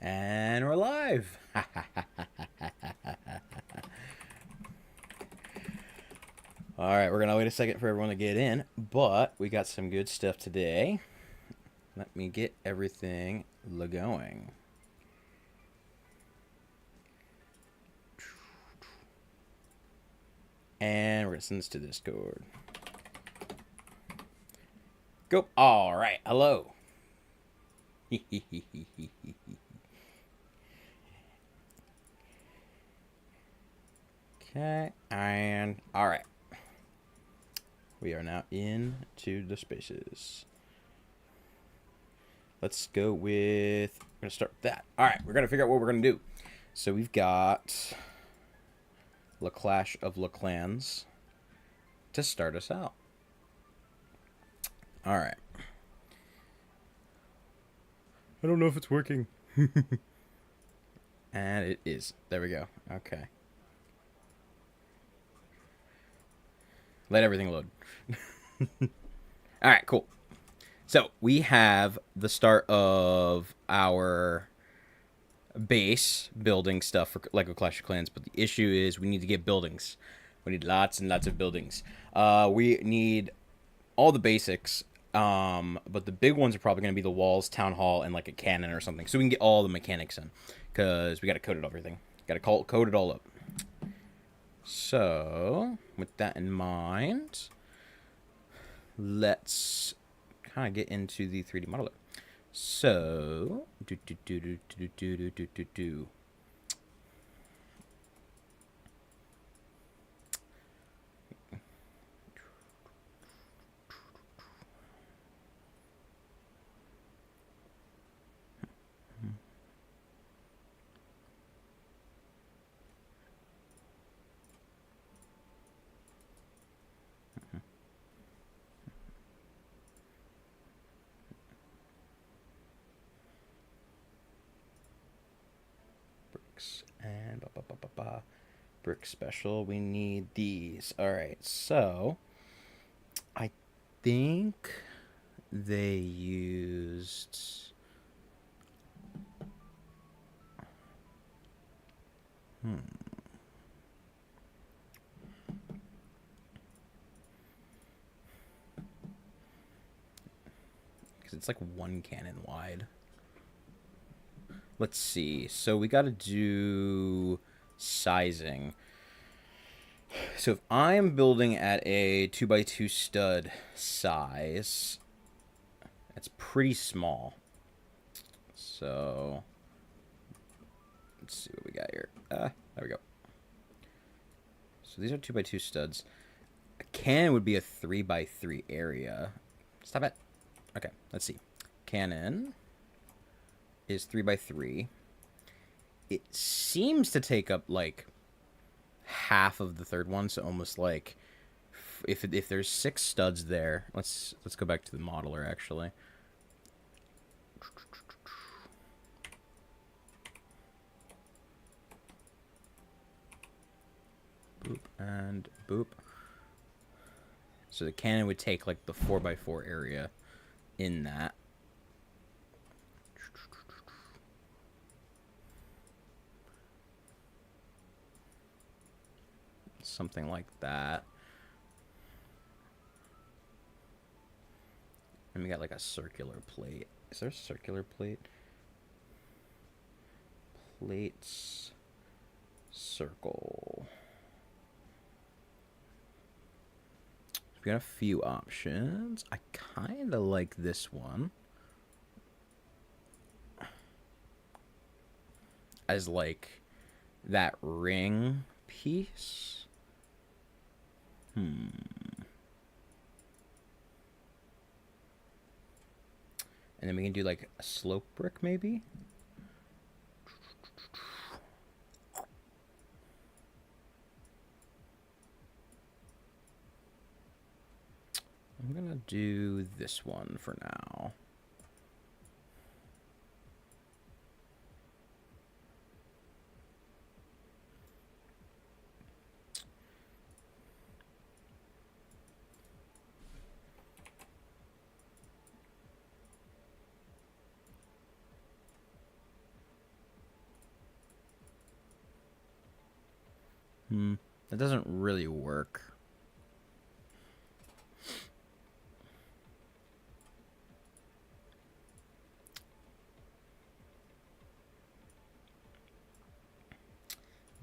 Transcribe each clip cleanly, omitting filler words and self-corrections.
And we're live. All right, we're going to wait a second for everyone to get in, but we got some good stuff today. Let me get everything going. And we're going to send this to Discord. Go. All right. Hello. Okay. And all right. We are now into the spaces. Let's go with, we're going to start with that. All right. We're going to figure out what we're going to do. So we've got La Clash of La Clans to start us out. All right. I don't know if it's working. And it is. There we go. Okay. Let everything load. All right, cool. So we have the start of our base building stuff for Lego Clash of Clans, but the issue is we need to get buildings. We need lots and lots of buildings. We need all the basics, but the big ones are probably going to be the walls, town hall, and like a cannon or something, so we can get all the mechanics in, because we got to code it everything. Got to code it all up. So with that in mind, let's kind of get into the 3D modeler. So and brick special, we need these. All right, so I think they used because it's like one cannon wide. Let's see. So we got to do sizing. So if I'm building at a 2x2 stud size, that's pretty small. So let's see what we got here. There we go. So these are 2x2 studs. A cannon would be a 3x3 area. Stop it. Okay, let's see. Cannon is 3x3. It seems to take up like half of the third one, so almost like if there's 6 studs there. Let's go back to the modeler actually. Boop and boop. So the cannon would take like the 4x4 area in that. Something like that. And we got like a circular plate. Is there a circular plate? Plates. Circle. We got a few options. I kind of like this one as like that ring piece. And then we can do like a slope brick maybe. I'm gonna do this one for now. That doesn't really work.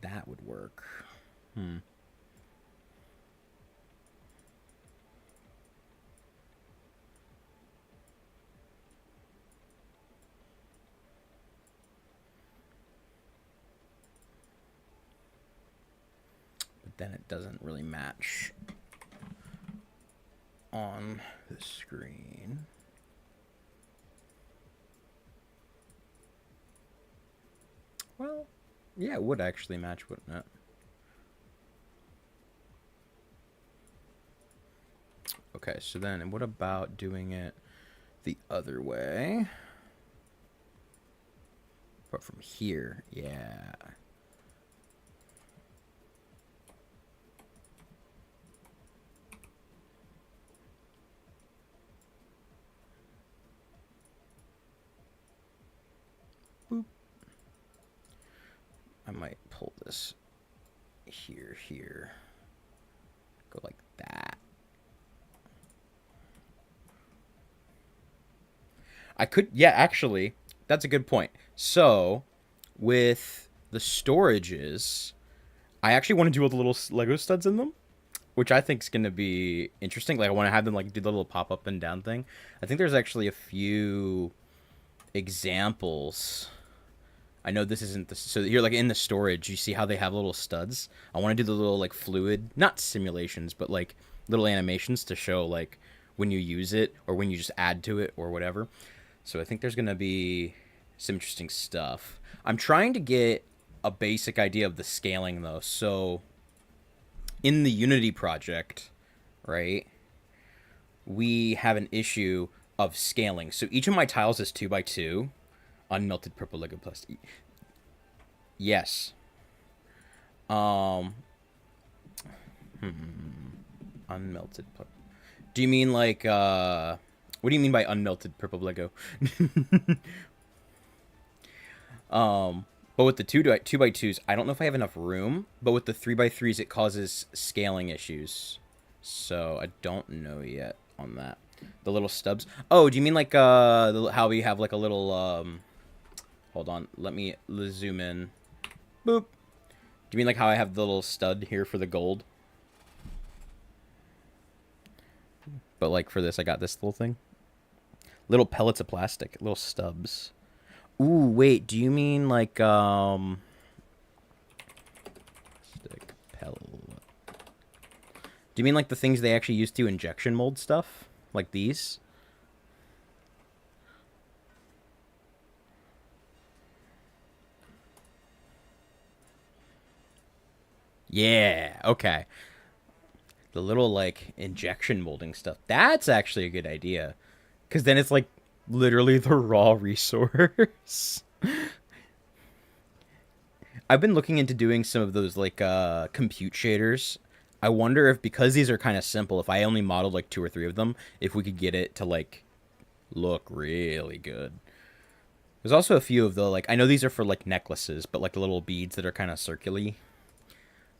That would work. But then it doesn't really match on the screen. Well, yeah, it would actually match, wouldn't it? Okay, so then what about doing it the other way? But from here, yeah. Boop. I might pull this here. Go like that. I could, yeah, actually, that's a good point. So, with the storages, I actually want to do all the little Lego studs in them, which I think is going to be interesting. Like, I want to have them like do the little pop up and down thing. I think there's actually a few examples. I know this isn't the so here like in the storage, you see how they have little studs. I want to do the little like fluid, not simulations, but like little animations to show like when you use it or when you just add to it or whatever. So I think there's going to be some interesting stuff. I'm trying to get a basic idea of the scaling though. So in the Unity project, right, we have an issue of scaling. So each of my tiles is 2x2, unmelted purple Lego plastic. Yes. Um. Unmelted. Do you mean like What do you mean by unmelted purple Lego? But with the 2x2s, I don't know if I have enough room. But with the 3x3s, it causes scaling issues. So I don't know yet on that. The little stubs. Oh, do you mean like how we have like a little Hold on, let me zoom in. Boop. Do you mean like how I have the little stud here for the gold? But like for this, I got this little thing. Little pellets of plastic, little stubs. Ooh, wait, do you mean like stick pellet? Do you mean like the things they actually use to injection mold stuff? Like these? Yeah, okay. The little like injection molding stuff. That's actually a good idea. Cause then it's like literally the raw resource. I've been looking into doing some of those like compute shaders. I wonder if because these are kind of simple, if I only modeled like 2 or 3 of them, if we could get it to like look really good. There's also a few of the like I know these are for like necklaces, but like the little beads that are kind of circular.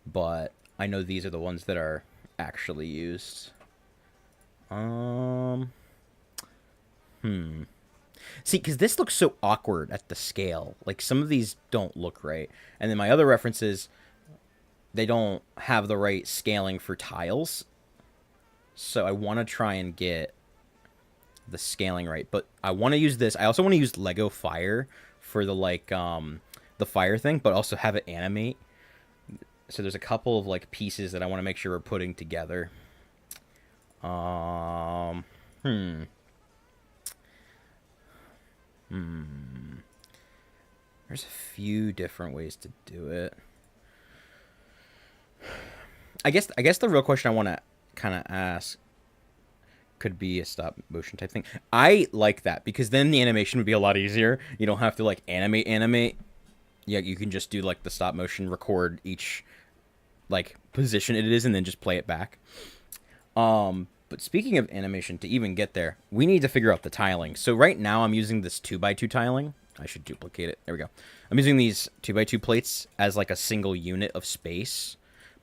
But I know these are the ones that are actually used. See, because this looks so awkward at the scale. Like some of these don't look right. And then my other references, they don't have the right scaling for tiles. So I want to try and get the scaling right. But I want to use this. I also want to use Lego Fire for the like the fire thing, but also have it animate. So there's a couple of like pieces that I want to make sure we're putting together. There's a few different ways to do it. I guess the real question I want to kind of ask could be a stop motion type thing. I like that because then the animation would be a lot easier. You don't have to like animate. Yeah, you can just do like the stop motion, record each like position it is, and then just play it back. But speaking of animation, to even get there, we need to figure out the tiling. So right now I'm using this 2x2 tiling. I should duplicate it. There we go. I'm using these 2x2 plates as like a single unit of space.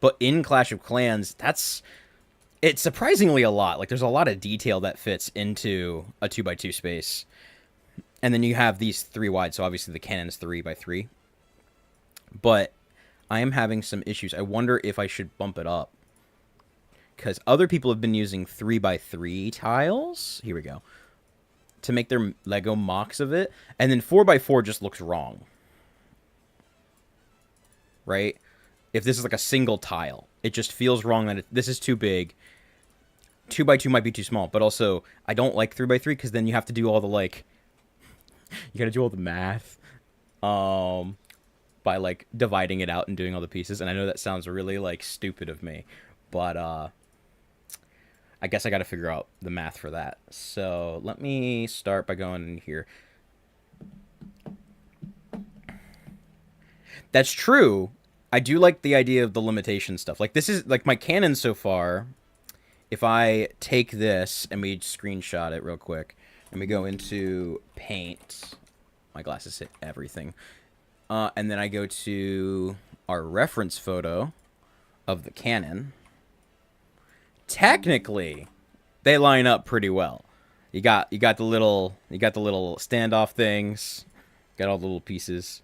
But in Clash of Clans, it's surprisingly a lot. Like, there's a lot of detail that fits into a 2x2 space. And then you have these 3 wide, so obviously the cannon's 3x3. But I am having some issues. I wonder if I should bump it up. Because other people have been using 3x3 tiles. Here we go. To make their Lego mocks of it. And then 4x4 just looks wrong. Right? If this is like a single tile, it just feels wrong that this is too big. 2x2 might be too small, but also I don't like 3x3 because then you have to do all the like, you gotta do all the math, by like dividing it out and doing all the pieces. And I know that sounds really like stupid of me, but I guess I gotta figure out the math for that. So let me start by going in here. That's true. I do like the idea of the limitation stuff. Like, this is like my cannon so far. If I take this and we screenshot it real quick, and we go into paint, my glasses hit everything. And then I go to our reference photo of the cannon. Technically, they line up pretty well. You got the little standoff things, got all the little pieces.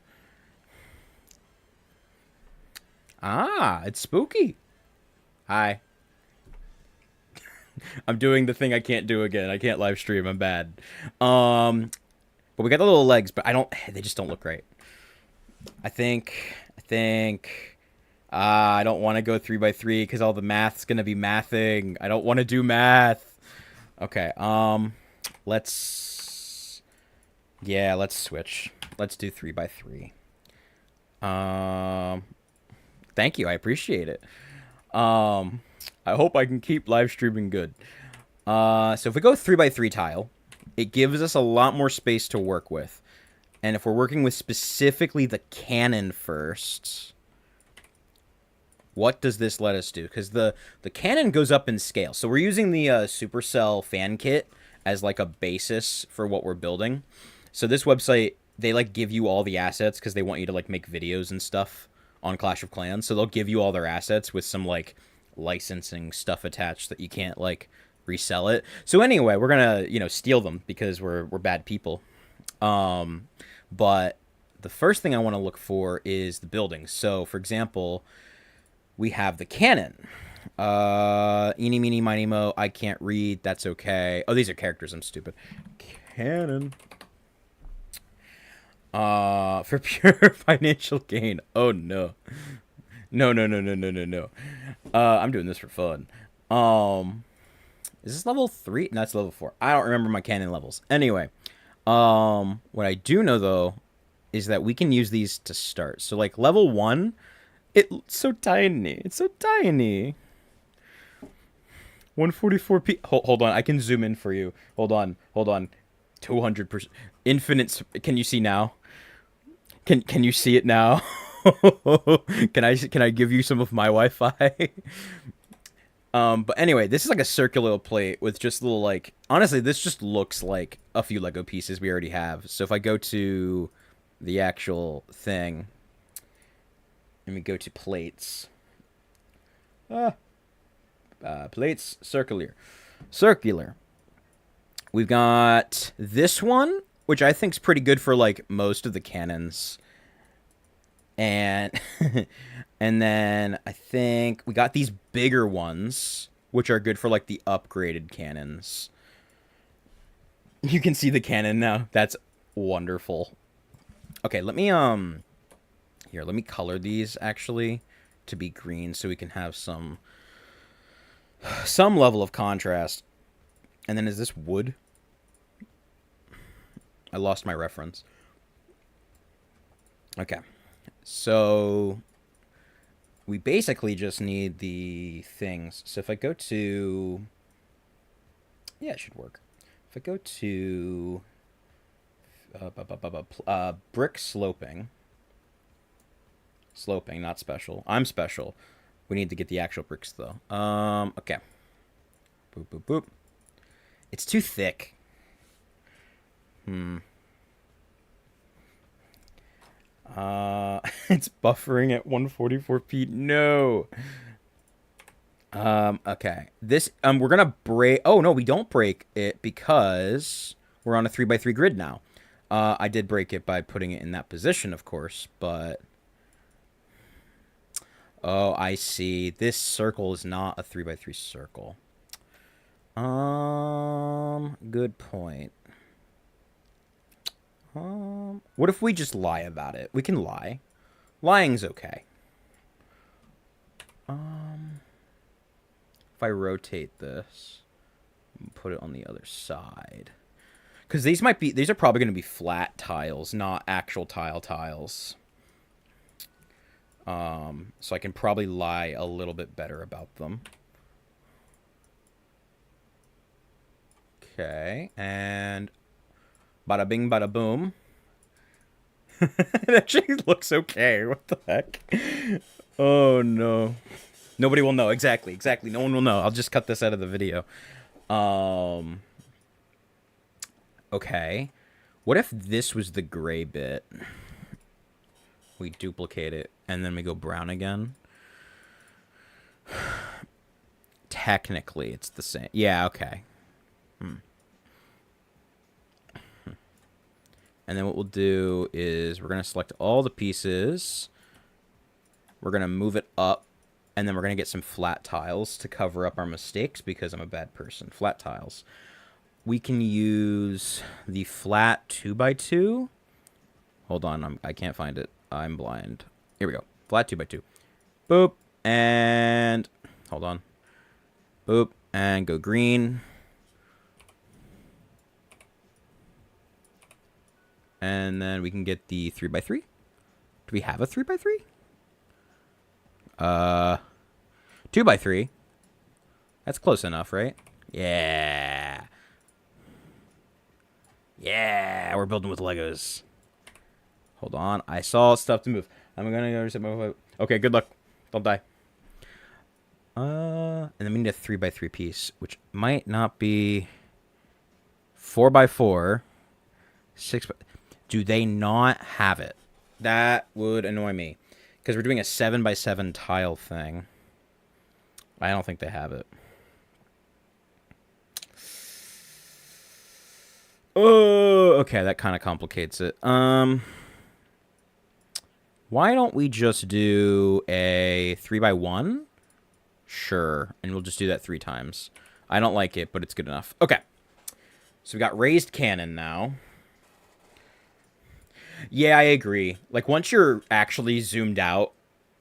Ah, it's spooky. Hi. I'm doing the thing I can't do again. I can't live stream. I'm bad. But we got the little legs, but they just don't look right. I think I don't want to go 3x3 because all the math's gonna be mathing. I don't want to do math. Okay. Let's switch. Let's do 3x3. Thank you. I appreciate it. I hope I can keep live streaming good. So if we go 3x3 tile, it gives us a lot more space to work with. And if we're working with specifically the cannon first, what does this let us do? Because the cannon goes up in scale. So we're using the Supercell fan kit as like a basis for what we're building. So this website, they like give you all the assets because they want you to like make videos and stuff on Clash of Clans. So they'll give you all their assets with some like licensing stuff attached that you can't like resell it. So anyway, we're gonna steal them because we're bad people. But the first thing I want to look for is the buildings. So for example, we have the cannon. Eeny, meeny, miny, mo. I can't read. That's okay. Oh, these are characters. I'm stupid. Cannon. For pure financial gain. Oh no. No. I'm doing this for fun. Is this level 3? No, it's level 4. I don't remember my cannon levels. Anyway, what I do know though is that we can use these to start. So like level 1, it's so tiny. It's so tiny. 144p. Hold on. I can zoom in for you. Hold on. 200%. Infinite. Can you see now? Can you see it now? Can I give you some of my Wi-Fi? But anyway, this is like a circular plate with just little like. Honestly, this just looks like a few Lego pieces we already have. So if I go to the actual thing, and we go to plates. Plates, circular. We've got this one, which I think is pretty good for like most of the cannons. And and then I think we got these bigger ones, which are good for like the upgraded cannons. You can see the cannon now. That's wonderful. Okay, let me color these actually to be green so we can have some level of contrast. And then is this wood? I lost my reference. Okay. So we basically just need the things. So if I go to... Yeah, it should work. If I go to... brick sloping. Sloping, not special. I'm special. We need to get the actual bricks, though. Okay. Boop, boop, boop. It's too thick. It's buffering at 144p. No. Okay. This we're gonna break. Oh no, we don't break it because we're on a 3x3 grid now. I did break it by putting it in that position, of course, but oh, I see. This circle is not a 3x3 circle. Good point. What if we just lie about it? We can lie. Lying's okay. If I rotate this and put it on the other side. Because these are probably going to be flat tiles, not actual tiles. So I can probably lie a little bit better about them. Okay, and bada bing, bada boom. It actually looks okay. What the heck? Oh no. Nobody will know. Exactly. No one will know. I'll just cut this out of the video. Um. Okay. What if this was the gray bit? We duplicate it, and then we go brown again. Technically, it's the same. Yeah, okay. And then what we'll do is we're going to select all the pieces. We're going to move it up, and then we're going to get some flat tiles to cover up our mistakes because I'm a bad person. Flat tiles. We can use the flat 2x2. Hold on, I can't find it. I'm blind. Here we go. Flat 2x2. Boop. And hold on. Boop. And go green. And then we can get the 3x3. Do we have a 3x3? 2x3. That's close enough, right? Yeah. Yeah, we're building with Legos. Hold on. I saw stuff to move. I'm gonna go reset my... Okay, good luck. Don't die. And then we need a 3x3 piece, which might not be 4x4. 6x... Do they not have it? That would annoy me. Because we're doing a 7x7 tile thing. I don't think they have it. Oh, okay, that kind of complicates it. Why don't we just do a 3x1? Sure, and we'll just do that 3 times. I don't like it, but it's good enough. Okay, so we got raised cannon now. Yeah, I agree. Like, once you're actually zoomed out,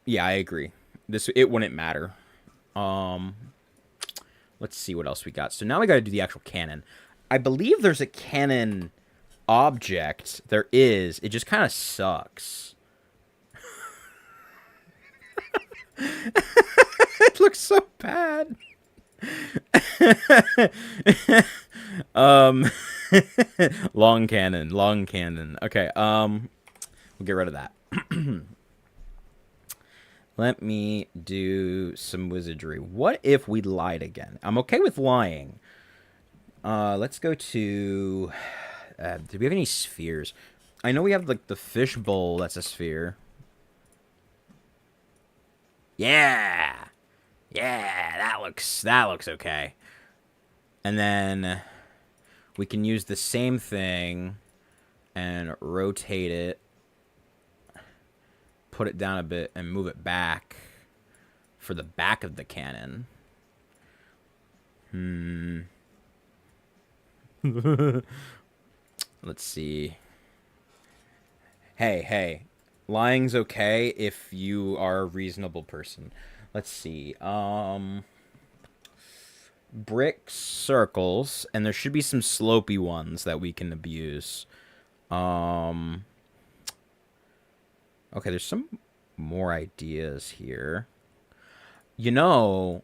yeah, I agree. It wouldn't matter. Let's see what else we got. So now we got to do the actual cannon. I believe there's a cannon object. There is. It just kind of sucks. It looks so bad. Long cannon. Okay, we'll get rid of that. Let me do some wizardry. What if we lied again? I'm okay with lying. Let's go to... do we have any spheres? I know we have, like, the fish bowl that's a sphere. Yeah! Yeah, that looks okay. And then we can use the same thing and rotate it, put it down a bit, and move it back for the back of the cannon. Let's see. Hey. Lying's okay if you are a reasonable person. Let's see. Brick circles, and there should be some slopey ones that we can abuse. Okay, there's some more ideas here. You know,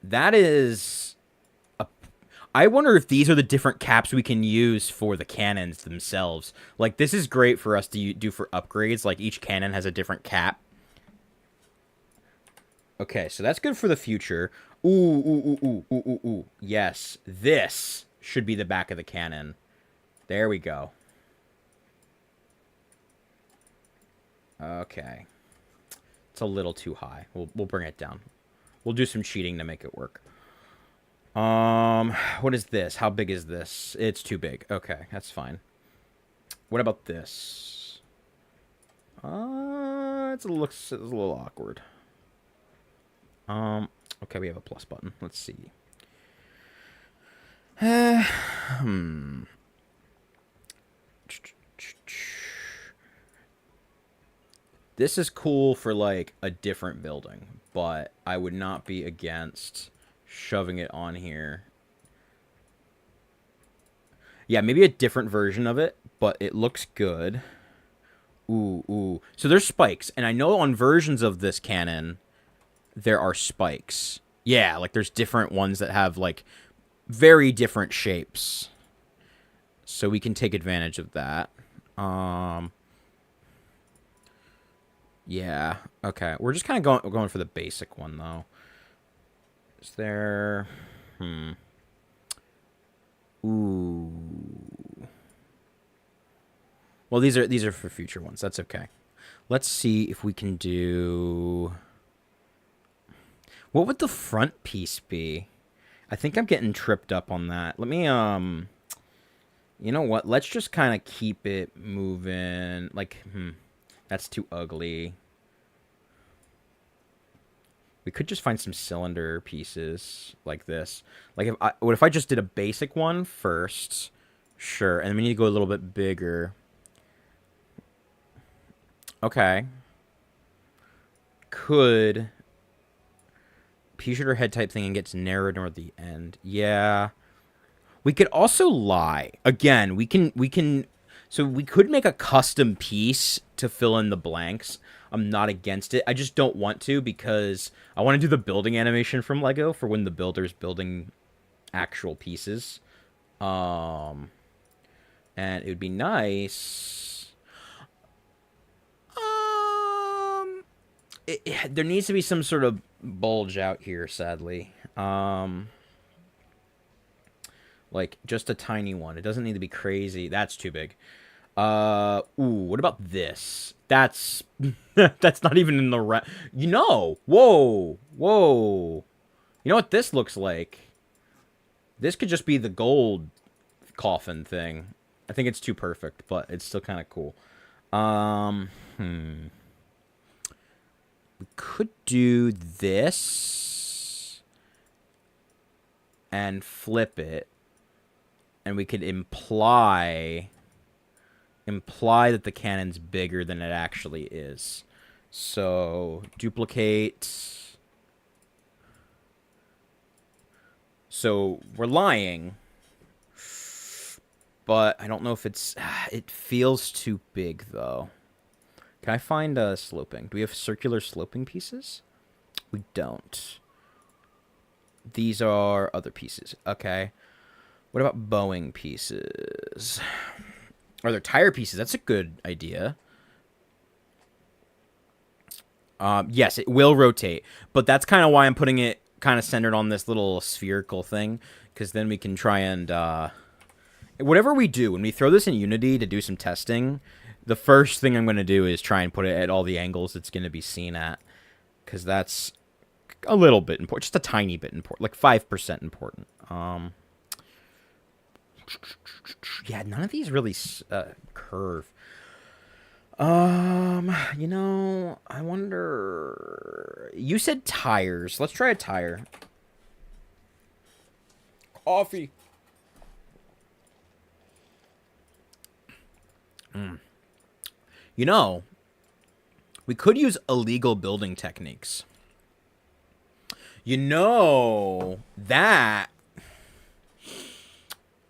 that is... I wonder if these are the different caps we can use for the cannons themselves. Like, this is great for us to do for upgrades. Like, each cannon has a different cap. Okay, so that's good for the future. Ooh. Yes, this should be the back of the cannon. There we go. Okay. It's a little too high. We'll bring it down. We'll do some cheating to make it work. What is this? How big is this? It's too big. Okay, that's fine. What about this? Looks a little awkward. Okay, we have a plus button. Let's see. This is cool for, like, a different building, but I would not be against shoving it on here. Yeah, maybe a different version of it, but it looks good. Ooh. So there's spikes, and I know on versions of this cannon, there are spikes. Yeah, like, there's different ones that have, like, very different shapes. So we can take advantage of that. Yeah, okay. We're just kind of going for the basic one, though. Is there... Ooh. Well, these are for future ones. That's okay. Let's see if we can do... What would the front piece be? I think I'm getting tripped up on that. Let me, You know what? Let's just kind of keep it moving. Like, that's too ugly. We could just find some cylinder pieces like this. Like, what if I just did a basic one first? Sure, and then we need to go a little bit bigger. Okay. Could pea-shooter head type thing and gets narrowed near the end. Yeah. We could also lie. Again, we can so we could make a custom piece to fill in the blanks. I'm not against it. I just don't want to because I want to do the building animation from Lego for when the builder's building actual pieces. And it would be nice. There needs to be some sort of bulge out here, sadly. Like, just a tiny one. It doesn't need to be crazy. That's too big. What about this? That's... that's not even in the... You know! Whoa! You know what this looks like? This could just be the gold coffin thing. I think it's too perfect, but it's still kind of cool. We could do this and flip it, and we could imply that the cannon's bigger than it actually is. So duplicate. So we're lying, but I don't know if it's... It feels too big, though. Can I find sloping? Do we have circular sloping pieces? We don't. These are other pieces. Okay. What about bowing pieces? Are there tire pieces? That's a good idea. Yes, it will rotate. But that's kind of why I'm putting it kind of centered on this little spherical thing. Because then we can try and... whatever we do, when we throw this in Unity to do some testing... The first thing I'm going to do is try and put it at all the angles it's going to be seen at. Because that's a little bit important. Just a tiny bit important. Like 5% important. Yeah, none of these really curve. You know, I wonder... You said tires. Let's try a tire. Coffee. You know, we could use illegal building techniques. You know, that...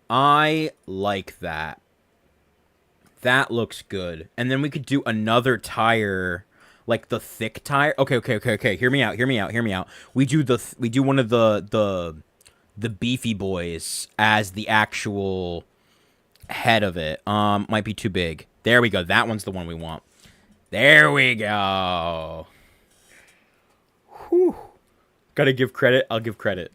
I like that. That looks good. And then we could do another tire, like the thick tire. Okay. Hear me out. We do one of the beefy boys as the actual head of it. Might be too big. There we go. That one's the one we want. There we go. Whew. Gotta give credit. I'll give credit.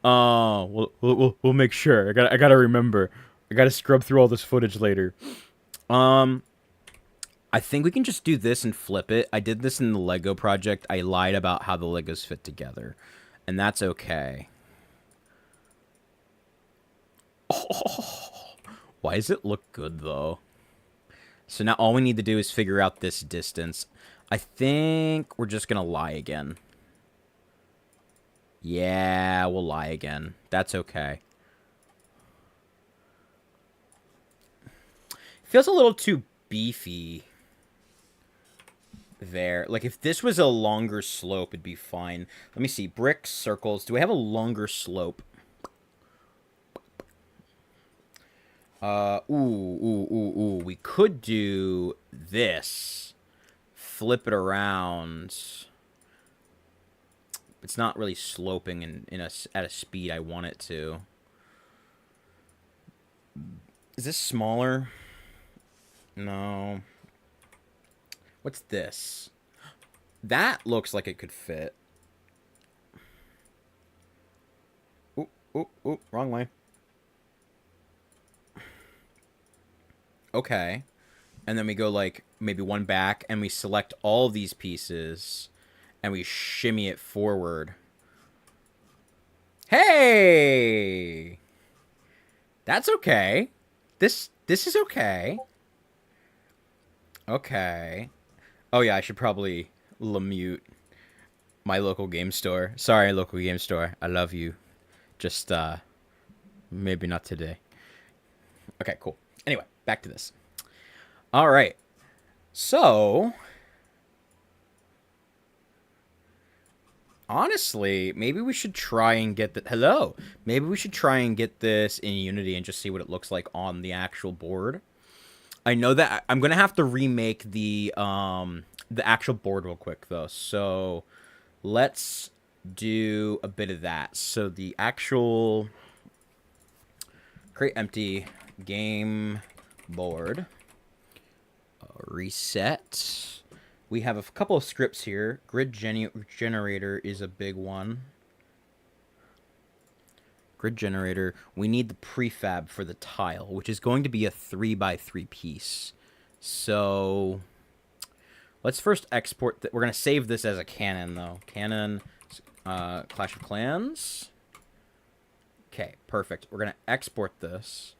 We'll make sure. I gotta remember. I gotta scrub through all this footage later. I think we can just do this and flip it. I did this in the Lego project. I lied about how the Legos fit together. And that's okay. Oh, why does it look good, though? So now all we need to do is figure out this distance. I think we're just going to lie again. Yeah, we'll lie again. That's okay. Feels a little too beefy there. Like, if this was a longer slope, it'd be fine. Let me see. Bricks, circles. Do I have a longer slope? Ooh. We could do this. Flip it around. It's not really sloping at a speed I want it to. Is this smaller? No. What's this? That looks like it could fit. Ooh, wrong way. Okay. And then we go, like, maybe one back, and we select all these pieces, and we shimmy it forward. Hey! That's okay. This is okay. Okay. Oh, yeah, I should probably mute my local game store. Sorry, local game store. I love you. Just, maybe not today. Okay, cool. Anyway, back to this. All right. So, honestly, maybe we should try and get the... Hello. Maybe we should try and get this in Unity and just see what it looks like on the actual board. I know that I'm going to have to remake the actual board real quick, though. So, let's do a bit of that. So, the actual... Create empty game board. Reset. We have a couple of scripts here. Grid generator is a big one. Grid generator. We need the prefab for the tile, which is going to be a 3x3 piece. So let's first export. We're going to save this as a canon, though. Canon Clash of Clans. Okay, perfect. We're going to export this.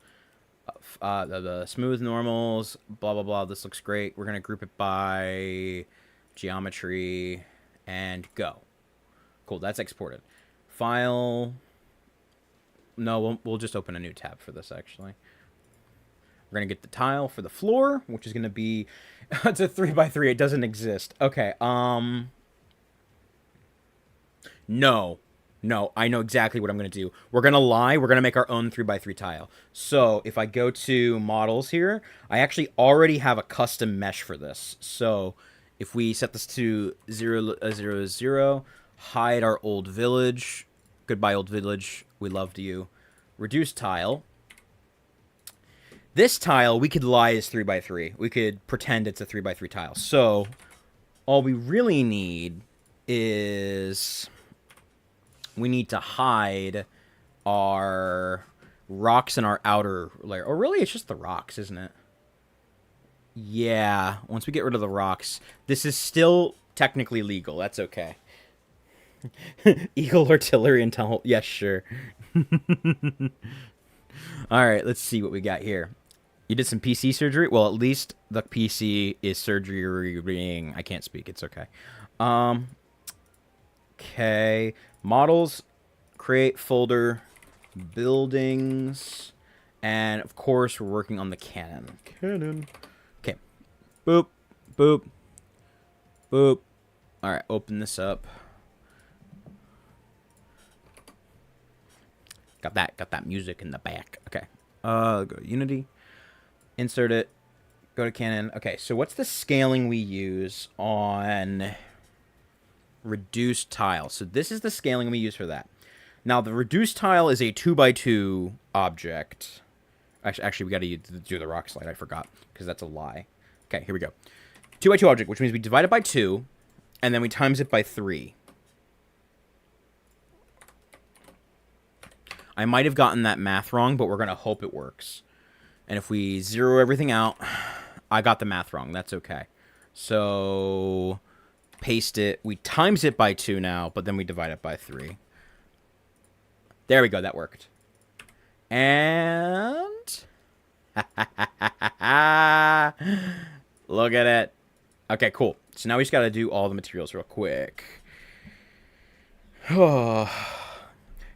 The smooth normals, blah, blah, blah. This looks great. We're going to group it by geometry and go. Cool, that's exported. File. No, we'll just open a new tab for this, actually. We're going to get the tile for the floor, which is going to be... it's a 3x3. It doesn't exist. Okay, No, I know exactly what I'm going to do. We're going to lie. We're going to make our own 3x3 tile. So if I go to models here, I actually already have a custom mesh for this. So if we set this to 0, 0, 0, hide our old village. Goodbye, old village. We loved you. Reduce tile. This tile, we could lie is 3x3. We could pretend it's a 3x3 tile. So all we really need is... we need to hide our rocks in our outer layer. Or really, it's just the rocks, isn't it? Yeah, once we get rid of the rocks. This is still technically legal. That's okay. Eagle artillery and tunnel. Yes, sure. All right, let's see what we got here. You did some PC surgery? Well, at least the PC is surgerying. I can't speak. It's okay. Okay. Models, create folder, buildings, and of course we're working on the cannon. Okay. Boop, boop, boop. All right, open this up. Got that music in the back. Okay. Go to Unity, insert it, go to cannon. Okay, so what's the scaling we use on reduced tile? So this is the scaling we use for that. Now the reduced tile is a 2x2 object. Actually, we got to do the rock slide. I forgot because that's a lie. Okay, here we go. 2x2 object, which means we divide it by 2, and then we times it by 3. I might have gotten that math wrong, but we're gonna hope it works. And if we zero everything out, I got the math wrong. That's okay. So paste it. We times it by 2 now, but then we divide it by 3. There we go. That worked. And look at it. Okay, cool. So now we just got to do all the materials real quick. Oh.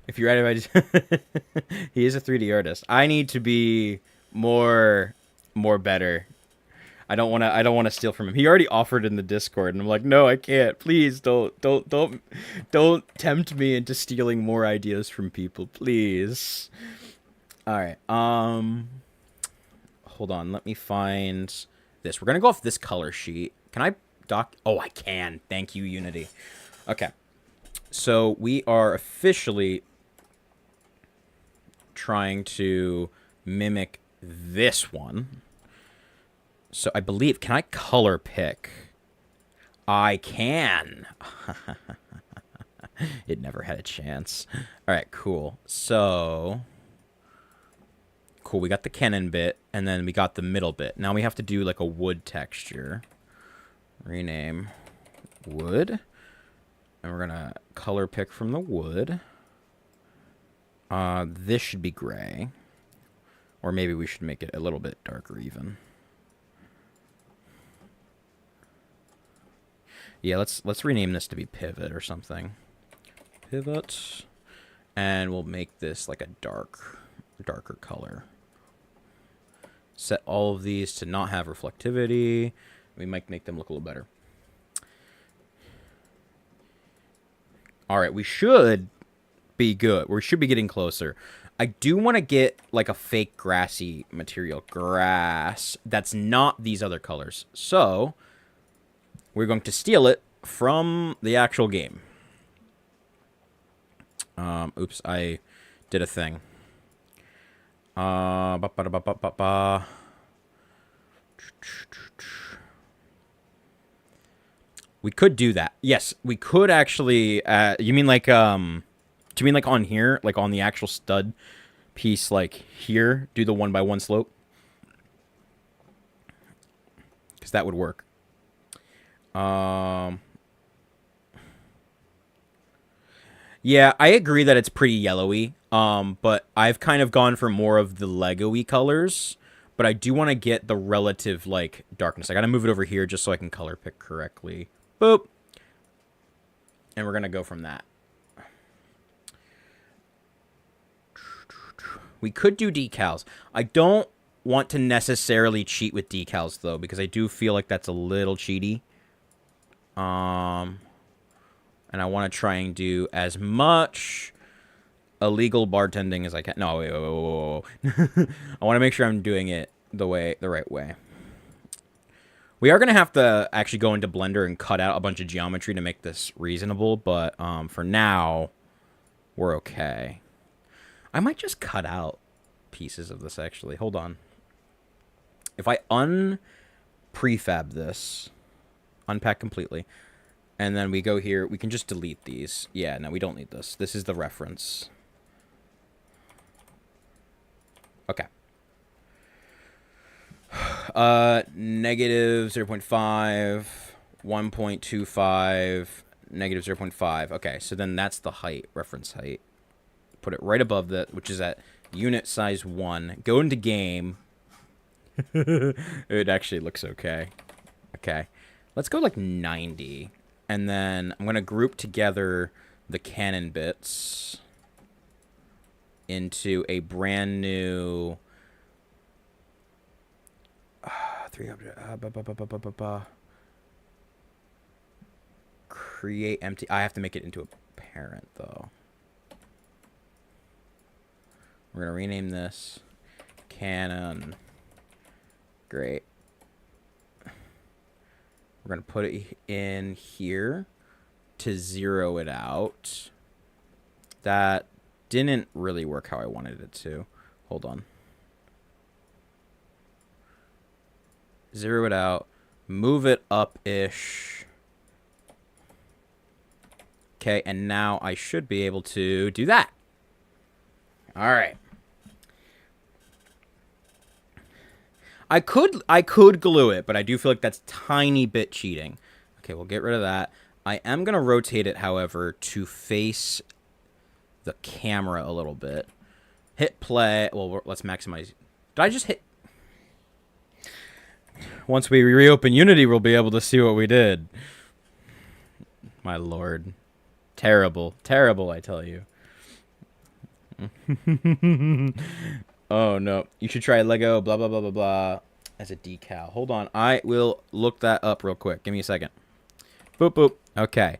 If you're ready, he is a 3D artist. I need to be more better. I don't want to steal from him. He already offered in the Discord, and I'm like, no, I can't. Please don't tempt me into stealing more ideas from people, please. All right. Hold on. Let me find this. We're gonna go off this color sheet. Can I dock? Oh, I can. Thank you, Unity. Okay. So we are officially trying to mimic this one. So I believe, can I color pick? I can. It never had a chance. All right, cool. So, cool. We got the Canon bit, and then we got the middle bit. Now we have to do like a wood texture. Rename wood. And we're going to color pick from the wood. This should be gray. Or maybe we should make it a little bit darker even. Yeah, let's rename this to be pivot or something. Pivot. And we'll make this like a darker color. Set all of these to not have reflectivity. We might make them look a little better. All right, we should be good. We should be getting closer. I do want to get like a fake grassy material. Grass. That's not these other colors. So we're going to steal it from the actual game. Oops, I did a thing. We could do that. Yes, we could actually. You mean like do you mean like on here, like on the actual stud piece, like here? Do the 1x1 slope, because that would work. Yeah, I agree that it's pretty yellowy. But I've kind of gone for more of the Lego-y colors. But I do want to get the relative, like, darkness. I got to move it over here just so I can color pick correctly. Boop. And we're going to go from that. We could do decals. I don't want to necessarily cheat with decals, though, because I do feel like that's a little cheaty. And I want to try and do as much illegal bartending as I can. No, wait. I want to make sure I'm doing it the right way. We are going to have to actually go into Blender and cut out a bunch of geometry to make this reasonable, but for now, we're okay. I might just cut out pieces of this, actually. Hold on. If I prefab this, unpack completely, and then we go here, we can just delete these. Yeah, no, we don't need this. This is the reference. Okay. Negative 0.5, 1.25, negative 0.5. Okay, so then that's the height, reference height. Put it right above that, which is at unit size 1. Go into game. It actually looks okay. Okay. Let's go like 90. And then I'm going to group together the Canon bits into a brand new 300. Create empty. I have to make it into a parent, though. We're going to rename this Canon. Great. We're going to put it in here to zero it out. That didn't really work how I wanted it to. Hold on. Zero it out. Move it up-ish. Okay, and now I should be able to do that. All right. I could glue it, but I do feel like that's tiny bit cheating. Okay, we'll get rid of that. I am going to rotate it, however, to face the camera a little bit. Hit play. Well, let's maximize. Did I just hit? Once we reopen Unity, we'll be able to see what we did. My lord. Terrible. Terrible, I tell you. Oh, no. You should try Lego, blah, blah, blah, blah, blah, as a decal. Hold on. I will look that up real quick. Give me a second. Boop, boop. Okay.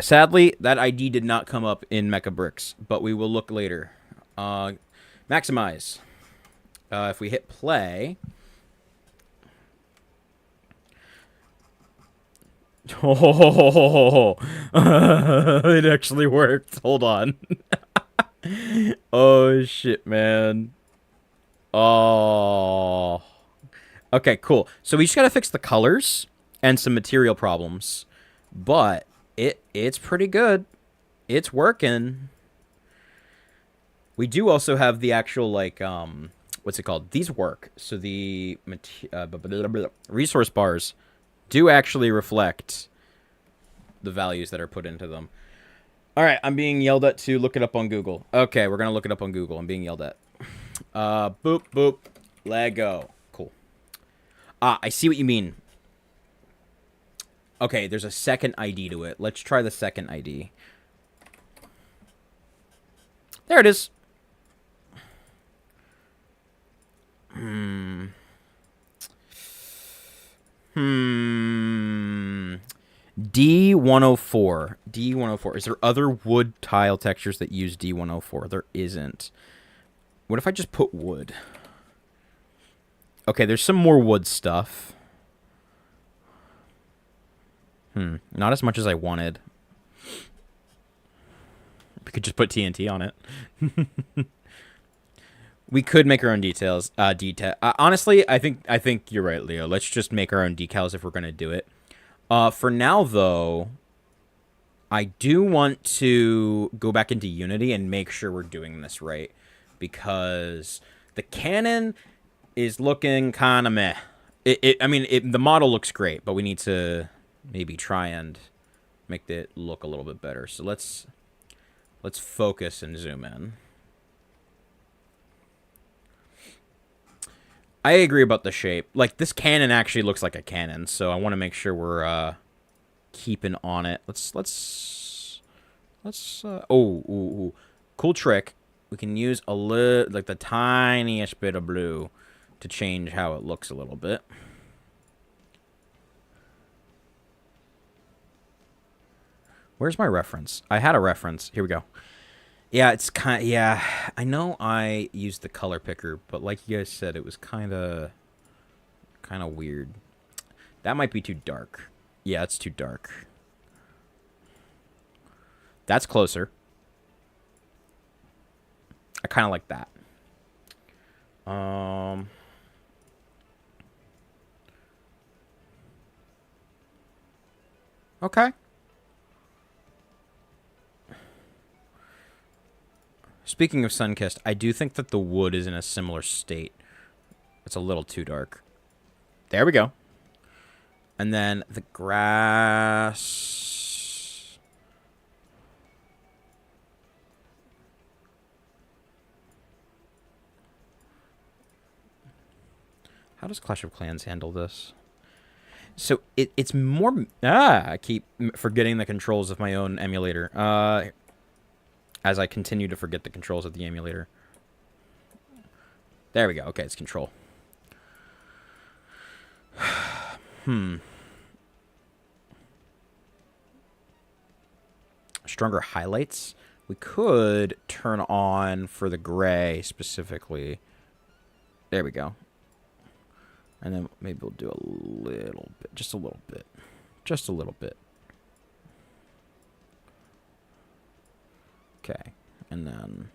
Sadly, that ID did not come up in Mecha Bricks, but we will look later. Maximize. If we hit play... Oh, it actually worked. Hold on. Oh, shit, man. Oh. Okay, cool. So we just gotta fix the colors and some material problems. But it's pretty good. It's working. We do also have the actual, like, what's it called? These work. So the resource bars do actually reflect the values that are put into them. All right, I'm being yelled at to look it up on Google. Okay, we're going to look it up on Google. I'm being yelled at. Boop, boop. Lego. Cool. I see what you mean. Okay, there's a second ID to it. Let's try the second ID. There it is. D104. D104. Is there other wood tile textures that use D104? There isn't. What if I just put wood? Okay, there's some more wood stuff. Not as much as I wanted. We could just put TNT on it. We could make our own details. Honestly, I think you're right, Leo. Let's just make our own decals if we're gonna do it. For now, though, I do want to go back into Unity and make sure we're doing this right, because the cannon is looking kind of meh. The model looks great, but we need to maybe try and make it look a little bit better. So let's focus and zoom in. I agree about the shape. Like, this cannon actually looks like a cannon, so I want to make sure we're keeping on it. Let's ooh. Cool trick. We can use a little, like, the tiniest bit of blue to change how it looks a little bit. Where's my reference? I had a reference. Here we go. Yeah, it's kind of, yeah, I know I used the color picker, but like you guys said, it was kind of weird. That might be too dark. Yeah, it's too dark. That's closer. I kind of like that. Okay. Speaking of Sunkissed, I do think that the wood is in a similar state. It's a little too dark. There we go. And then the grass. How does Clash of Clans handle this? So it's more... I keep forgetting the controls of my own emulator. As I continue to forget the controls of the emulator. There we go. Okay, it's control. Stronger highlights. We could turn on for the gray specifically. There we go. And then maybe we'll do a little bit. Just a little bit. Just a little bit. Okay, and then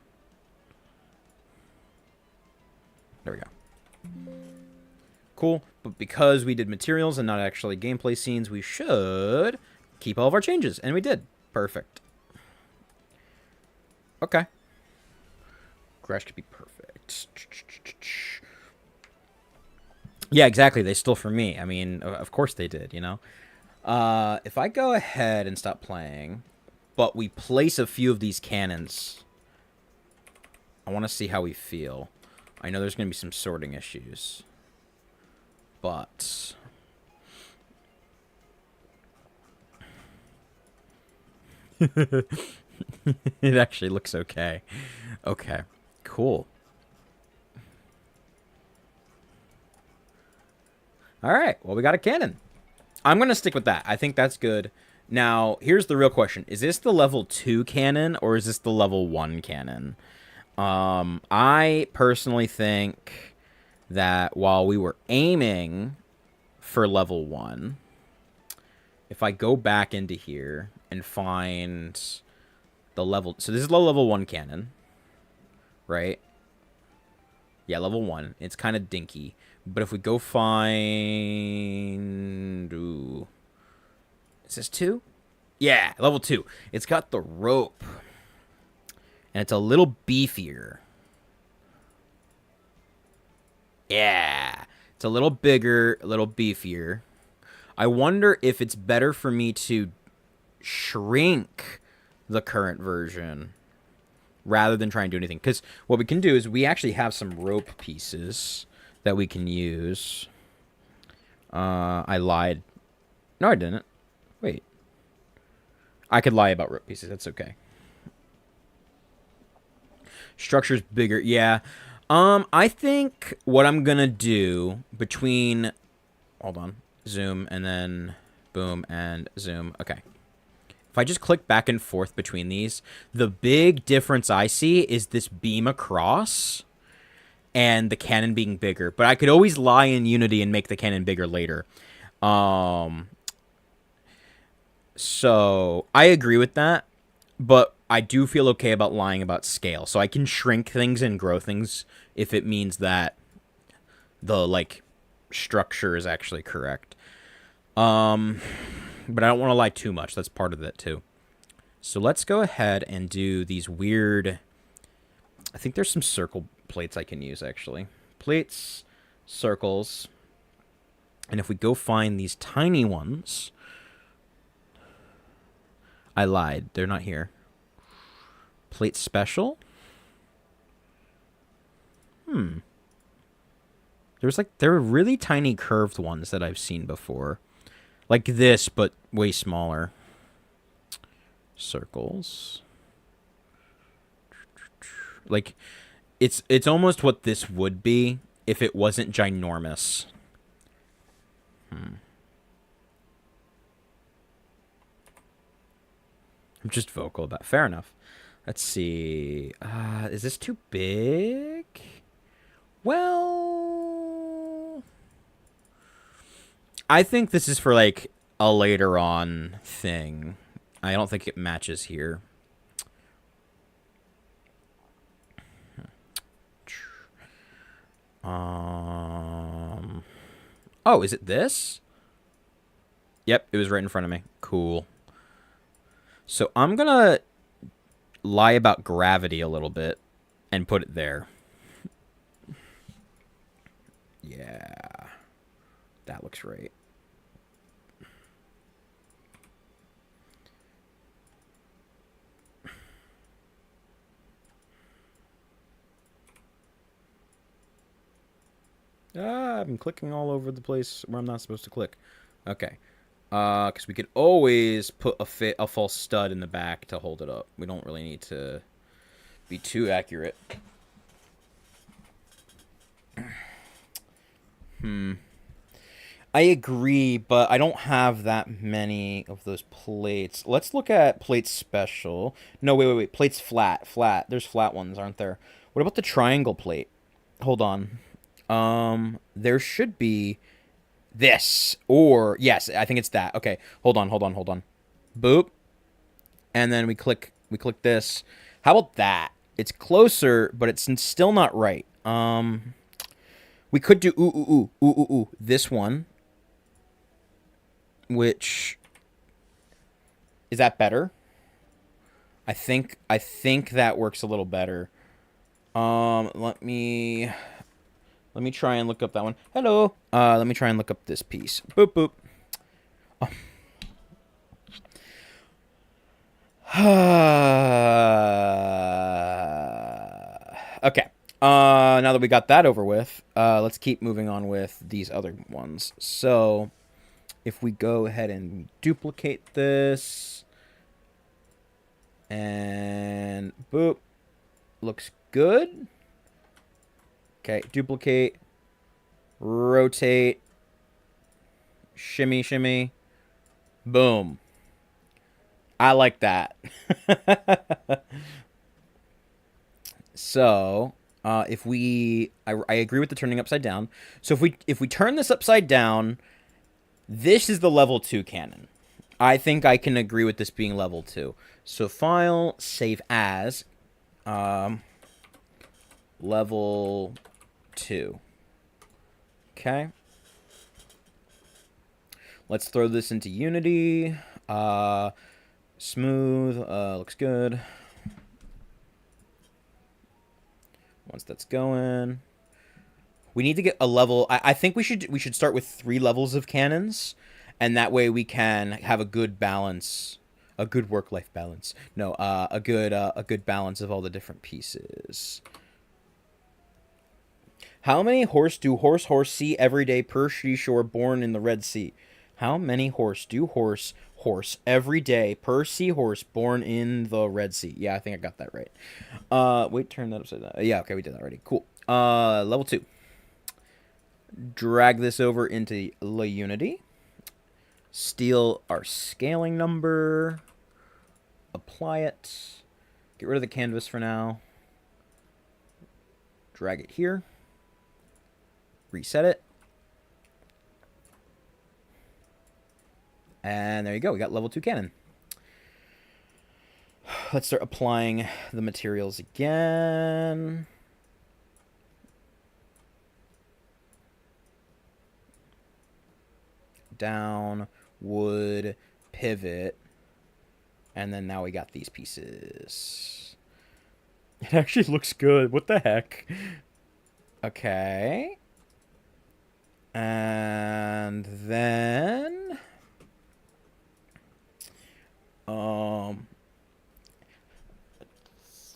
there we go. Cool, but because we did materials and not actually gameplay scenes, we should keep all of our changes, and we did. Perfect. Okay. Crash could be perfect. Yeah, exactly. They stole from me. I mean, of course they did, you know? If I go ahead and stop playing, but we place a few of these cannons, I want to see how we feel. I know there's going to be some sorting issues. But... it actually looks okay. Okay, cool. All right, well, we got a cannon. I'm going to stick with that. I think that's good. Now, here's the real question. Is this the level 2 cannon, or is this the level 1 cannon? I personally think that while we were aiming for level 1, if I go back into here and find the level... So this is the level 1 cannon, right? Yeah, level 1. It's kind of dinky. But if we go find... Ooh. Is this 2? Yeah, level 2. It's got the rope. And it's a little beefier. Yeah. It's a little bigger, a little beefier. I wonder if it's better for me to shrink the current version rather than try and do anything. Because what we can do is we actually have some rope pieces that we can use. I lied. No, I didn't. Wait. I could lie about rope pieces. That's okay. Structure's bigger. Yeah. I think what I'm going to do between... Hold on. Zoom and then boom and zoom. Okay. If I just click back and forth between these, the big difference I see is this beam across and the cannon being bigger. But I could always lie in Unity and make the cannon bigger later. So I agree with that, but I do feel okay about lying about scale. So I can shrink things and grow things if it means that the, like, structure is actually correct. But I don't want to lie too much. That's part of it, too. So let's go ahead and do these weird... I think there's some circle plates I can use, actually. Plates, circles. And if we go find these tiny ones... I lied. They're not here. Plate special? There were really tiny curved ones that I've seen before. Like this, but way smaller. Circles. Like, it's almost what this would be if it wasn't ginormous. I'm just vocal about it. Fair enough. Let's see. Is this too big? Well... I think this is for, like, a later on thing. I don't think it matches here. Oh, is it this? Yep, it was right in front of me. Cool. So I'm gonna lie about gravity a little bit and put it there. Yeah. That looks right. I'm clicking all over the place where I'm not supposed to click. Okay. Because we could always put a false stud in the back to hold it up. We don't really need to be too accurate. I agree, but I don't have that many of those plates. Let's look at plates special. No, wait. Plates flat. Flat. There's flat ones, aren't there? What about the triangle plate? Hold on. There should be this. Or, yes, I think it's that. Okay, hold on. Boop. And then we click this. How about that? It's closer, but it's still not right. We could do this one. Which... Is that better? I think that works a little better. Let me Let me try and look up that one. Hello. Let me try and look up this piece. Boop, boop. Okay. Now that we got that over with, let's keep moving on with these other ones. So, if we go ahead and duplicate this, and boop, looks good. Okay, duplicate, rotate, shimmy, shimmy, boom. I like that. So, if I agree with the turning upside down. So if we turn this upside down, this is the level 2 cannon. I think I can agree with this being level 2. So file, save as, level 2. Okay. Let's throw this into Unity. Smooth, looks good. Once that's going, we need to get a level. I think we should start with 3 levels of cannons, and that way we can have a good balance, a good work-life balance. No, a good balance of all the different pieces. How many horse do horse see every day per seashore born in the Red Sea? How many horse do horse every day per seahorse born in the Red Sea? Yeah, I think I got that right. Wait, turn that upside down. Yeah, okay, we did that already. Cool. Level 2. Drag this over into Unity. Steal our scaling number. Apply it. Get rid of the canvas for now. Drag it here. Reset it. And there you go. We got level 2 cannon. Let's start applying the materials again. Down, wood, pivot. And then now we got these pieces. It actually looks good. What the heck? Okay. And then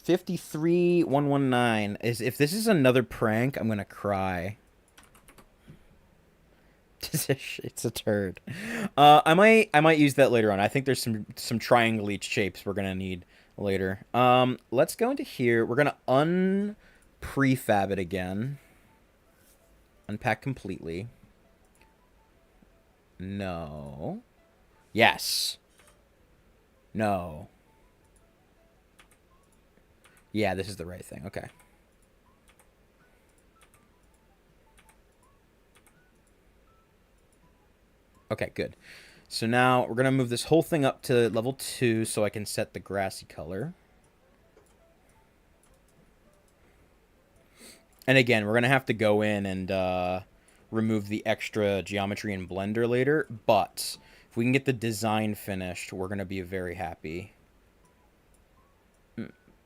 53119 is, if this is another prank, I'm gonna cry. It's a turd. I might use that later on. I think there's some triangle shapes we're gonna need later. Let's go into here. We're gonna unprefab it again. Unpack completely. No. Yes. No. Yeah, this is the right thing. Okay. Okay, good. So now we're going to move this whole thing up to level 2 so I can set the grassy color. And again, we're going to have to go in and remove the extra geometry in Blender later. But if we can get the design finished, we're going to be very happy.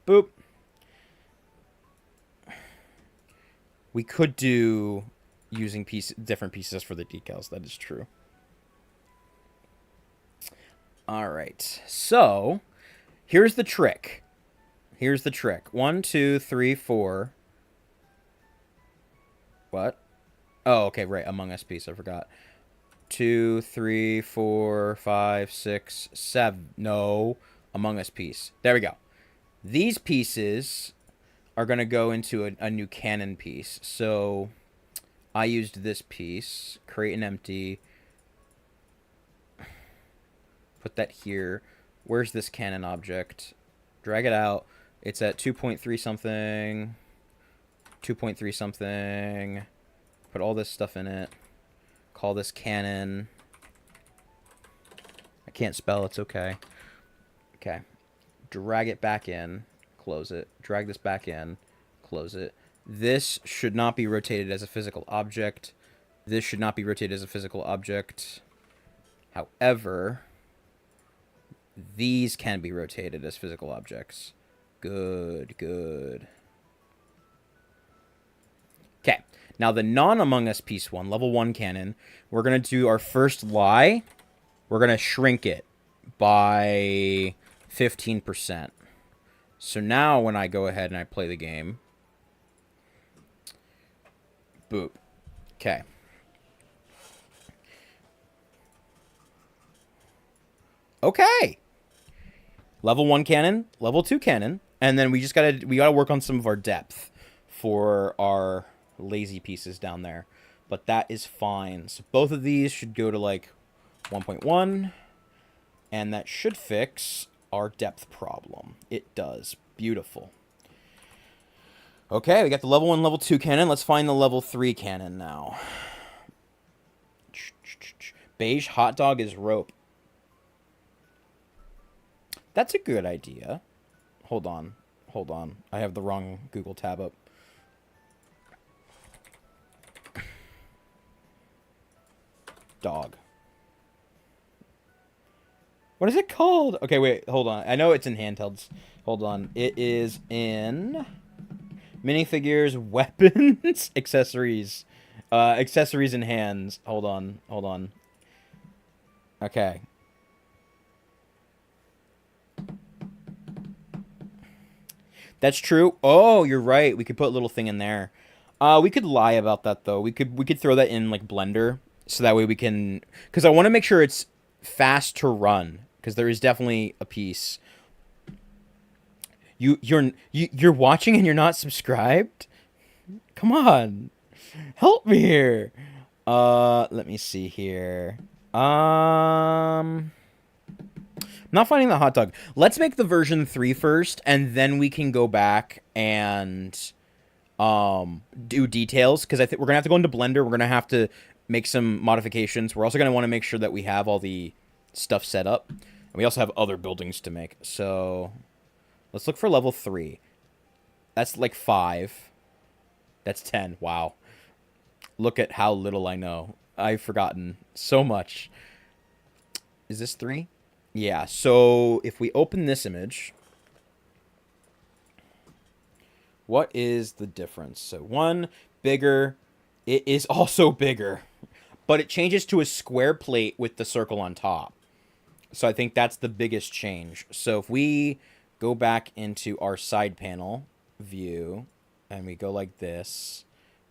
Boop. We could do using different pieces for the decals. That is true. All right. So here's the trick. Here's the trick. 1, 2, 3, 4. What? Oh, okay, right. Among Us piece. I forgot. 2, 3, 4, 5, 6, 7. No. Among Us piece. There we go. These pieces are going to go into a new cannon piece. So I used this piece. Create an empty. Put that here. Where's this cannon object? Drag it out. It's at 2.3 something. 2.3 something. Put all this stuff in it. Call this cannon. I can't spell. It's okay. Okay. Drag it back in. Close it. Drag this back in. Close it. This should not be rotated as a physical object. This should not be rotated as a physical object. However, these can be rotated as physical objects. Good, good. Okay. Now, the non-Among Us piece 1, level 1 cannon, we're going to do our first lie. We're going to shrink it by 15%. So now when I go ahead and I play the game, boop. Okay. Okay. Level 1 cannon, level 2 cannon, and then we gotta work on some of our depth for our lazy pieces down there. But that is fine. So both of these should go to like 1.1, and that should fix our depth problem. It does. Beautiful. Okay, we got the level 1, level 2 cannon. Let's find the level 3 cannon now. Beige hot dog is rope. That's a good idea. Hold on. Hold on. I have the wrong Google tab up. Dog. What is it called? Okay, wait. Hold on. I know it's in handhelds. Hold on. It is in minifigures, weapons, accessories. Accessories and hands. Hold on. Hold on. Okay. That's true. Oh, you're right. We could put a little thing in there. We could lie about that though. We could throw that in like Blender so that way we can, because I want to make sure it's fast to run, because there is definitely a piece. You're watching and you're not subscribed? Come on. Help me here. Let me see here. Not finding the hot dog. Let's make the version 3 first, and then we can go back and do details, because I think we're gonna have to go into Blender. We're gonna have to make some modifications. We're also gonna want to make sure that we have all the stuff set up, and we also have other buildings to make. So let's look for level 3. That's like 5. That's 10. Wow. Look at how little I know. I've forgotten so much. Is this 3? Yeah, so if we open this image, what is the difference? So 1, bigger. It is also bigger, but it changes to a square plate with the circle on top. So I think that's the biggest change. So if we go back into our side panel view, and we go like this,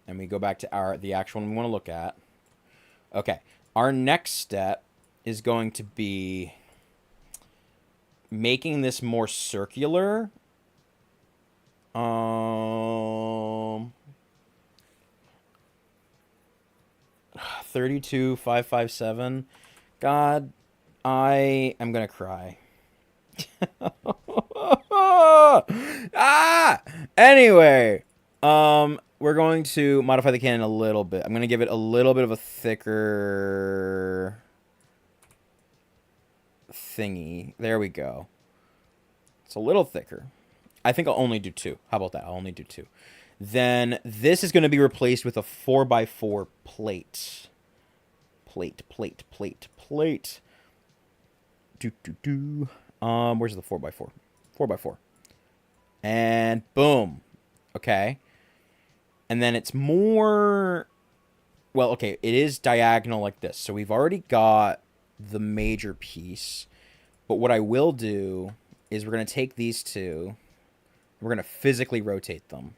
and we go back to the actual one we want to look at. Okay, our next step is going to be making this more circular. 32,557. God, I am gonna cry. Anyway, we're going to modify the cannon a little bit. I'm gonna give it a little bit of a thicker thingy. There we go. It's a little thicker. I think I'll only do 2. How about that? I'll only do 2. Then this is going to be replaced with a 4x4 plate. Plate. Where's the 4x4? 4x4. And boom. Okay. And then it's more, well, okay, it is diagonal like this. So we've already got the major piece. But what I will do is we're going to take these two. We're going to physically rotate them.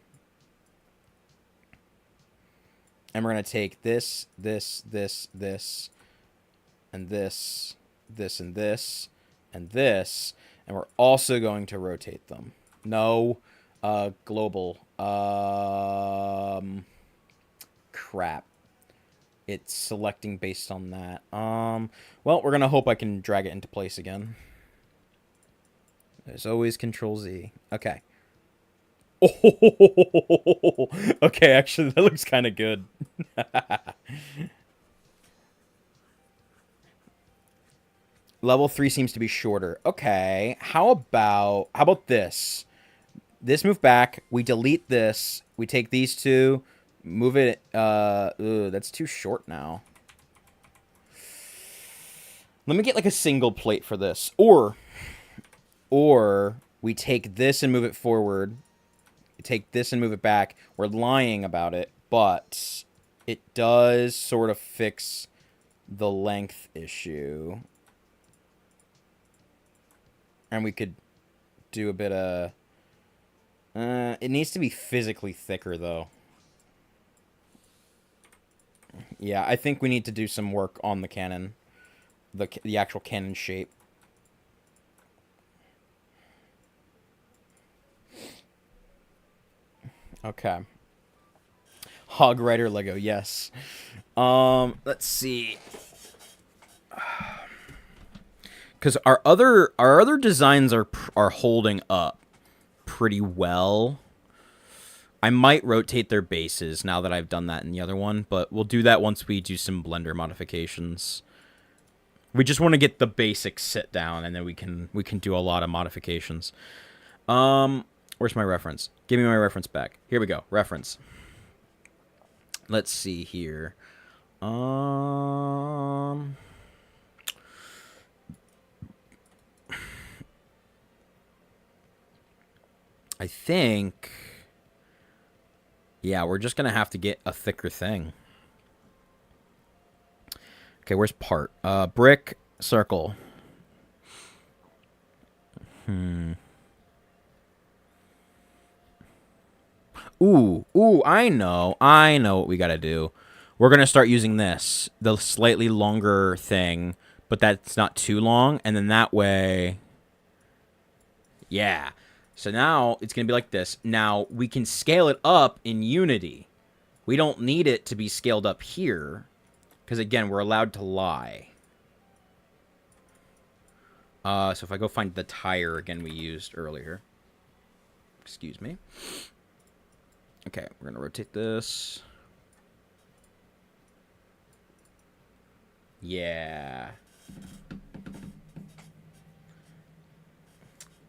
And we're going to take this, and this, and this, and this. And we're also going to rotate them. No, global. Crap. It's selecting based on that. Well, we're going to hope I can drag it into place again. There's always Control Z. Okay. Oh, okay, actually, that looks kind of good. Level 3 seems to be shorter. Okay, how about this? This move back, we delete this, we take these two, move it, that's too short now. Let me get like a single plate for this. Or we take this and move it forward. We take this and move it back. We're lying about it. but it does sort of fix the length issue. And we could do a bit of... it needs to be physically thicker, though. Yeah, I think we need to do some work on the cannon. The actual cannon shape. Okay. Hog Rider Lego, yes. Let's see. Because our other designs are holding up pretty well. I might rotate their bases now that I've done that in the other one, but we'll do that once we do some Blender modifications. We just want to get the basics sit down, and then we can do a lot of modifications. Where's my reference? Give me my reference back. Here we go. Reference. Let's see here. I think... Yeah, we're just going to have to get a thicker thing. Okay, where's part? Brick, circle. Ooh, I know what we got to do. We're going to start using this, the slightly longer thing, but that's not too long, and then that way... Yeah. So now it's going to be like this. Now we can scale it up in Unity. We don't need it to be scaled up here because, again, we're allowed to lie. So if I go find the tire again we used earlier. Excuse me. Okay, we're going to rotate this. Yeah.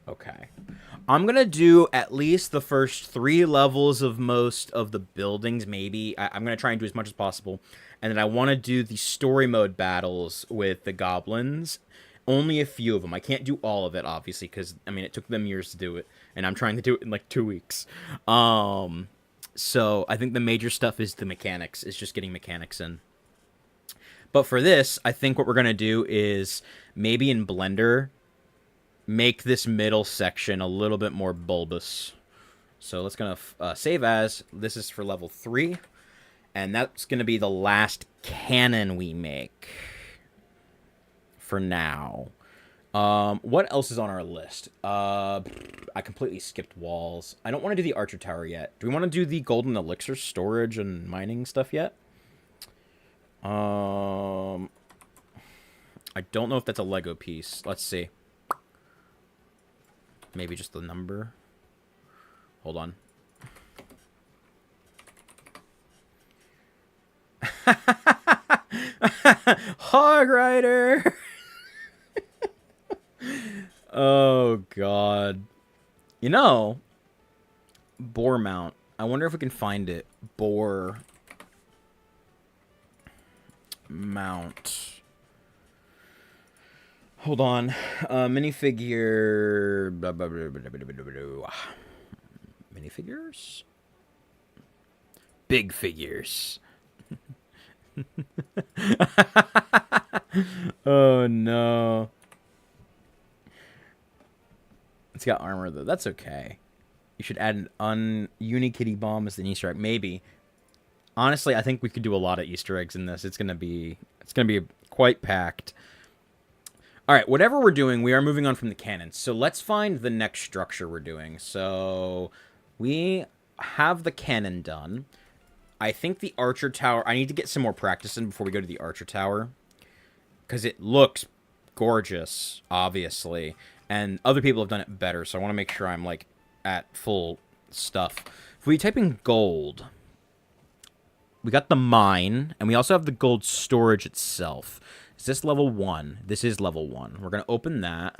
Okay. I'm going to do at least the first 3 levels of most of the buildings, maybe. I'm going to try and do as much as possible. And then I want to do the story mode battles with the goblins. Only a few of them. I can't do all of it, obviously, because, I mean, it took them years to do it. And I'm trying to do it in, like, 2 weeks. So I think the major stuff is the mechanics. It's just getting mechanics in. But for this, I think what we're going to do is maybe in Blender... make this middle section a little bit more bulbous. So let's gonna save as. This is for level 3. And that's gonna be the last cannon we make. For now. What else is on our list? I completely skipped walls. I don't want to do the Archer Tower yet. Do we want to do the Golden Elixir storage and mining stuff yet? I don't know if that's a Lego piece. Let's see. Maybe just the number. Hold on. Hog Rider! Oh, God. You know, boar mount. I wonder if we can find it. Boar mount. Hold on. Minifigure. Minifigures? Big figures. Oh, no. It's got armor, though. That's okay. You should add an Unikitty bomb as an Easter egg. Maybe. Honestly, I think we could do a lot of Easter eggs in this. It's gonna be quite packed. All right, whatever we're doing, we are moving on from the cannons. So let's find the next structure we're doing. So we have the cannon done. I think the Archer Tower... I need to get some more practice in before we go to the Archer Tower. Because it looks gorgeous, obviously. And other people have done it better, so I want to make sure I'm, like, at full stuff. If we type in gold... We got the mine, and we also have the gold storage itself. Is this level 1? This is level 1. We're going to open that.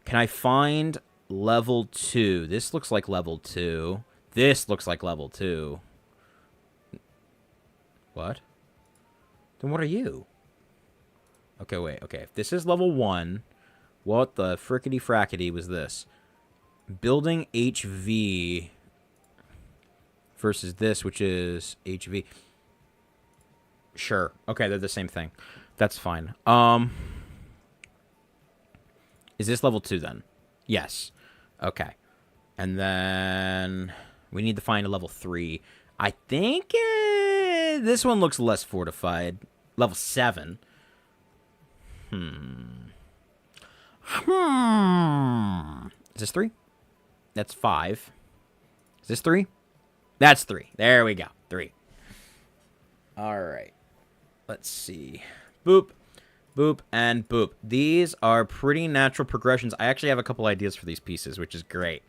Can I find level 2? This looks like level 2. This looks like level 2. What? Then what are you? Okay, wait. Okay, if this is level 1, what the frickety-frackety was this? Building HV... versus this, which is HV. Sure. Okay, they're the same thing. That's fine. Is this level 2 then? Yes. Okay. And then we need to find a level 3. I think this one looks less fortified. Level 7. Is this 3? That's 5. Is this 3? That's 3. There we go. 3. All right. Let's see. Boop, boop, and boop. These are pretty natural progressions. I actually have a couple ideas for these pieces, which is great.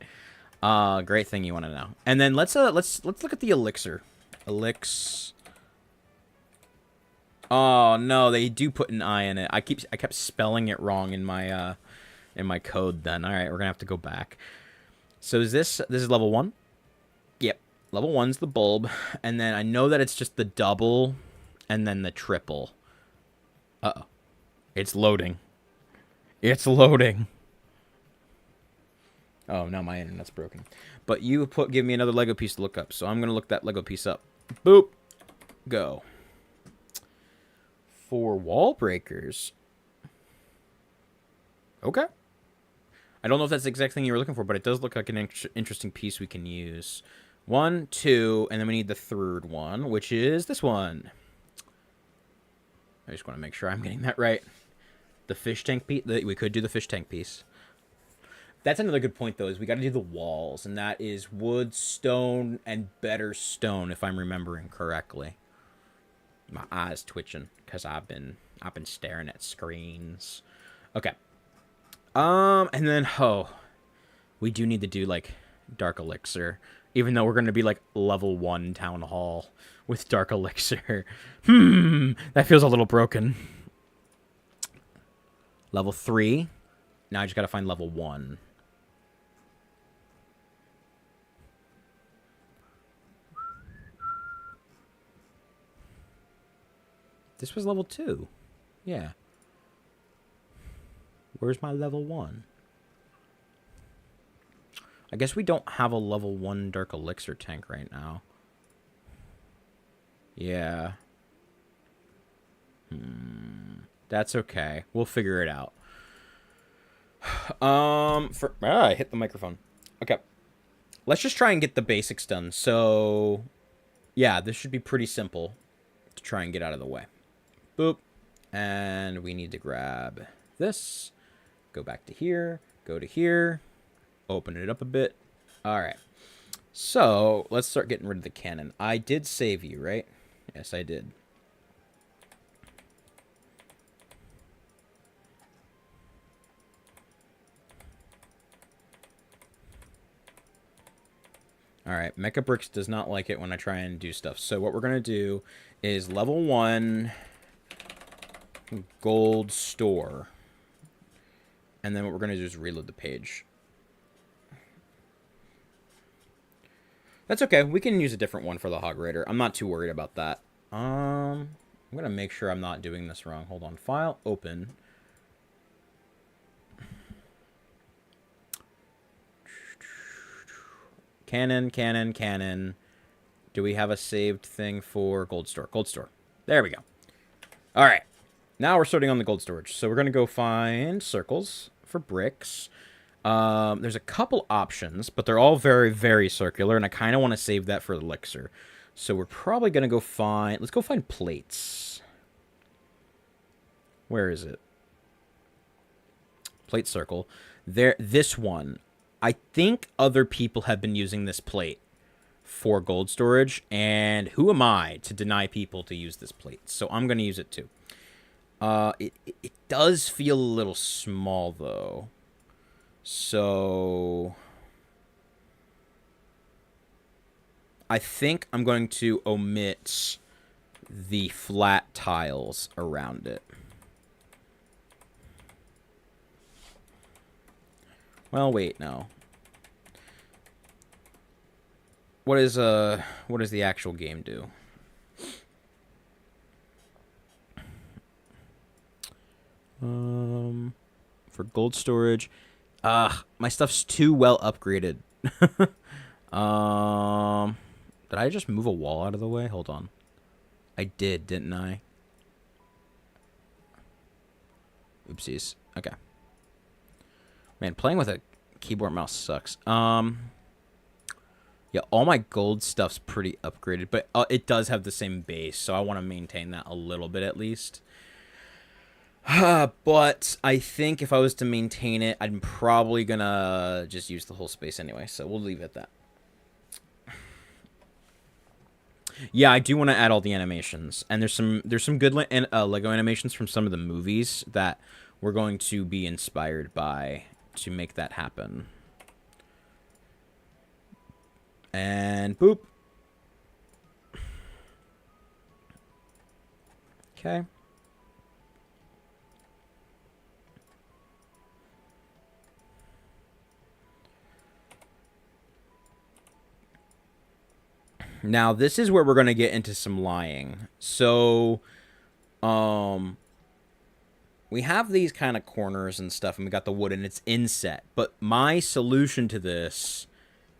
Great thing you want to know. And then let's look at the elixir. Elix. Oh no, they do put an I in it. I kept spelling it wrong in my code. Then all right, we're gonna have to go back. So this is level 1. Yep, level 1's the bulb, and then I know that it's just the double, and then the triple. Uh-oh, it's loading. It's loading. Oh, now my internet's broken. But you give me another Lego piece to look up, so I'm going to look that Lego piece up. Boop. Go. For wall breakers. Okay. I don't know if that's the exact thing you were looking for, but it does look like an interesting piece we can use. 1, 2, and then we need the third one, which is this one. I just want to make sure I'm getting that right. The fish tank piece. We could do the fish tank piece. That's another good point, though, is we got to do the walls, and that is wood, stone, and better stone, if I'm remembering correctly. My eyes twitching because I've been staring at screens. Okay. And then we do need to do like dark elixir, even though we're going to be like level 1 town hall with dark elixir. That feels a little broken. Level 3. Now I just got to find level 1. This was level 2. Yeah. Where's my level 1? I guess we don't have a level 1 dark elixir tank right now. Yeah. That's okay. We'll figure it out. I hit the microphone. Okay. Let's just try and get the basics done. So, yeah, this should be pretty simple to try and get out of the way. Boop. And we need to grab this. Go back to here. Go to here. Open it up a bit. All right. So, let's start getting rid of the cannon. I did save you, right? Yes, I did. Alright, Mecha Bricks does not like it when I try and do stuff. So what we're going to do is level 1 gold store. And then what we're going to do is reload the page. That's okay. We can use a different one for the Hog Raider. I'm not too worried about that. I'm going to make sure I'm not doing this wrong. Hold on. File, open. Cannon, cannon, cannon. Do we have a saved thing for gold store? Gold store. There we go. All right. Now we're starting on the gold storage. So we're going to go find circles for bricks. There's a couple options, but they're all very, very circular, and I kind of want to save that for elixir. So we're probably going to go find... Let's go find plates. Where is it? Plate circle. There. This one. I think other people have been using this plate for gold storage, and who am I to deny people to use this plate? So I'm going to use it too. It does feel a little small, though. So I think I'm going to omit the flat tiles around it. Well, wait, no. What does the actual game do? For gold storage, my stuff's too well upgraded. Did I just move a wall out of the way? Hold on. I did, didn't I? Oopsies. Okay. Man, playing with a keyboard mouse sucks. Yeah, all my gold stuff's pretty upgraded, but it does have the same base, so I want to maintain that a little bit at least. But I think if I was to maintain it, I'm probably gonna just use the whole space anyway, so we'll leave it at that. Yeah, I do want to add all the animations, and there's some good Lego animations from some of the movies that we're going to be inspired by to make that happen. And boop. Okay. Now, this is where we're going to get into some lying. So, we have these kind of corners and stuff, and we got the wood, and it's inset. But my solution to this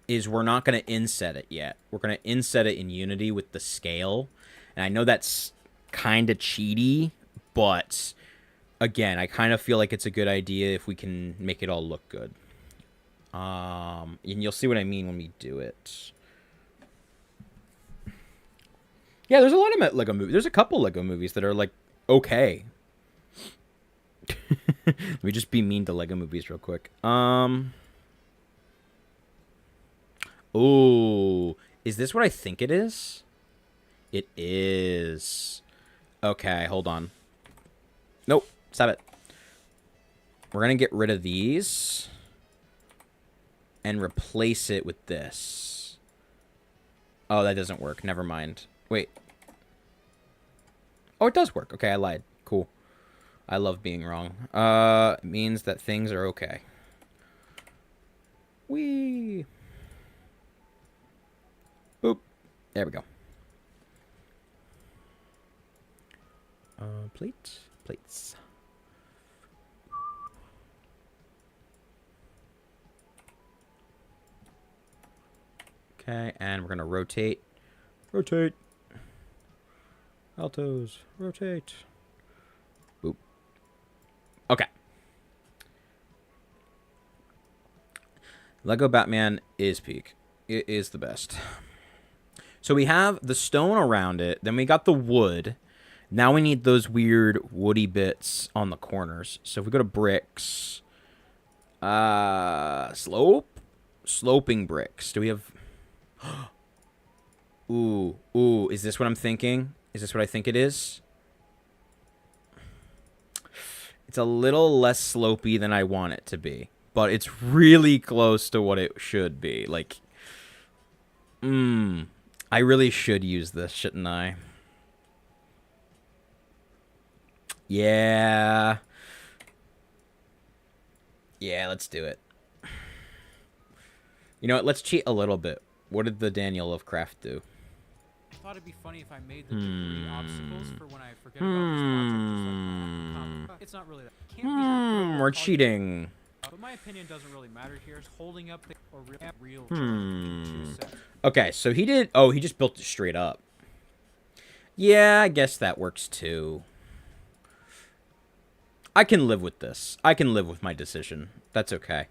is we're not going to inset it yet. We're going to inset it in Unity with the scale. And I know that's kind of cheaty, but again, I kind of feel like it's a good idea if we can make it all look good. And you'll see what I mean when we do it. Yeah, there's a lot of Lego movies. There's a couple Lego movies that are, like, okay. Let me just be mean to Lego movies real quick. Oh, is this what I think it is? It is. Okay, hold on. Nope, stop it. We're going to get rid of these and replace it with this. Oh, that doesn't work. Never mind. Wait. Oh, it does work. Okay, I lied. Cool. I love being wrong. It means that things are okay. Whee! Boop. There we go. Plates. Okay, and we're gonna rotate. Altos, rotate. Boop. Okay. Lego Batman is peak. It is the best. So we have the stone around it. Then we got the wood. Now we need those weird woody bits on the corners. So if we go to bricks. Sloping bricks. Do we have... Ooh. Is this what I'm thinking? Is this what I think it is? It's a little less slopey than I want it to be. But it's really close to what it should be. Like, I really should use this, shouldn't I? Yeah. Yeah, let's do it. You know what? Let's cheat a little bit. What did the Daniel of Craft do? I thought it'd be funny if I made the degree obstacles for when I forget about this project. It's not really that. Can't be we're cheating. But my opinion doesn't really matter here. It's holding up the real in 2 sets. Okay, so he did... Oh, he just built it straight up. Yeah, I guess that works too. I can live with this. I can live with my decision. That's okay.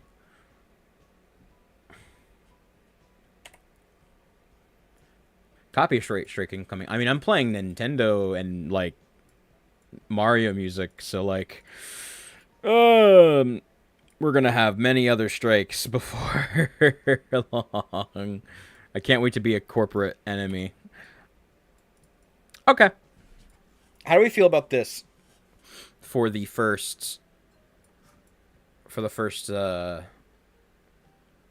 Copyright striking coming. I mean, I'm playing Nintendo and, like, Mario music, so, like... we're gonna have many other strikes before long. I can't wait to be a corporate enemy. Okay. How do we feel about this for the first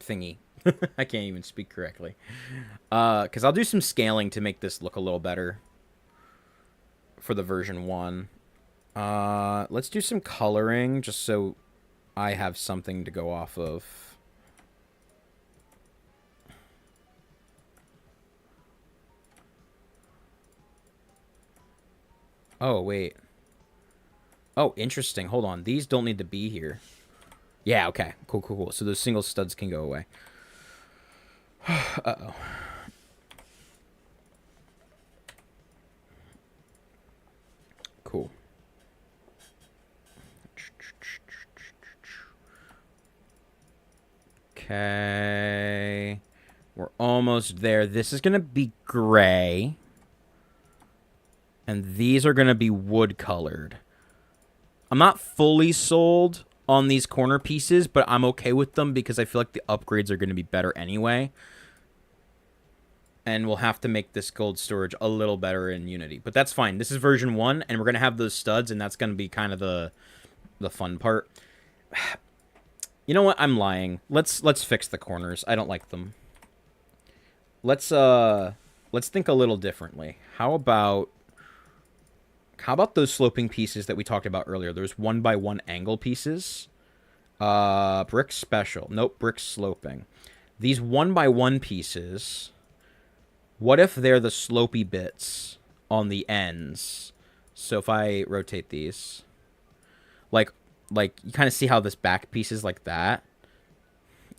thingy? I can't even speak correctly. Because I'll do some scaling to make this look a little better for the version 1. Let's do some coloring just so I have something to go off of. Oh, wait. Oh, interesting. Hold on. These don't need to be here. Yeah, okay. Cool. So those single studs can go away. Uh-oh. Cool. Okay. We're almost there. This is going to be gray. And these are going to be wood colored. I'm not fully sold on these corner pieces, but I'm okay with them because I feel like the upgrades are going to be better anyway. And we'll have to make this gold storage a little better in Unity. But that's fine. This is version 1, and we're going to have those studs, and that's going to be kind of the fun part. You know what? I'm lying. Let's fix the corners. I don't like them. Let's think a little differently. How about those sloping pieces that we talked about earlier? There's 1x1 angle pieces. Brick special. Nope, brick sloping. These 1x1 pieces, what if they're the slopey bits on the ends? So if I rotate these, like you kind of see how this back piece is like that.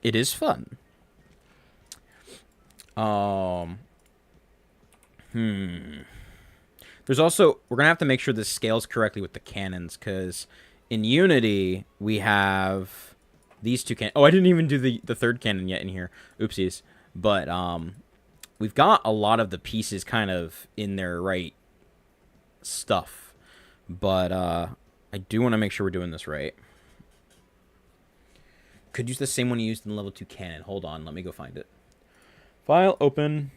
It is fun. There's also, we're gonna have to make sure this scales correctly with the cannons, because in Unity we have these two cannons. Oh, I didn't even do the third cannon yet in here. Oopsies. But we've got a lot of the pieces kind of in their right stuff. But I do want to make sure we're doing this right. Could use the same one you used in level 2 cannon. Hold on, let me go find it. File, open.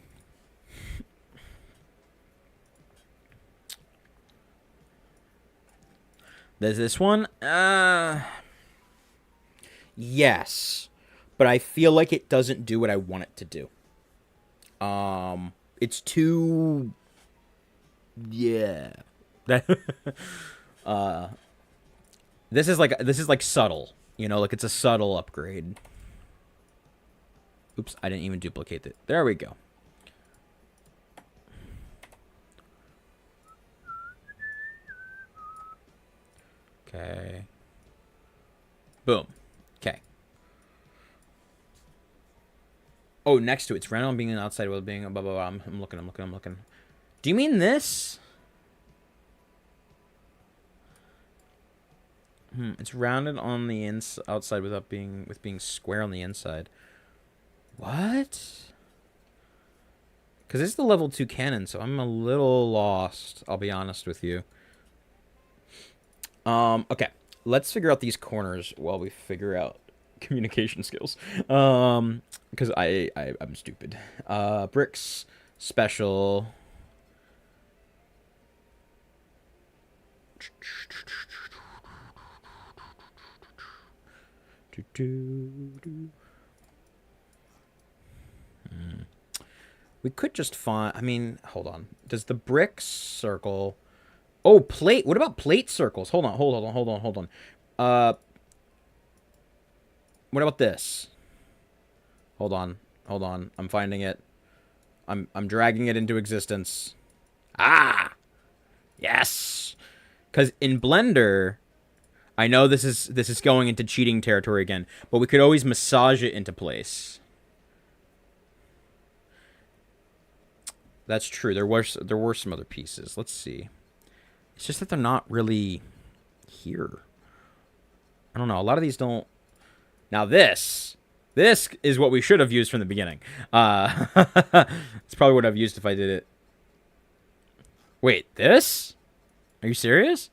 There's this one. Yes. But I feel like it doesn't do what I want it to do. It's too... Yeah. This is like subtle. You know, like it's a subtle upgrade. Oops, I didn't even duplicate it. There we go. Okay. Boom. Okay. Oh, next to it. It's random being outside while being blah, blah, blah. I'm looking. Do you mean this? It's rounded on the outside without being square on the inside. What? Because it's the level 2 cannon, so I'm a little lost. I'll be honest with you. Okay. Let's figure out these corners while we figure out communication skills. Because I'm stupid. Bricks special. We could just find... I mean, hold on. Does the brick circle... Oh, plate. What about plate circles? Hold on. What about this? Hold on. I'm finding it. I'm dragging it into existence. Ah! Yes! Because in Blender... I know this is going into cheating territory again, but we could always massage it into place. That's true. There were some other pieces. Let's see. It's just that they're not really here. I don't know. A lot of these don't. Now this is what we should have used from the beginning. It's probably what I've used if I did it. Wait, this? Are you serious?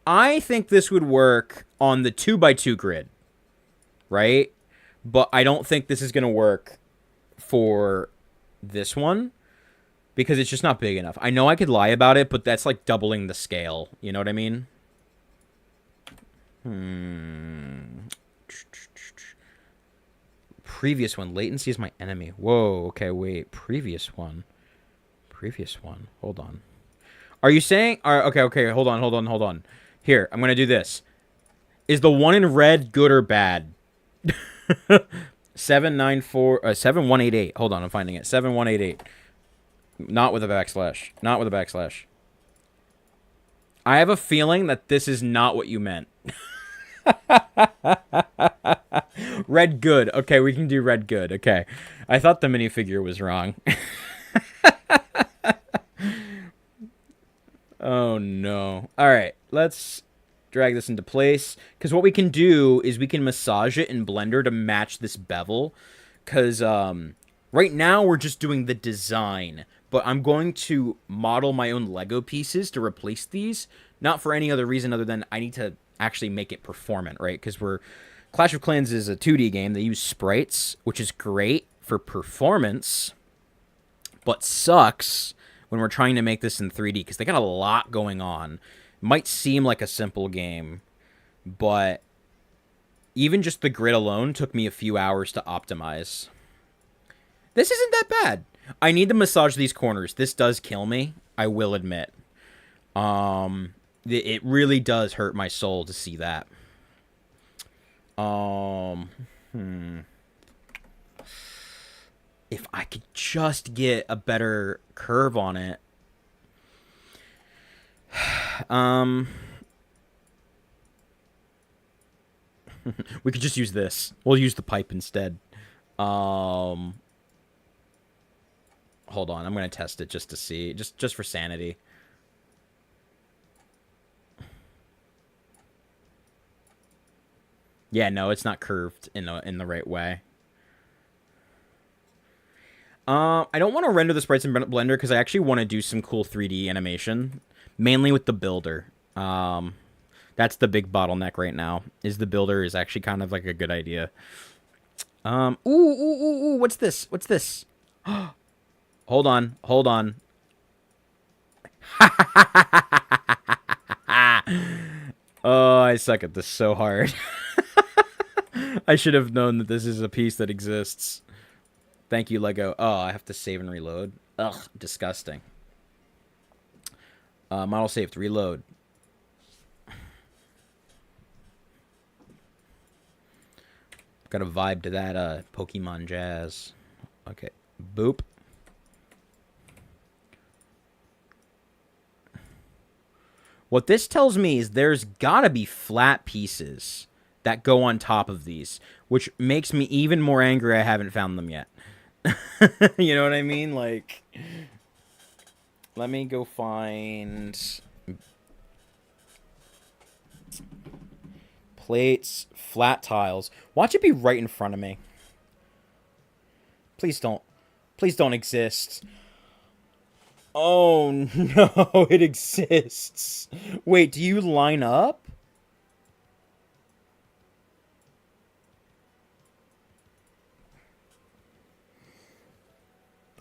I think this would work on the 2x2 grid, right? But I don't think this is going to work for this one because it's just not big enough. I know I could lie about it, but that's like doubling the scale. You know what I mean? Previous one. Latency is my enemy. Whoa. Okay, wait. Previous one. Hold on. Are you saying... Okay. Hold on. Here, I'm going to do this. Is the one in red good or bad? 7188. Hold on, I'm finding it. 7188. Not with a backslash. I have a feeling that this is not what you meant. Red good. Okay, we can do red good. Okay. I thought the minifigure was wrong. Oh no. All right, let's drag this into place because what we can do is we can massage it in Blender to match this bevel. Because right now we're just doing the design, but I'm going to model my own Lego pieces to replace these. Not for any other reason other than I need to actually make it performant, right? Because we're Clash of Clans is a 2D game. They use sprites, which is great for performance, but sucks when we're trying to make this in 3D because they got a lot going on. It might seem like a simple game, but even just the grid alone took me a few hours to optimize. This isn't that bad. I need to massage these corners. This does kill me, I will admit. It really does hurt my soul to see that. If I could just get a better curve on it. We could just use this. We'll use the pipe instead. Hold on, I'm gonna test it just to see, just for sanity. Yeah, no, it's not curved in the right way. I don't want to render the sprites in Blender because I actually want to do some cool 3D animation, mainly with the builder. That's the big bottleneck right now. Is the builder is actually kind of like a good idea. Ooh, what's this? What's this? Hold on, hold on. Oh, I suck at this so hard. I should have known that this is a piece that exists. Thank you, Lego. Oh, I have to save and reload. Ugh, disgusting. Model saved. Reload. Got a vibe to that Pokemon jazz. Okay. Boop. What this tells me is there's gotta be flat pieces that go on top of these, which makes me even more angry I haven't found them yet. You know what I mean? Like, let me go find plates, flat tiles. Watch it be right in front of me. Please don't. Please don't exist. Oh, no, it exists. Wait, do you line up?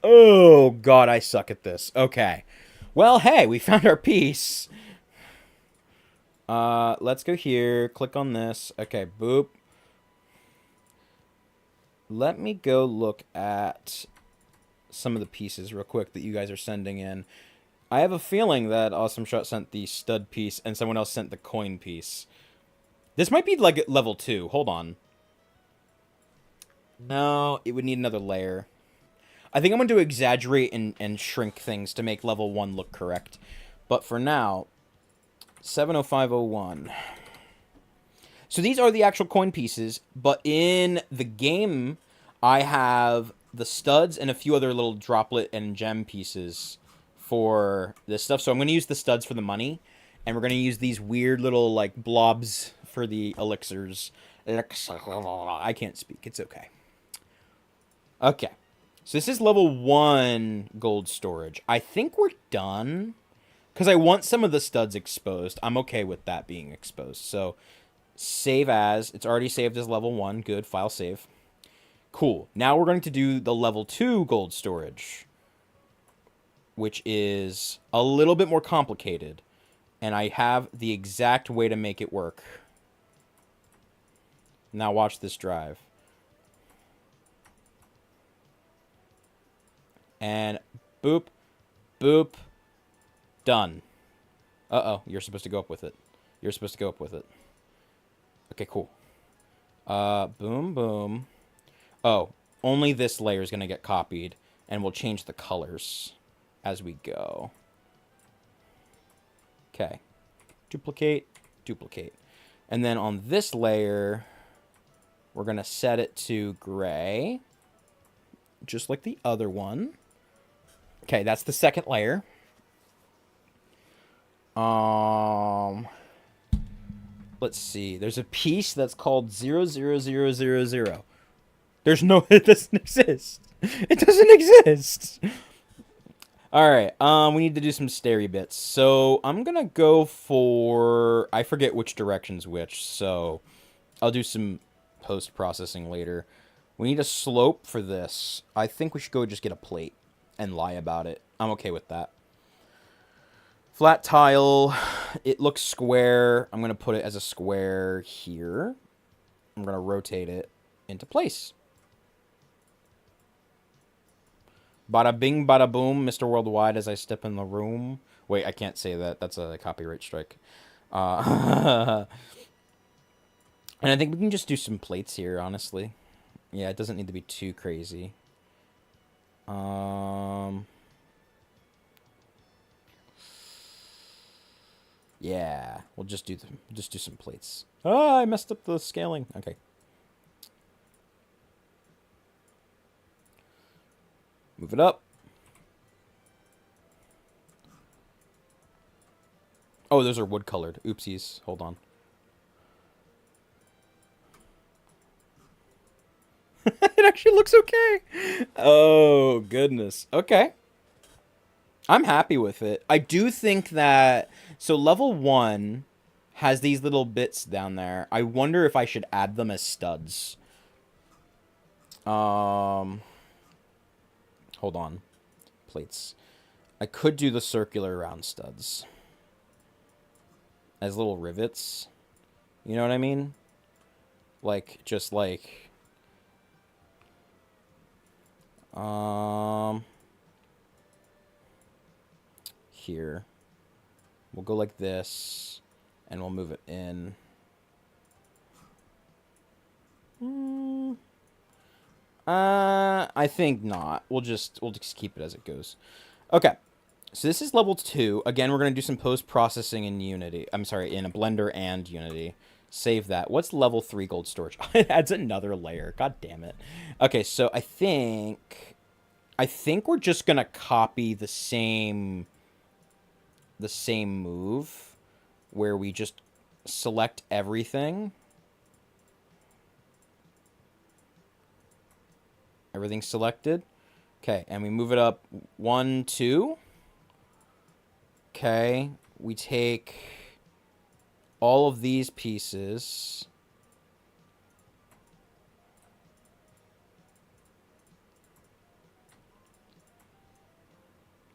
Oh, God, I suck at this. Okay. Well, hey, we found our piece. Let's go here. Click on this. Okay, boop. Let me go look at some of the pieces real quick that you guys are sending in. I have a feeling that Awesome Shot sent the stud piece and someone else sent the coin piece. This might be like level 2. Hold on. No, it would need another layer. I think I'm going to exaggerate and shrink things to make level 1 look correct. But for now, 70501. So these are the actual coin pieces, but in the game, I have the studs and a few other little droplet and gem pieces for this stuff. So I'm going to use the studs for the money, and we're going to use these weird little, like, blobs for the elixirs. I can't speak. It's okay. Okay. So this is level 1 gold storage. I think we're done, because I want some of the studs exposed. I'm okay with that being exposed. So save as. It's already saved as level 1. Good. File save. Cool. Now we're going to do the level 2 gold storage, which is a little bit more complicated. And I have the exact way to make it work. Now watch this drive. And boop, boop, done. Uh-oh, you're supposed to go up with it. You're supposed to go up with it. Okay, cool. Boom, boom. Oh, only this layer is going to get copied, and we'll change the colors as we go. Okay. Duplicate, duplicate. And then on this layer, we're going to set it to gray, just like the other one. Okay, that's the second layer. Um, let's see. There's a piece that's called 00000. There's no. It doesn't exist. It doesn't exist. All right. We need to do some stary bits. So I'm gonna go for. I forget which direction's which. So I'll do some post processing later. We need a slope for this. I think we should go just get a plate and lie about it. I'm okay with that. Flat tile. It looks square. I'm gonna put it as a square here. I'm gonna rotate it into place. Bada bing, bada boom, Mr. Worldwide as I step in the room. Wait, I can't say that. That's a copyright strike. And I think we can just do some plates here, honestly. Yeah, it doesn't need to be too crazy. Yeah, we'll just do some plates. Oh, I messed up the scaling. Okay. Move it up. Oh, those are wood colored. Oopsies. Hold on. It actually looks okay. Oh, goodness. Okay. I'm happy with it. I do think that... So level 1 has these little bits down there. I wonder if I should add them as studs. Hold on. Plates. I could do the circular round studs. As little rivets. You know what I mean? Like, just like... Here. We'll go like this, and we'll move it in. I think not. We'll just keep it as it goes. Okay. So this is level 2. Again, we're going to do some post-processing in Unity. I'm sorry, in a Blender and Unity. Save that. What's level 3 gold storage? It adds another layer. God damn it. Okay, so I think we're just going to copy the same move where we just select everything. Everything's selected. Okay, and we move it up 1, 2. Okay, we take all of these pieces.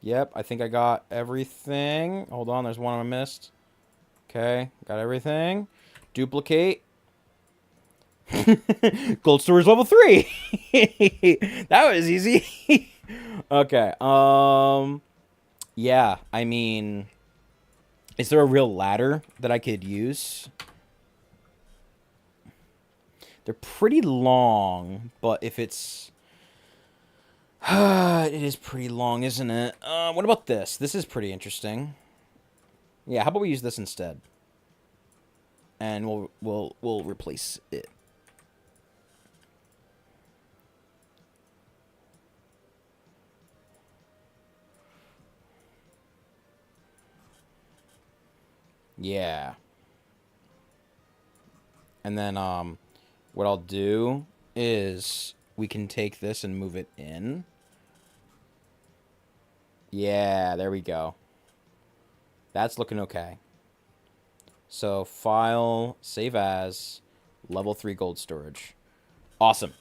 Yep, I think I got everything. Hold on, there's one I missed. Okay, got everything. Duplicate. Gold storage level 3. That was easy. Okay, yeah, I mean, is there a real ladder that I could use? They're pretty long, but if it's... it is pretty long, isn't it? What about this? This is pretty interesting. Yeah, how about we use this instead? And we'll replace it. Yeah. And then what I'll do is we can take this and move it in. Yeah, there we go. That's looking okay. So file, save as, level 3 gold storage. Awesome.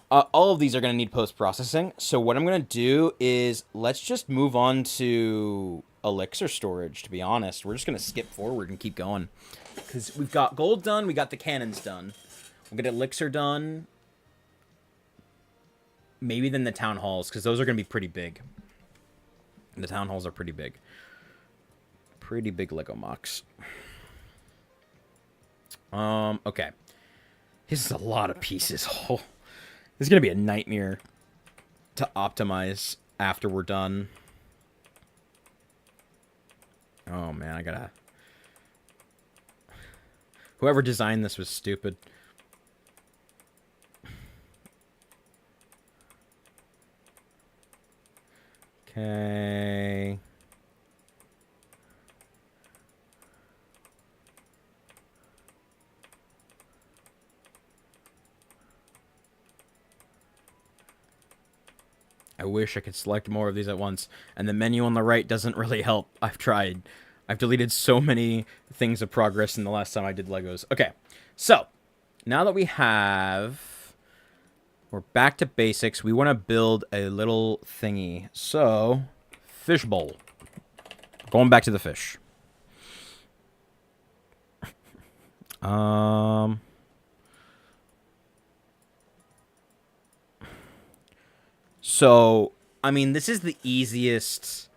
All of these are going to need post-processing. So what I'm going to do is let's just move on to elixir storage, to be honest. We're just going to skip forward and keep going. Because we've got gold done, we got the cannons done. We'll get elixir done. Maybe then the town halls, because those are going to be pretty big. The town halls are pretty big. Pretty big Lego mocks. Okay. This is a lot of pieces. Oh, this is going to be a nightmare to optimize after we're done. Oh, man, I gotta... Whoever designed this was stupid. Okay. I wish I could select more of these at once. And the menu on the right doesn't really help. I've tried. I've deleted so many things of progress in the last time I did Legos. Okay, so now that we have... We're back to basics. We want to build a little thingy. So, fishbowl. Going back to the fish. So, I mean, this is the easiest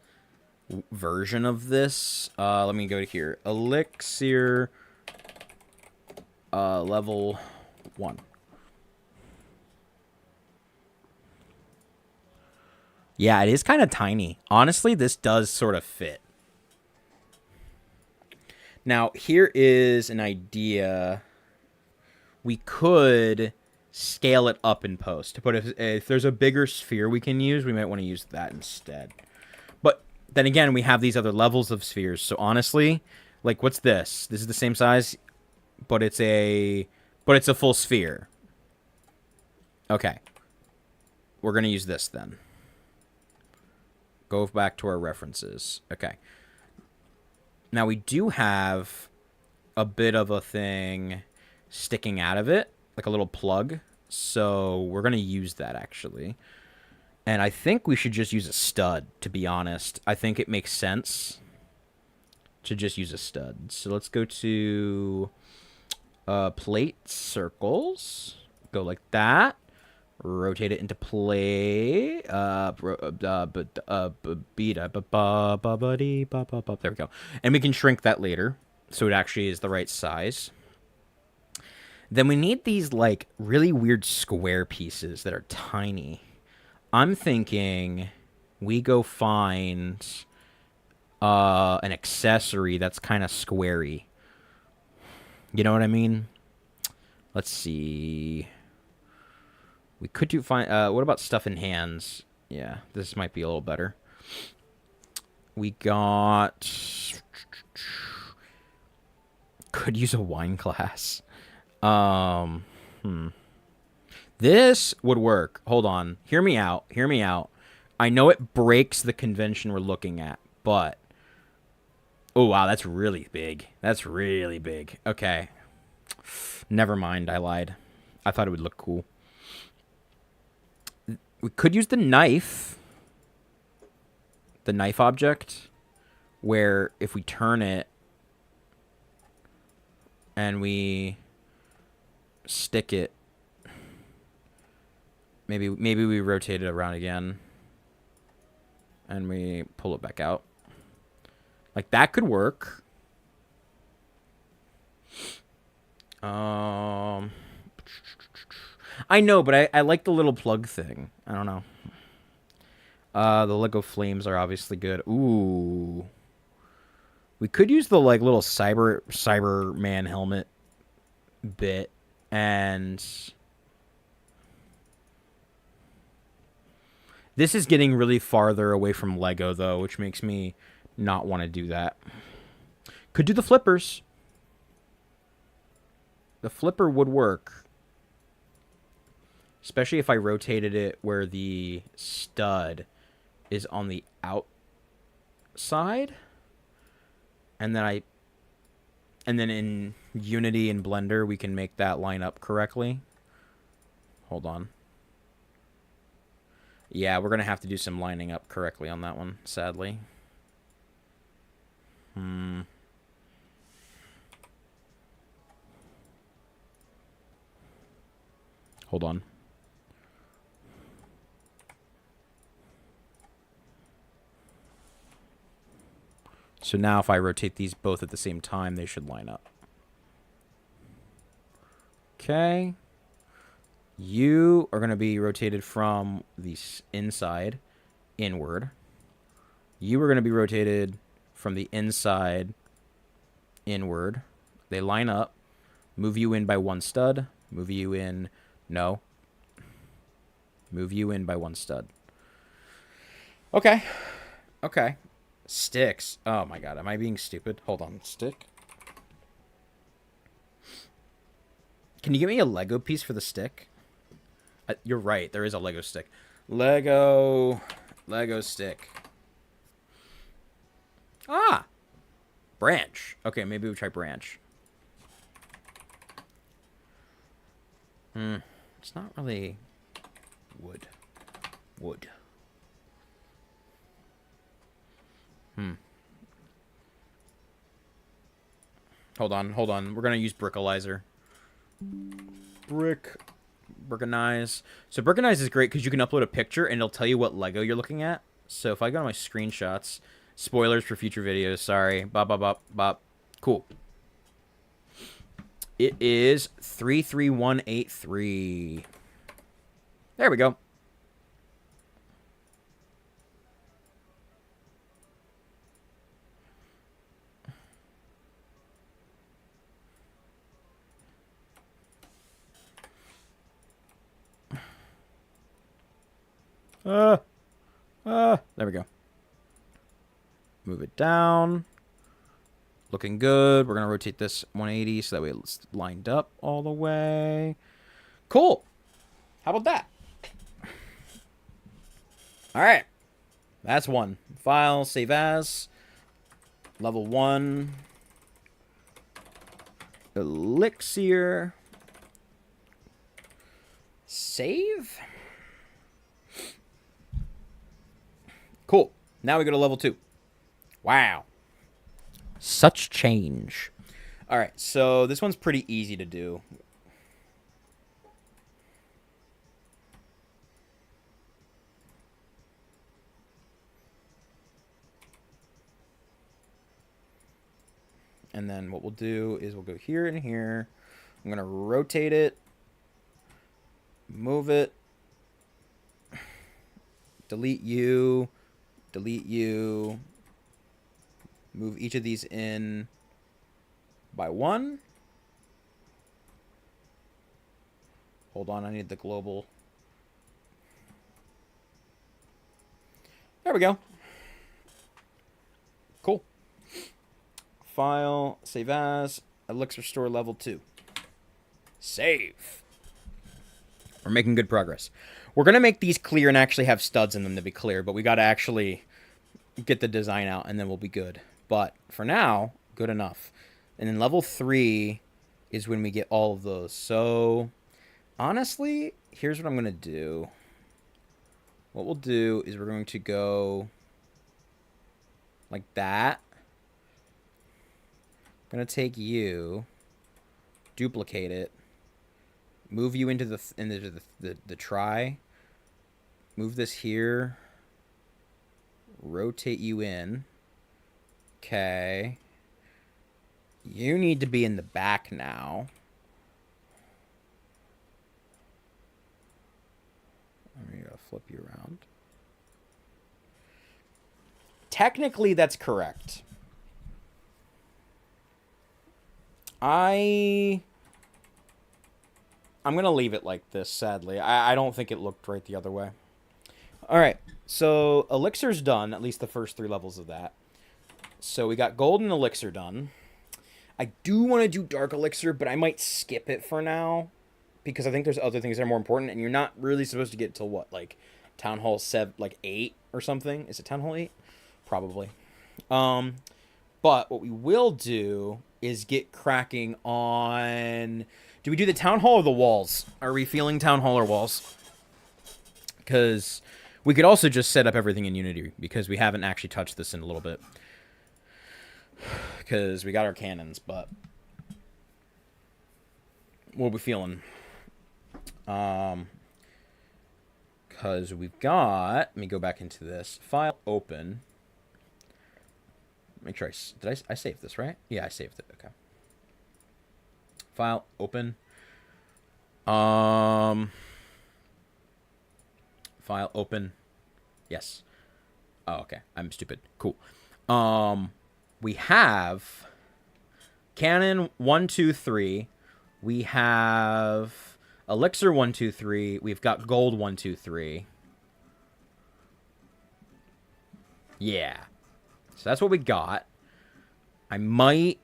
version of this. Let me go to here. Elixir level 1. Yeah, it is kind of tiny. Honestly, this does sort of fit. Now, here is an idea. We could scale it up in post. But if there's a bigger sphere we can use, we might want to use that instead. But then again, we have these other levels of spheres. So honestly, like, what's this? This is the same size, but it's a full sphere. Okay. We're going to use this then. Go back to our references. Okay. Now, we do have a bit of a thing sticking out of it, like a little plug. So we're going to use that, actually. And I think we should just use a stud, to be honest. I think it makes sense to just use a stud. So let's go to plate circles. Go like that. Rotate it into play. There we go. And we can shrink that later, so it actually is the right size. Then we need these, like, really weird square pieces that are tiny. I'm thinking we go find an accessory that's kind of squarey. You know what I mean? Let's see. We could do fine. What about stuff in hands? Yeah, this might be a little better. We got... Could use a wine glass. This would work. Hold on. Hear me out. Hear me out. I know it breaks the convention we're looking at, but... Oh, wow, that's really big. That's really big. Okay. Never mind, I lied. I thought it would look cool. We could use the knife object, where if we turn it and we stick it, maybe we rotate it around again and we pull it back out. Like, that could work. I know, but I like the little plug thing. I don't know. The Lego flames are obviously good. Ooh. We could use the, like, little Cyberman helmet bit, and this is getting really farther away from Lego, though, which makes me not want to do that. Could do the flippers. The flipper would work. Especially if I rotated it where the stud is on the outside. And then in Unity and Blender, we can make that line up correctly. Hold on. Yeah, we're going to have to do some lining up correctly on that one, sadly. Hold on. So now if I rotate these both at the same time, they should line up. Okay. You are going to be rotated from the inside inward. You are going to be rotated from the inside inward. They line up. Move you in by one stud. Move you in. No. Move you in by one stud. Okay. Okay. Sticks. Oh my god, am I being stupid? Hold on. Stick. Can you give me a Lego piece for the stick? You're right, there is a Lego stick. Lego stick. Ah, branch. Okay, maybe we'll try branch. It's not really wood. Wood. Hold on. We're gonna use Brickalizer. Brickanize. So Brickanize is great because you can upload a picture and it'll tell you what Lego you're looking at. So if I go to my screenshots, spoilers for future videos. Sorry. Bop bop bop bop. Cool. It is 33183. There we go. There we go. Move it down. Looking good. We're going to rotate this 180 so that way it's lined up all the way. Cool. How about that? All right. That's one. File, save as. Level 1. Elixir. Save. Cool. Now we go to level 2. Wow. Such change. All right, so this one's pretty easy to do. And then what we'll do is we'll go here and here. I'm going to rotate it. Move it. Delete you. Delete you. Move each of these in by 1. Hold on, I need the global. There we go. Cool. File, save as, Elixir store level 2. Save. We're making good progress. We're going to make these clear and actually have studs in them to be clear, but we got to actually get the design out and then we'll be good. But for now, good enough. And then level 3 is when we get all of those. So honestly, here's what I'm going to do. What we'll do is we're going to go like that. I'm going to take you, duplicate it, move you into the try, move this here, rotate you in. Okay. You need to be in the back now. I'm going to flip you around. Technically, that's correct. I'm going to leave it like this, sadly. I don't think it looked right the other way. All right. So Elixir's done, at least the first 3 levels of that. So we got Gold and Elixir done. I do want to do Dark Elixir, but I might skip it for now because I think there's other things that are more important, and you're not really supposed to get till what, like Town Hall 7, like 8 or something? Is it Town Hall 8? Probably. But what we will do is get cracking on... Do we do the Town Hall or the walls? Are we feeling Town Hall or walls? Because we could also just set up everything in Unity because we haven't actually touched this in a little bit. Because we got our cannons, but what are we feeling? Because we've got... Let me go back into this. File, open. Make sure I saved this, right? Yeah, I saved it. Okay. File, open. File, open. Yes. Oh, okay. I'm stupid. Cool. We have Cannon 1, 2, 3. We have Elixir 1, 2, 3. We've got Gold 1, 2, 3. Yeah. So that's what we got. I might...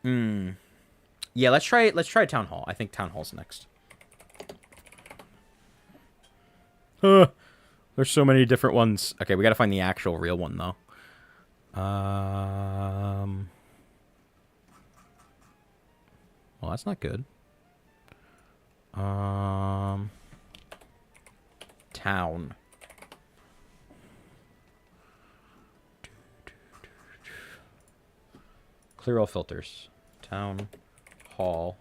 Yeah, let's try Town Hall. I think Town Hall's next. There's so many different ones. Okay, we gotta find the actual real one though. Well, that's not good. Town. Clear all filters. Town hall.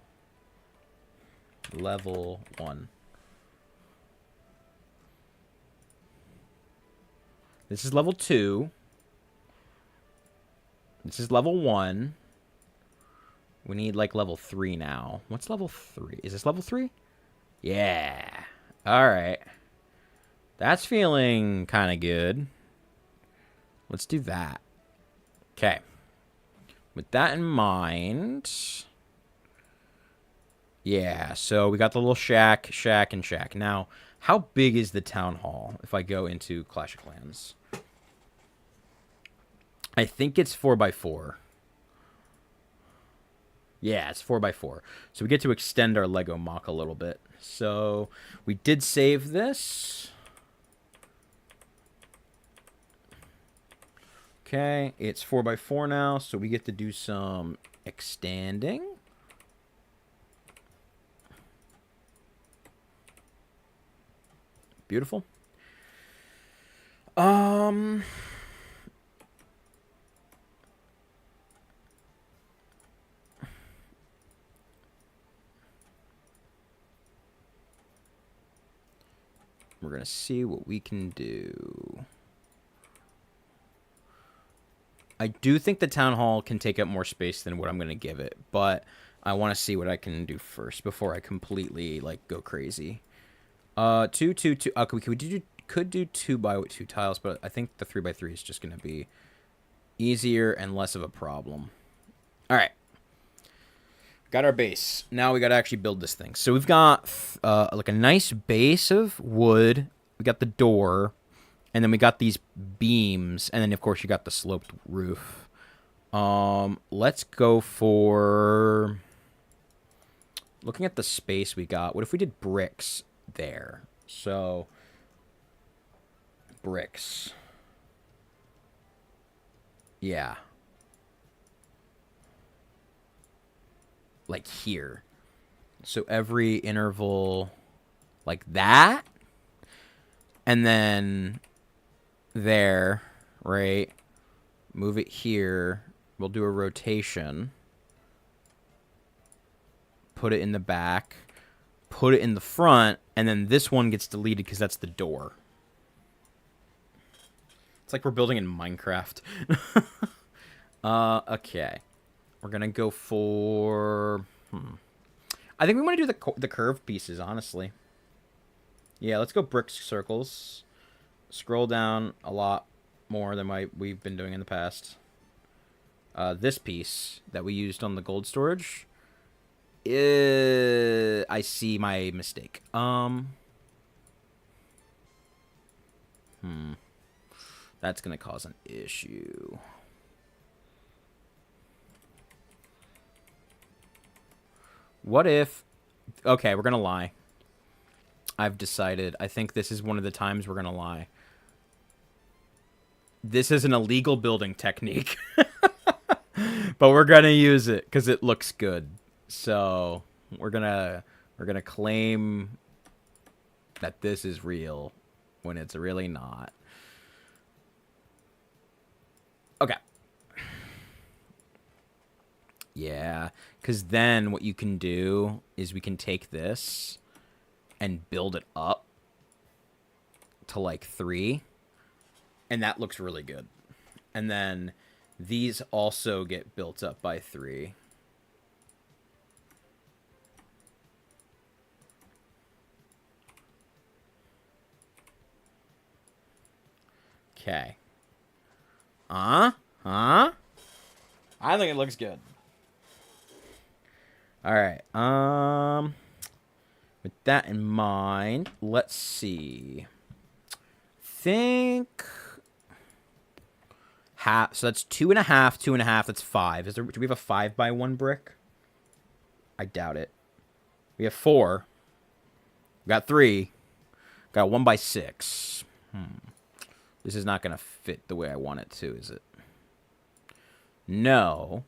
Level 1. This is level 2. This is level 1. We need like level 3 now. What's level 3? Is this level 3? Yeah. Alright. That's feeling kind of good. Let's do that. Okay. With that in mind... Yeah, so we got the little shack, and shack. Now, how big is the town hall if I go into Clash of Clans? I think it's 4x4. Yeah, it's 4x4. So we get to extend our Lego mock a little bit. So we did save this. Okay, it's 4x4 now, so we get to do some extending. Beautiful. We're gonna see what we can do. I do think the town hall can take up more space than what I'm gonna give it, but I want to see what I can do first before I completely like go crazy. 2, 2, 2. We could do 2x2 tiles, but I think the 3x3 is just gonna be easier and less of a problem. All right, got our base. Now we got to actually build this thing. So we've got like a nice base of wood. We got the door, and then we got these beams, and then of course you got the sloped roof. Let's go for looking at the space we got. What if we did bricks there? So bricks. Yeah. Like here. So every interval like that. And then there, right? Move it here. We'll do a rotation. Put it in the back. Put it in the front. And then this one gets deleted because that's the door. It's like we're building in Minecraft. Okay. We're going to go for... I think we want to do the curved pieces, honestly. Yeah, let's go bricks, circles. Scroll down a lot more than we've been doing in the past. This piece that we used on the gold storage... I see my mistake. That's going to cause an issue. What if... Okay, we're going to lie. I've decided. I think this is one of the times we're going to lie. This is an illegal building technique. But we're going to use it because it looks good. So we're gonna claim that this is real when it's really not. Okay. Yeah, because then what you can do is we can take this and build it up to like 3. And that looks really good. And then these also get built up by 3. Okay. Huh? I think it looks good. All right. With that in mind, let's see. Think half. So that's 2.5, 2.5. That's 5. Do we have a 5x1 brick? I doubt it. We have 4. We got 3. Got 1x6. This is not going to fit the way I want it to, is it? No.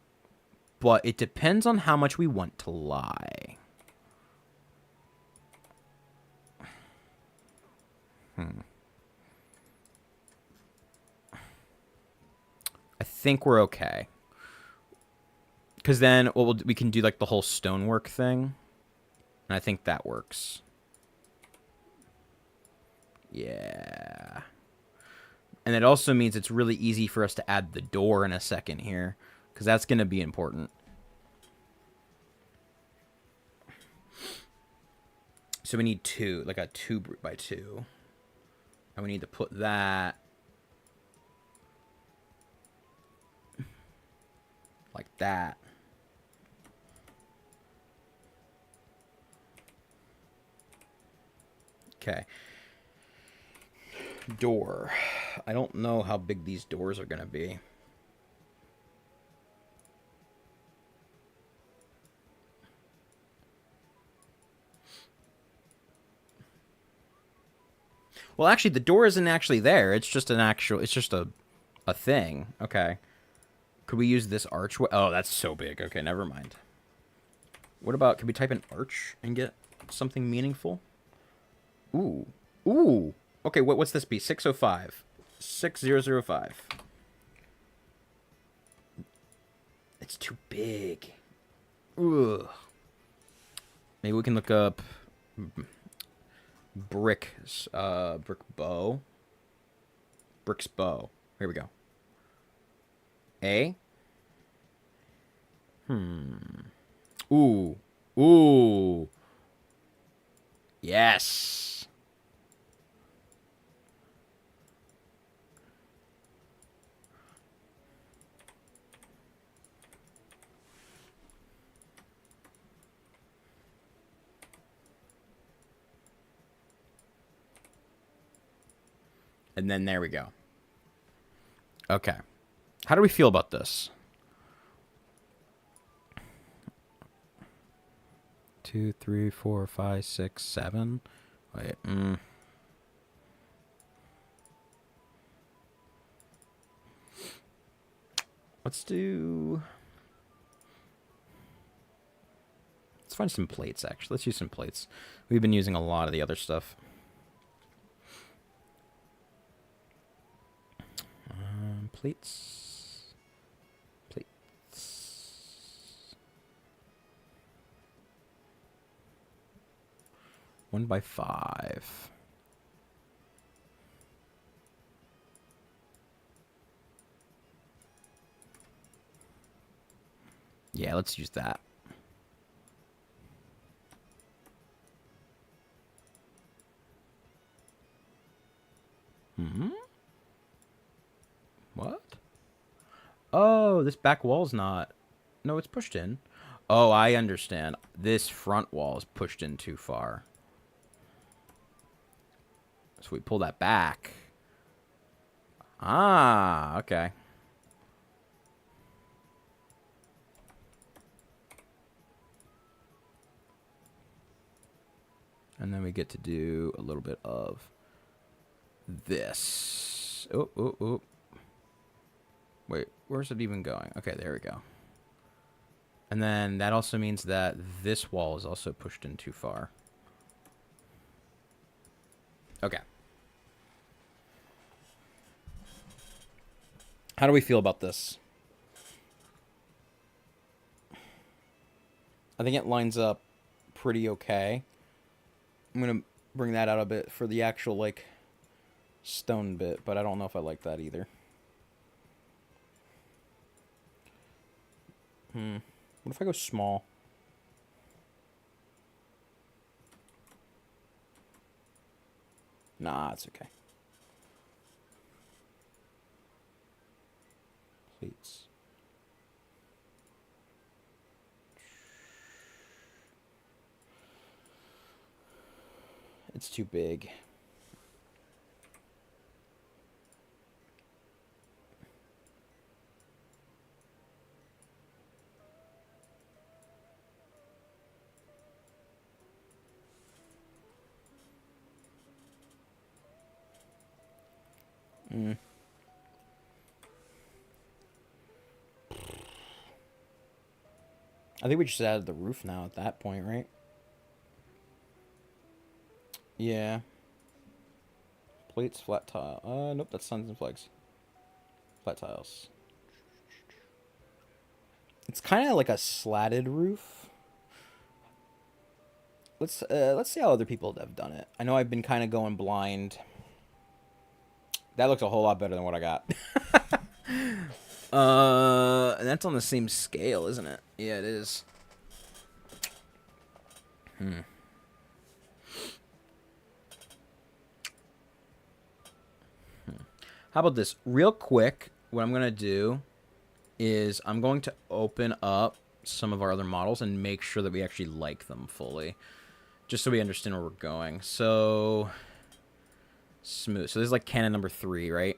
But it depends on how much we want to lie. I think we're okay. Because then we can do like the whole stonework thing. And I think that works. Yeah. And it also means it's really easy for us to add the door in a second here. Because that's going to be important. So we need two, like a 2x2. And we need to put that like that. Okay. Door. I don't know how big these doors are going to be. Well, actually, the door isn't actually there. It's just it's just a thing. Okay. Could we use this archway? Oh, that's so big. Okay, never mind. What about, can we type in arch and get something meaningful? Ooh. Ooh. Okay, what's this be? 605. 6005. It's too big. Ugh. Maybe we can look up brick bow. Brick's bow. Here we go. A. Ooh. Ooh. Yes. And then there we go. Okay. How do we feel about this? 2, 3, 4, 5, 6, 7. Wait. Let's find some plates, actually. Let's use some plates. We've been using a lot of the other stuff. Plates. 1x5. Yeah, let's use that. What? Oh, this back wall's not... No, it's pushed in. Oh, I understand. This front wall is pushed in too far. So we pull that back. Ah, okay. And then we get to do a little bit of this. Oh, oh, oh. Wait, where's it even going? Okay, there we go. And then that also means that this wall is also pushed in too far. Okay. How do we feel about this? I think it lines up pretty okay. I'm going to bring that out a bit for the actual, like, stone bit, but I don't know if I like that either. What if I go small? Nah, it's okay. Please. It's too big. Mm. I think we just added the roof now at that point, right? Yeah. Plates, flat tile. Nope, that's suns and flags. Flat tiles. It's kind of like a slatted roof. Let's see how other people have done it. I know I've been kind of going blind. That looks a whole lot better than what I got. And that's on the same scale, isn't it? Yeah, it is. How about this? Real quick, what I'm going to do is I'm going to open up some of our other models and make sure that we actually like them fully. Just so we understand where we're going. So, smooth. So this is like cannon number 3, right?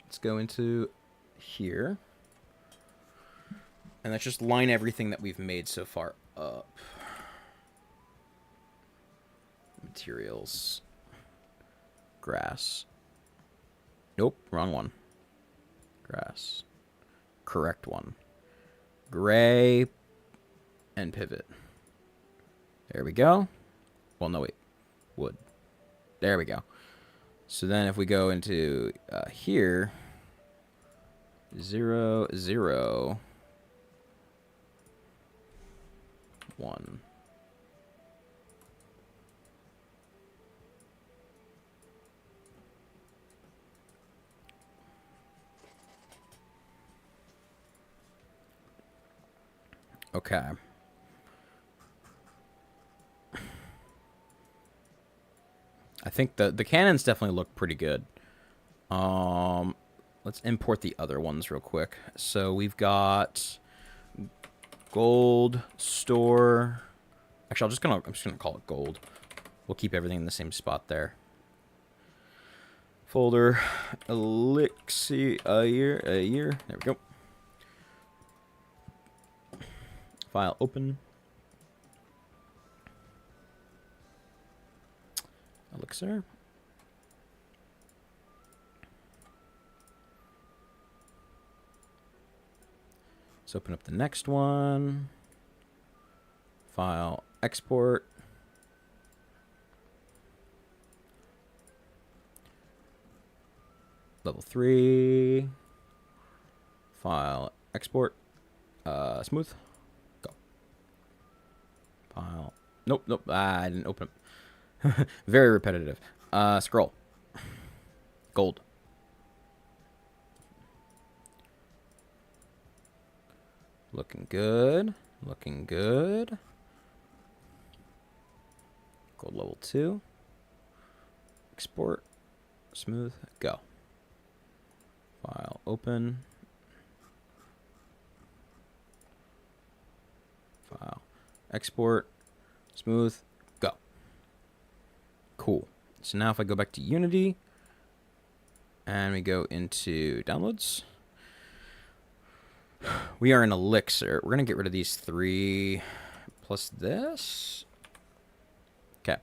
Let's go into here. And let's just line everything that we've made so far up. Materials. Grass. Nope, wrong one. Grass. Correct one. Gray and pivot. There we go. Well, no, wait. Wood. There we go. So then if we go into here, 0, 0, 1. Okay. I think the cannons definitely look pretty good. Let's import the other ones real quick. So we've got gold store. Actually, I'm just gonna call it gold. We'll keep everything in the same spot there. Folder elixir a year. There we go. File open. Elixir. Let's open up the next one. File export. Level 3. File export. Smooth. Go. File. Nope. I didn't open it. Very repetitive. Scroll. Gold. Looking good. Looking good. Gold level 2. Export. Smooth. Go. File open. File. Export. Smooth. Go. Cool. So now if I go back to Unity and we go into downloads, we are in Elixir. We're going to get rid of these 3 plus this. Okay.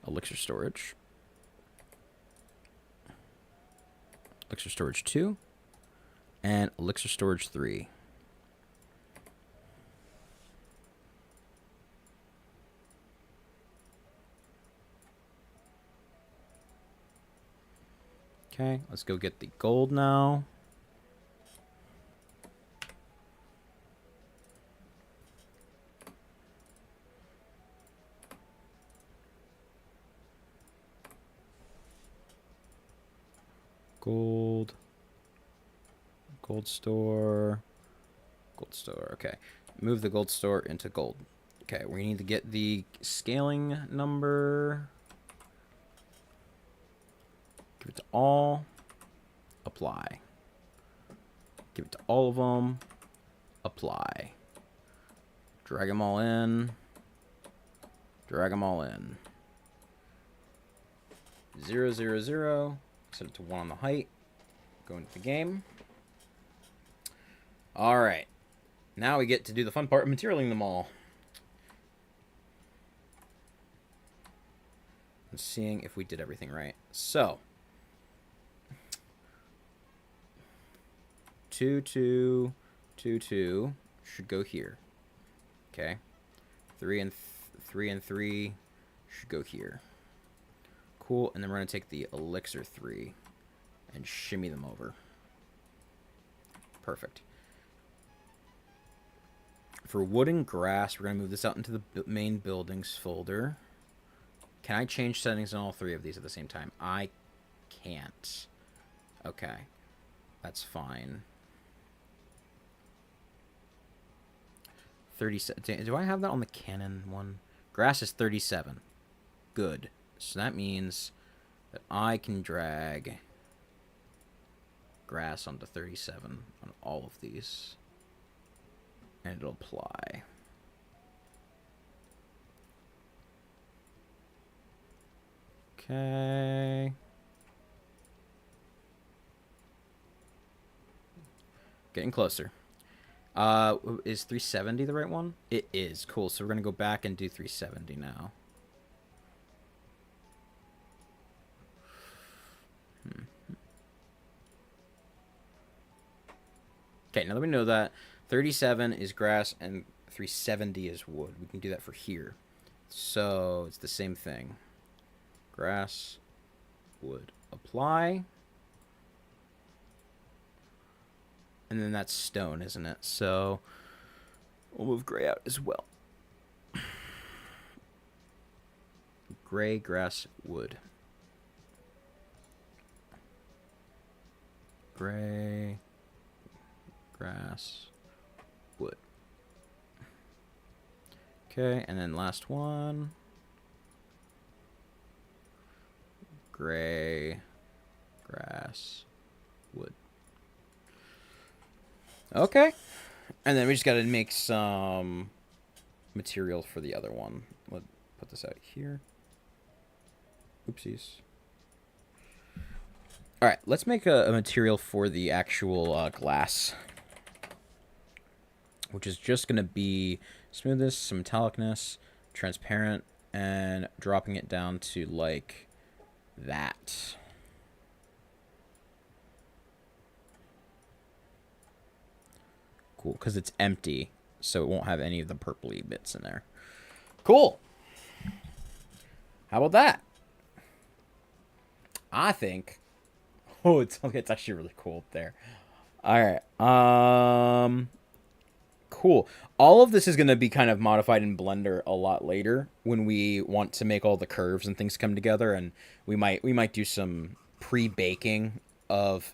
Elixir storage. Elixir storage 2. And Elixir storage 3. Okay, let's go get the gold now. Gold. Gold store. Gold store. Okay. Move the gold store into gold. Okay, we need to get the scaling number. Give it to all. Apply. Give it to all of them. Apply. Drag them all in. Drag them all in. 0, 0, 0. Set it to 1 on the height. Go into the game. Alright. Now we get to do the fun part of materialing them all. and seeing if we did everything right. So 2, 2, 2, 2 should go here. Okay. 3 and 3 should go here. Cool. And then we're gonna take the elixir 3 and shimmy them over. Perfect. For wood and grass, we're gonna move this out into the main buildings folder. Can I change settings on all 3 of these at the same time? I can't. Okay. That's fine. 37. Do I have that on the Canon one? Grass is 37. Good. So that means that I can drag grass onto 37 on all of these. And it'll apply. Okay. Getting closer. Is 370 the right one? It is. Cool. So we're going to go back and do 370 now. Okay, now that we know that, 37 is grass and 370 is wood. We can do that for here. So it's the same thing. Grass, wood, apply. And then that's stone, isn't it? So we'll move gray out as well. Gray, grass, wood. Gray, grass, wood. Okay, and then last one. Gray, grass, wood. Okay. And then we just got to make some material for the other one. Let's put this out here. Oopsies. All right, let's make a material for the actual glass, which is just going to be smoothness, some metallicness, transparent, and dropping it down to like that. Cool, because it's empty, so it won't have any of the purpley bits in there. Cool. How about that? I think... Oh, it's actually really cool up there. All right. Cool. All of this is going to be kind of modified in Blender a lot later when we want to make all the curves and things come together, and we might do some pre-baking of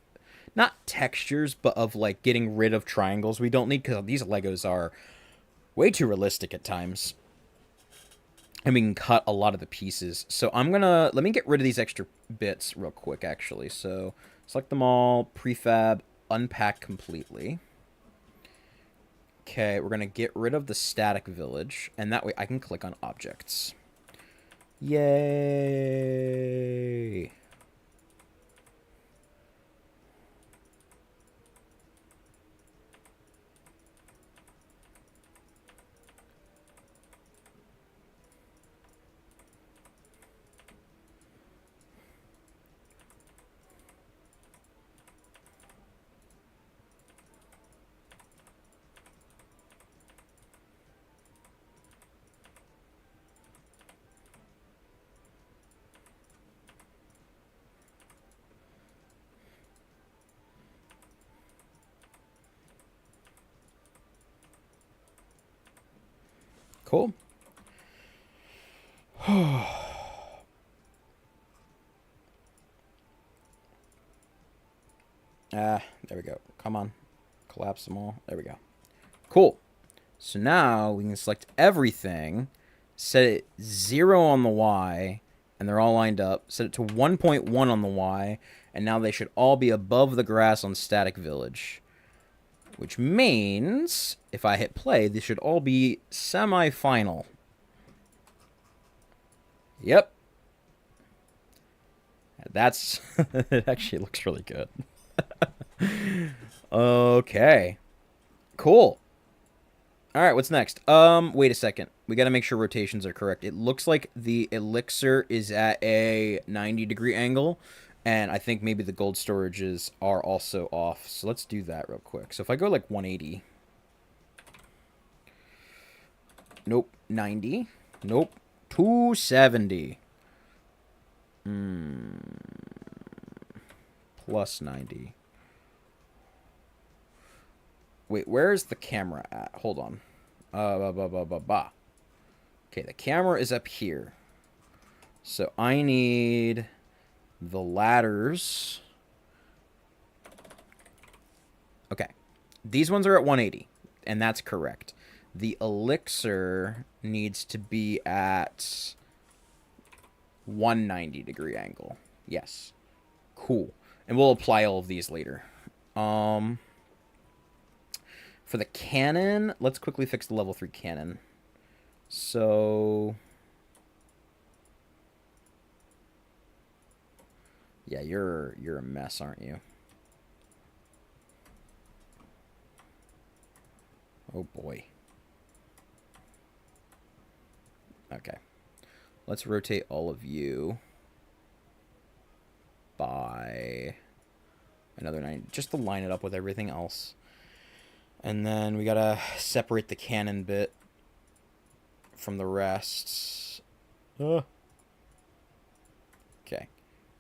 not textures, but of like getting rid of triangles we don't need, because these Legos are way too realistic at times. And we can cut a lot of the pieces. So let me get rid of these extra bits real quick, actually. So select them all, prefab, unpack completely. Okay, we're going to get rid of the static village, and that way I can click on objects. Yay! Cool. There we go. Come on. Collapse them all. There we go. Cool. So now we can select everything, set it 0 on the Y, and they're all lined up. Set it to 1.1 on the Y, and now they should all be above the grass on static village. Which means, if I hit play, they should all be semi-final. Yep. That's... it actually looks really good. Okay. Cool. All right, what's next? Wait a second. We got to make sure rotations are correct. It looks like the elixir is at a 90-degree angle, and I think maybe the gold storages are also off. So let's do that real quick. So if I go like 180, nope, 90, nope, 270, plus 90. Wait, where's the camera at? Hold on. Okay, the camera is up here. So I need the ladders. Okay. These ones are at 180, and that's correct. The elixir needs to be at 190-degree angle. Yes. Cool. And we'll apply all of these later. For the cannon, let's quickly fix the level 3 cannon. So yeah, you're a mess, aren't you? Oh boy. Okay. Let's rotate all of you by another 9, just to line it up with everything else. And then we gotta separate the cannon bit from the rest. Okay.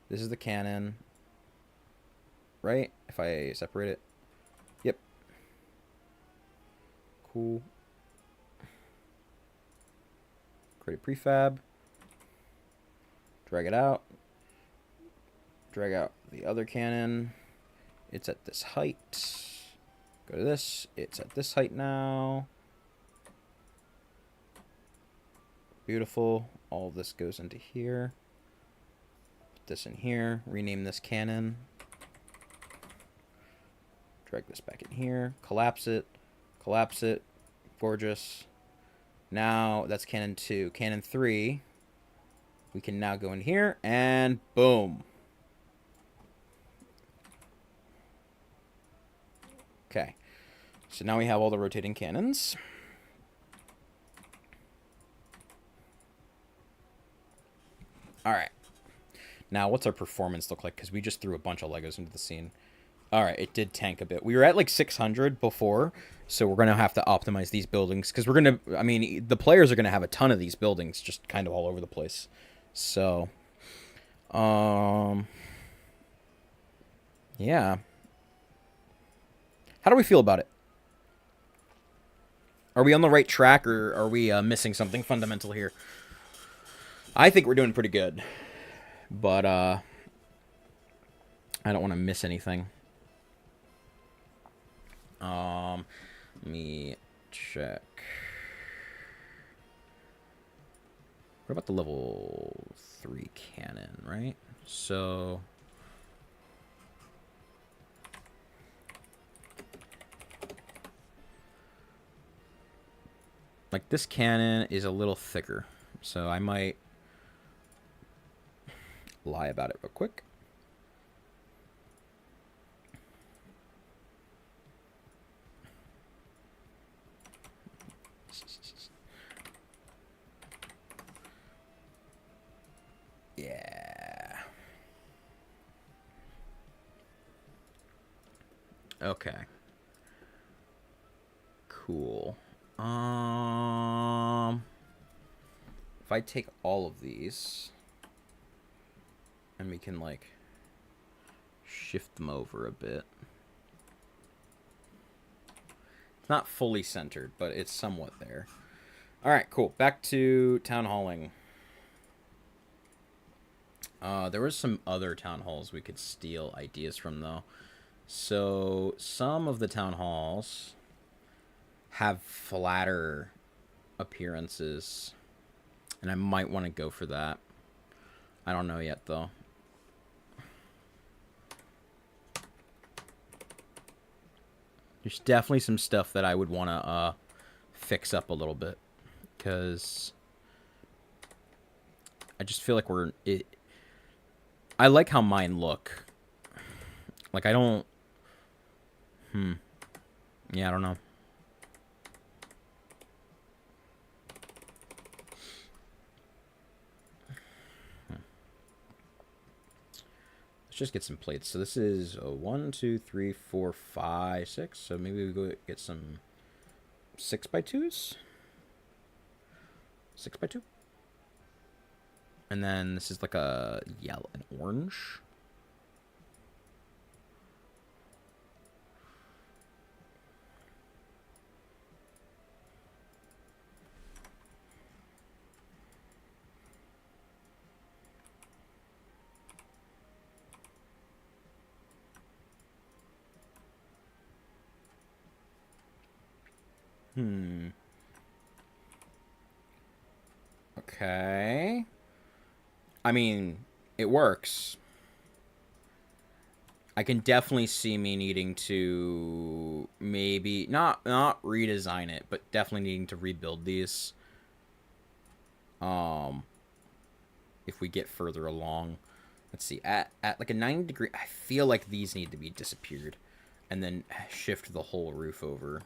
This is the cannon. Right? If I separate it. Yep. Cool. Create a prefab. Drag it out. Drag out the other cannon. It's at this height. Go to this. It's at this height now. Beautiful. All of this goes into here. Put this in here. Rename this cannon. Drag this back in here. Collapse it. Collapse it. Gorgeous. Now that's cannon 2. Cannon 3. We can now go in here and boom. Okay. So now we have all the rotating cannons. All right. Now, what's our performance look like? Because we just threw a bunch of Legos into the scene. All right, it did tank a bit. We were at like 600 before, so we're going to have to optimize these buildings. Because we're going to, I mean, the players are going to have a ton of these buildings just kind of all over the place. So, yeah. How do we feel about it? Are we on the right track, or are we missing something fundamental here? I think we're doing pretty good. But, I don't want to miss anything. Let me check. What about the level 3 cannon, right? So like this cannon is a little thicker. So I might lie about it real quick. Yeah. Okay. Cool. If I take all of these and we can like shift them over a bit. It's not fully centered, but it's somewhat there. All right, cool. Back to town halling. There was some other town halls we could steal ideas from, though. So some of the town halls have flatter appearances, and I might want to go for that. I don't know yet, though. There's definitely some stuff that I would want to fix up a little bit, because I just feel like I like how mine look. Like, I don't... Yeah, I don't know. Let's just get some plates. So this is 1, 2, 3, 4, 5, 6. So maybe we go get some 6x2s. 6x2. And then this is like a yellow and orange. Okay. I mean, it works. I can definitely see me needing to maybe not redesign it, but definitely needing to rebuild these. If we get further along, let's see, at like a 90-degree, I feel like these need to be disappeared, and then shift the whole roof over.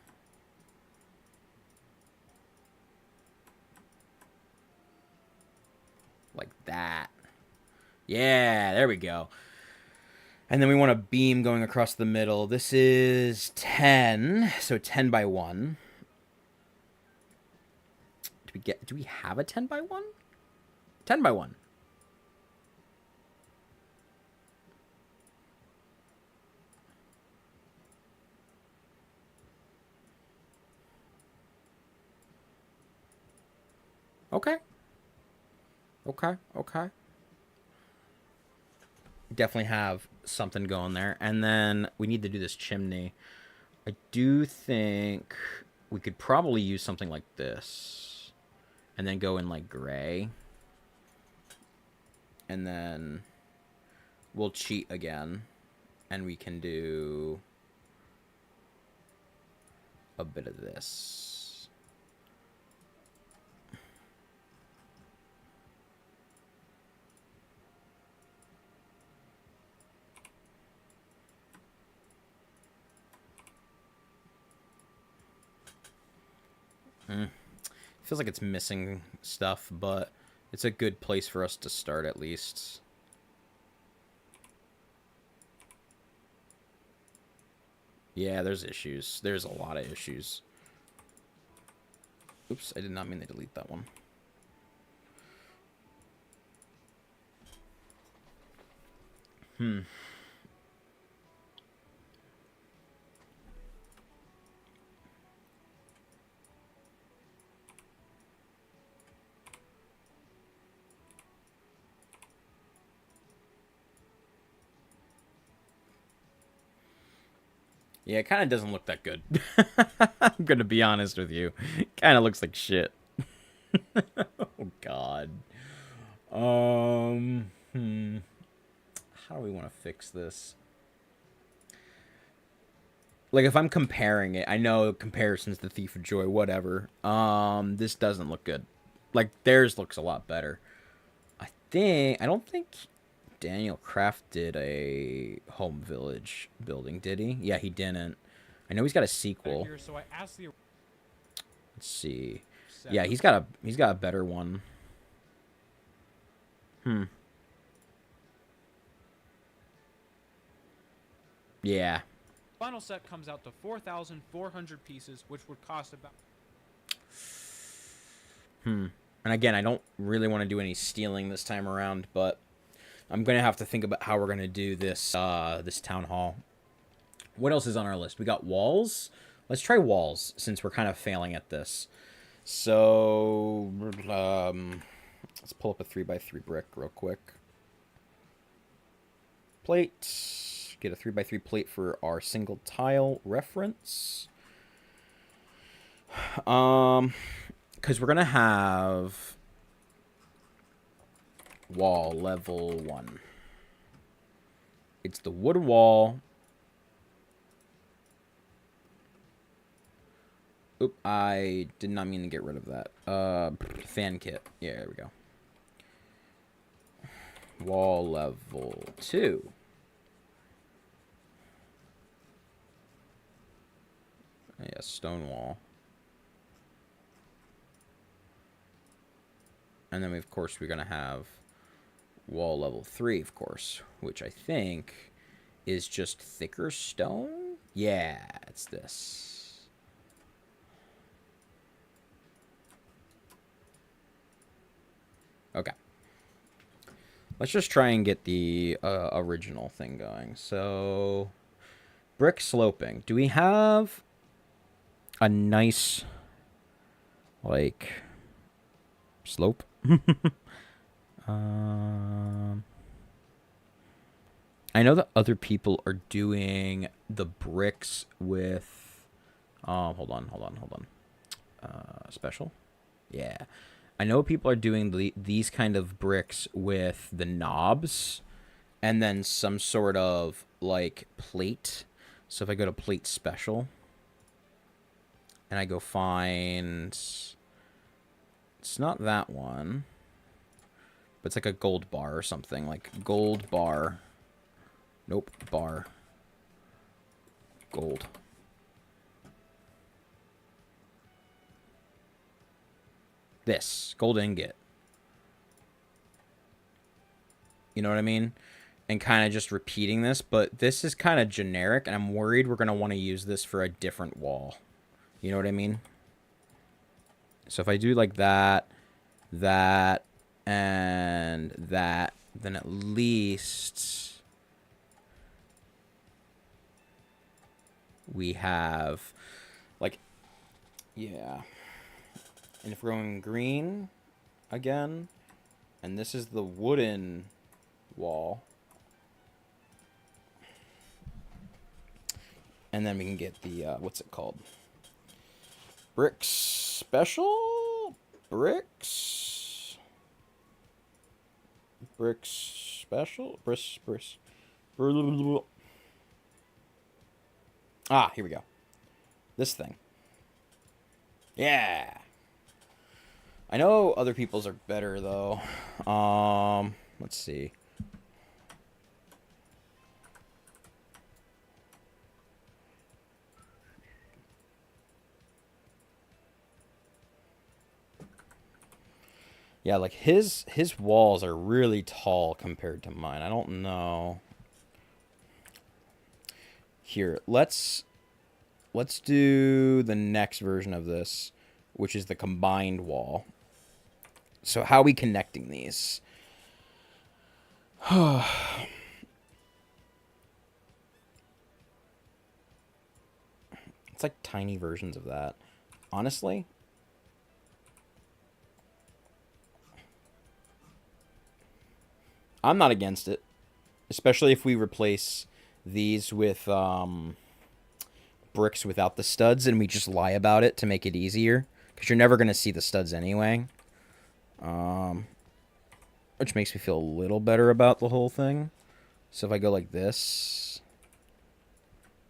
Like that. Yeah, there we go. And then we want a beam going across the middle. This is 10, so 10 by 1. Do we have a 10 by 1? 10 by 1. Okay. Okay. Definitely have something going there. And then we need to do this chimney. I do think we could probably use something like this. And then go in like gray. And then we'll cheat again. And we can do a bit of this. Feels like it's missing stuff, but it's a good place for us to start at least. Yeah, there's issues. There's a lot of issues. Oops, I did not mean to delete that one. Yeah, it kind of doesn't look that good. I'm going to be honest with you. Kind of looks like shit. Oh, God. How do we want to fix this? Like, if I'm comparing it, I know comparison's the thief of joy, whatever. This doesn't look good. Like, theirs looks a lot better. I don't think Daniel Kraft did a home village building, did he? Yeah, he didn't. I know he's got a sequel. Here, so I asked the Let's see. Yeah, he's got a better one. Yeah. final set comes out to 4,400 pieces, which would cost about. And again, I don't really want to do any stealing this time around, but I'm gonna have to think about how we're gonna do this this town hall. What else is on our list? We got walls. Let's try walls since we're kind of failing at this. So let's pull up a 3x3 brick real quick. Plate. Get a 3x3 plate for our single tile reference. Because we're gonna have wall level 1. It's the wood wall. Oop, I did not mean to get rid of that. Fan kit. Yeah, there we go. Wall level 2. Yeah, stone wall. And then, of course, we're going to have wall level 3, of course, which I think is just thicker stone. Yeah, it's this. Okay. Let's just try and get the original thing going. So, brick sloping. Do we have a nice, like, slope? I know that other people are doing the bricks with. Hold on. Special. Yeah, I know people are doing these kind of bricks with the knobs, and then some sort of like plate. So if I go to plate special, and I go find, it's not that one, but it's like a gold bar or something, like gold bar. Nope, bar. Gold. This. Gold ingot. You know what I mean? And kind of just repeating this, but this is kind of generic, and I'm worried we're going to want to use this for a different wall. You know what I mean? So if I do like that, that, and that, then at least we have, like, yeah. And if we're going green again, and this is the wooden wall, and then we can get the, what's it called? Bricks special? Bricks special? Bricks. Ah, here we go. This thing. Yeah. I know other people's are better, though. Let's see. Yeah, like his walls are really tall compared to mine. I don't know. Here, let's do the next version of this, which is the combined wall. So how are we connecting these? It's like tiny versions of that. Honestly, I'm not against it, especially if we replace these with bricks without the studs, and we just lie about it to make it easier, because you're never going to see the studs anyway. Which makes me feel a little better about the whole thing. So if I go like this,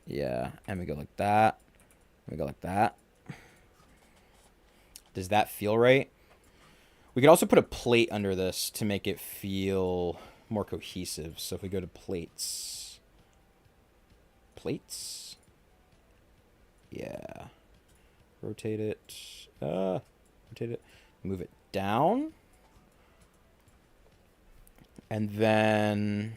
yeah, and we go like that, we go like that. Does that feel right? We could also put a plate under this to make it feel more cohesive. So if we go to plates, yeah, rotate it, move it down, and then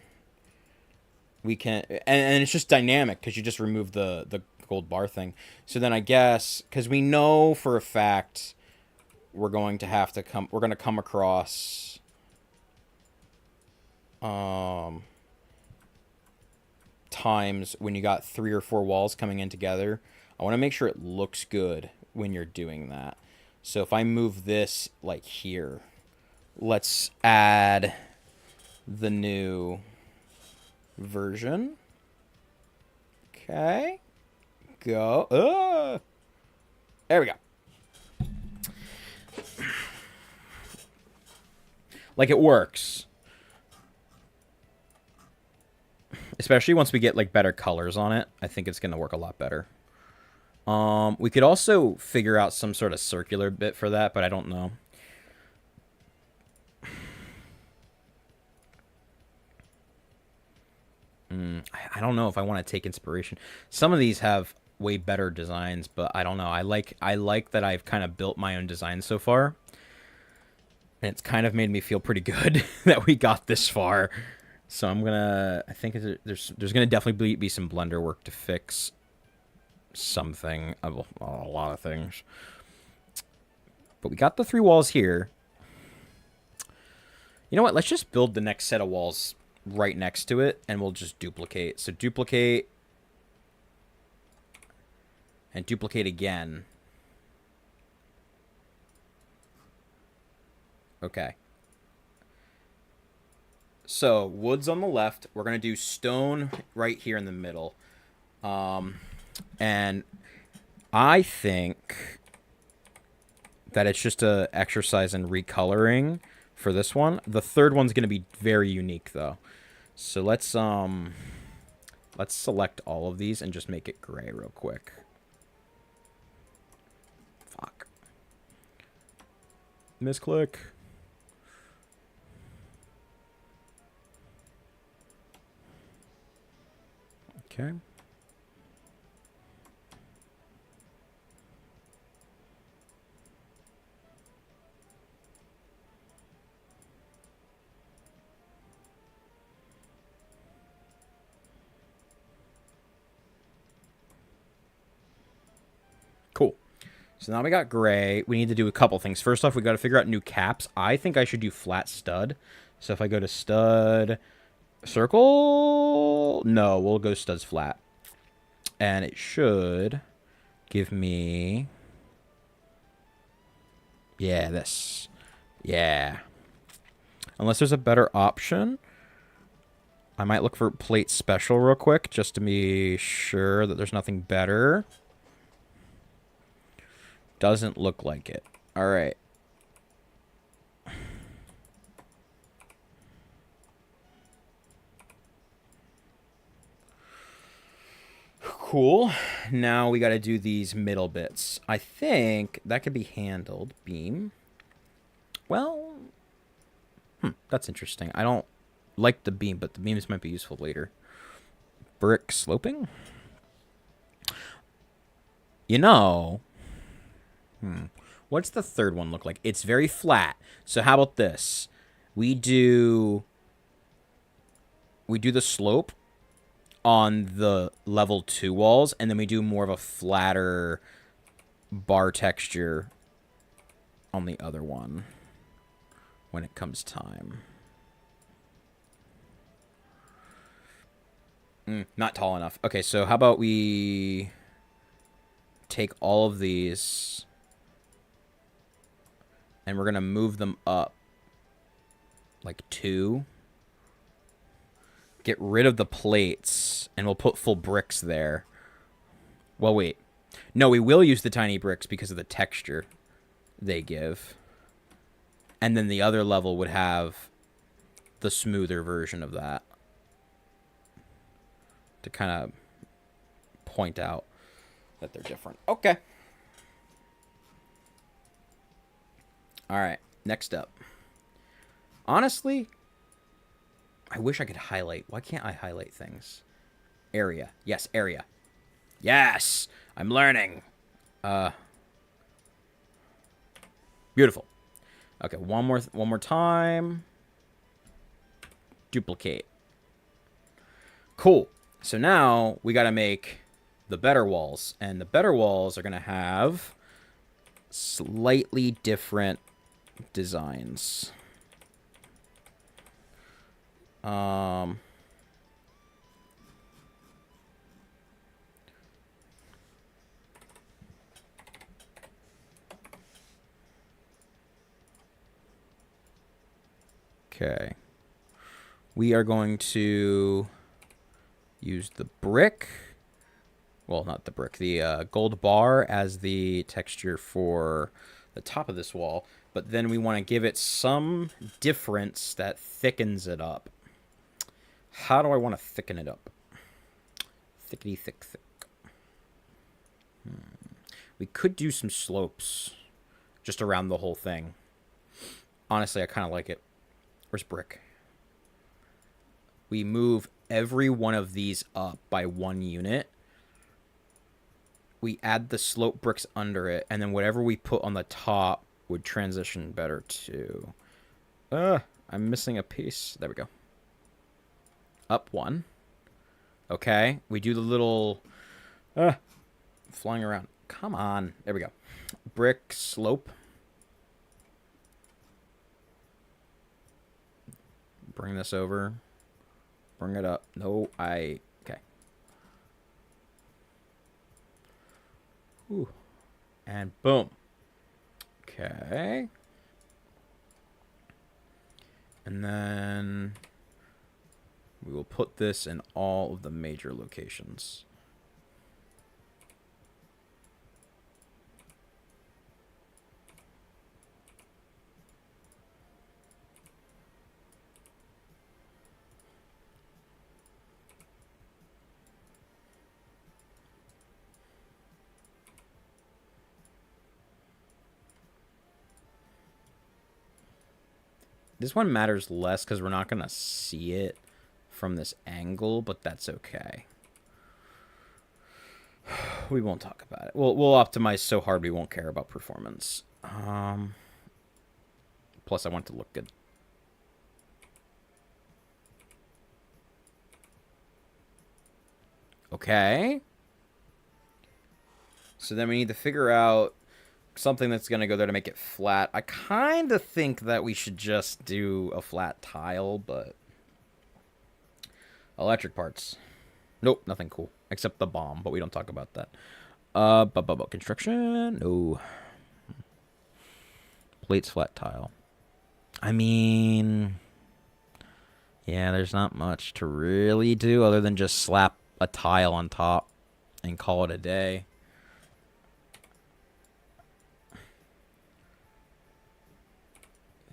we can, and it's just dynamic because you just remove the gold bar thing. So then I guess, because we know for a fact we're going to come across times when you got 3 or 4 walls coming in together. I want to make sure it looks good when you're doing that. So if I move this like here, let's add the new version. Okay. Go. There we go. Like, it works. Especially once we get, like, better colors on it. I think it's going to work a lot better. We could also figure out some sort of circular bit for that, but I don't know. I don't know if I want to take inspiration. Some of these have way better designs, but I don't know. I like that I've kind of built my own design so far. And it's kind of made me feel pretty good that we got this far. So I'm gonna. I think there's gonna definitely be some Blender work to fix something. A lot of things. But we got the 3 walls here. You know what? Let's just build the next set of walls right next to it, and we'll just duplicate. So duplicate and duplicate again. Okay. So wood's on the left. We're gonna do stone right here in the middle. And I think that it's just a exercise in recoloring for this one. The third one's gonna be very unique though. So let's select all of these and just make it gray real quick. Fuck. Misclick. Okay. Cool. So now we got gray. We need to do a couple things. First off, we got to figure out new caps. I think I should do flat stud. So if I go to stud circle, no, we'll go studs flat. And it should give me, yeah, this. Yeah. Unless there's a better option. I might look for plate special real quick just to be sure that there's nothing better. Doesn't look like it. All right. Cool. Now we got to do these middle bits. I think that could be handled. Beam. Well, that's interesting. I don't like the beam, but the beams might be useful later. Brick sloping. You know, what's the third one look like? It's very flat. So how about this? We do the slope on the level 2 walls, and then we do more of a flatter bar texture on the other one when it comes time. Not tall enough. Okay, so how about we take all of these and we're going to move them up like 2. Get rid of the plates, and we'll put full bricks there. Well, wait. No, we will use the tiny bricks because of the texture they give. And then the other level would have the smoother version of that to kind of point out that they're different. Okay. All right, next up. Honestly, I wish I could highlight. Why can't I highlight things? Area. Yes, area. Yes! I'm learning. Beautiful. Okay, one more time. Duplicate. Cool. So now we got to make the better walls, and the better walls are going to have slightly different designs. Okay. We are going to use the brick. Well, not the brick. The gold bar as the texture for the top of this wall. But then we want to give it some difference that thickens it up. How do I want to thicken it up? Thickety thick. We could do some slopes just around the whole thing. Honestly, I kind of like it. Where's brick? We move every one of these up by 1 unit. We add the slope bricks under it, and then whatever we put on the top would transition better too. I'm missing a piece. There we go. Up one. Okay. We do the little flying around. Come on. There we go. Brick slope. Bring this over. Bring it up. No, okay. Ooh. And boom. Okay. And then we will put this in all of the major locations. This one matters less because we're not going to see it from this angle, but that's okay. We won't talk about it. We'll optimize so hard we won't care about performance. Plus, I want it to look good. Okay. So then we need to figure out something that's going to go there to make it flat. I kind of think that we should just do a flat tile, but... Electric parts. Nope, nothing cool. Except the bomb, but we don't talk about that. Construction? No. Plates, flat tile. I mean... Yeah, there's not much to really do other than just slap a tile on top and call it a day.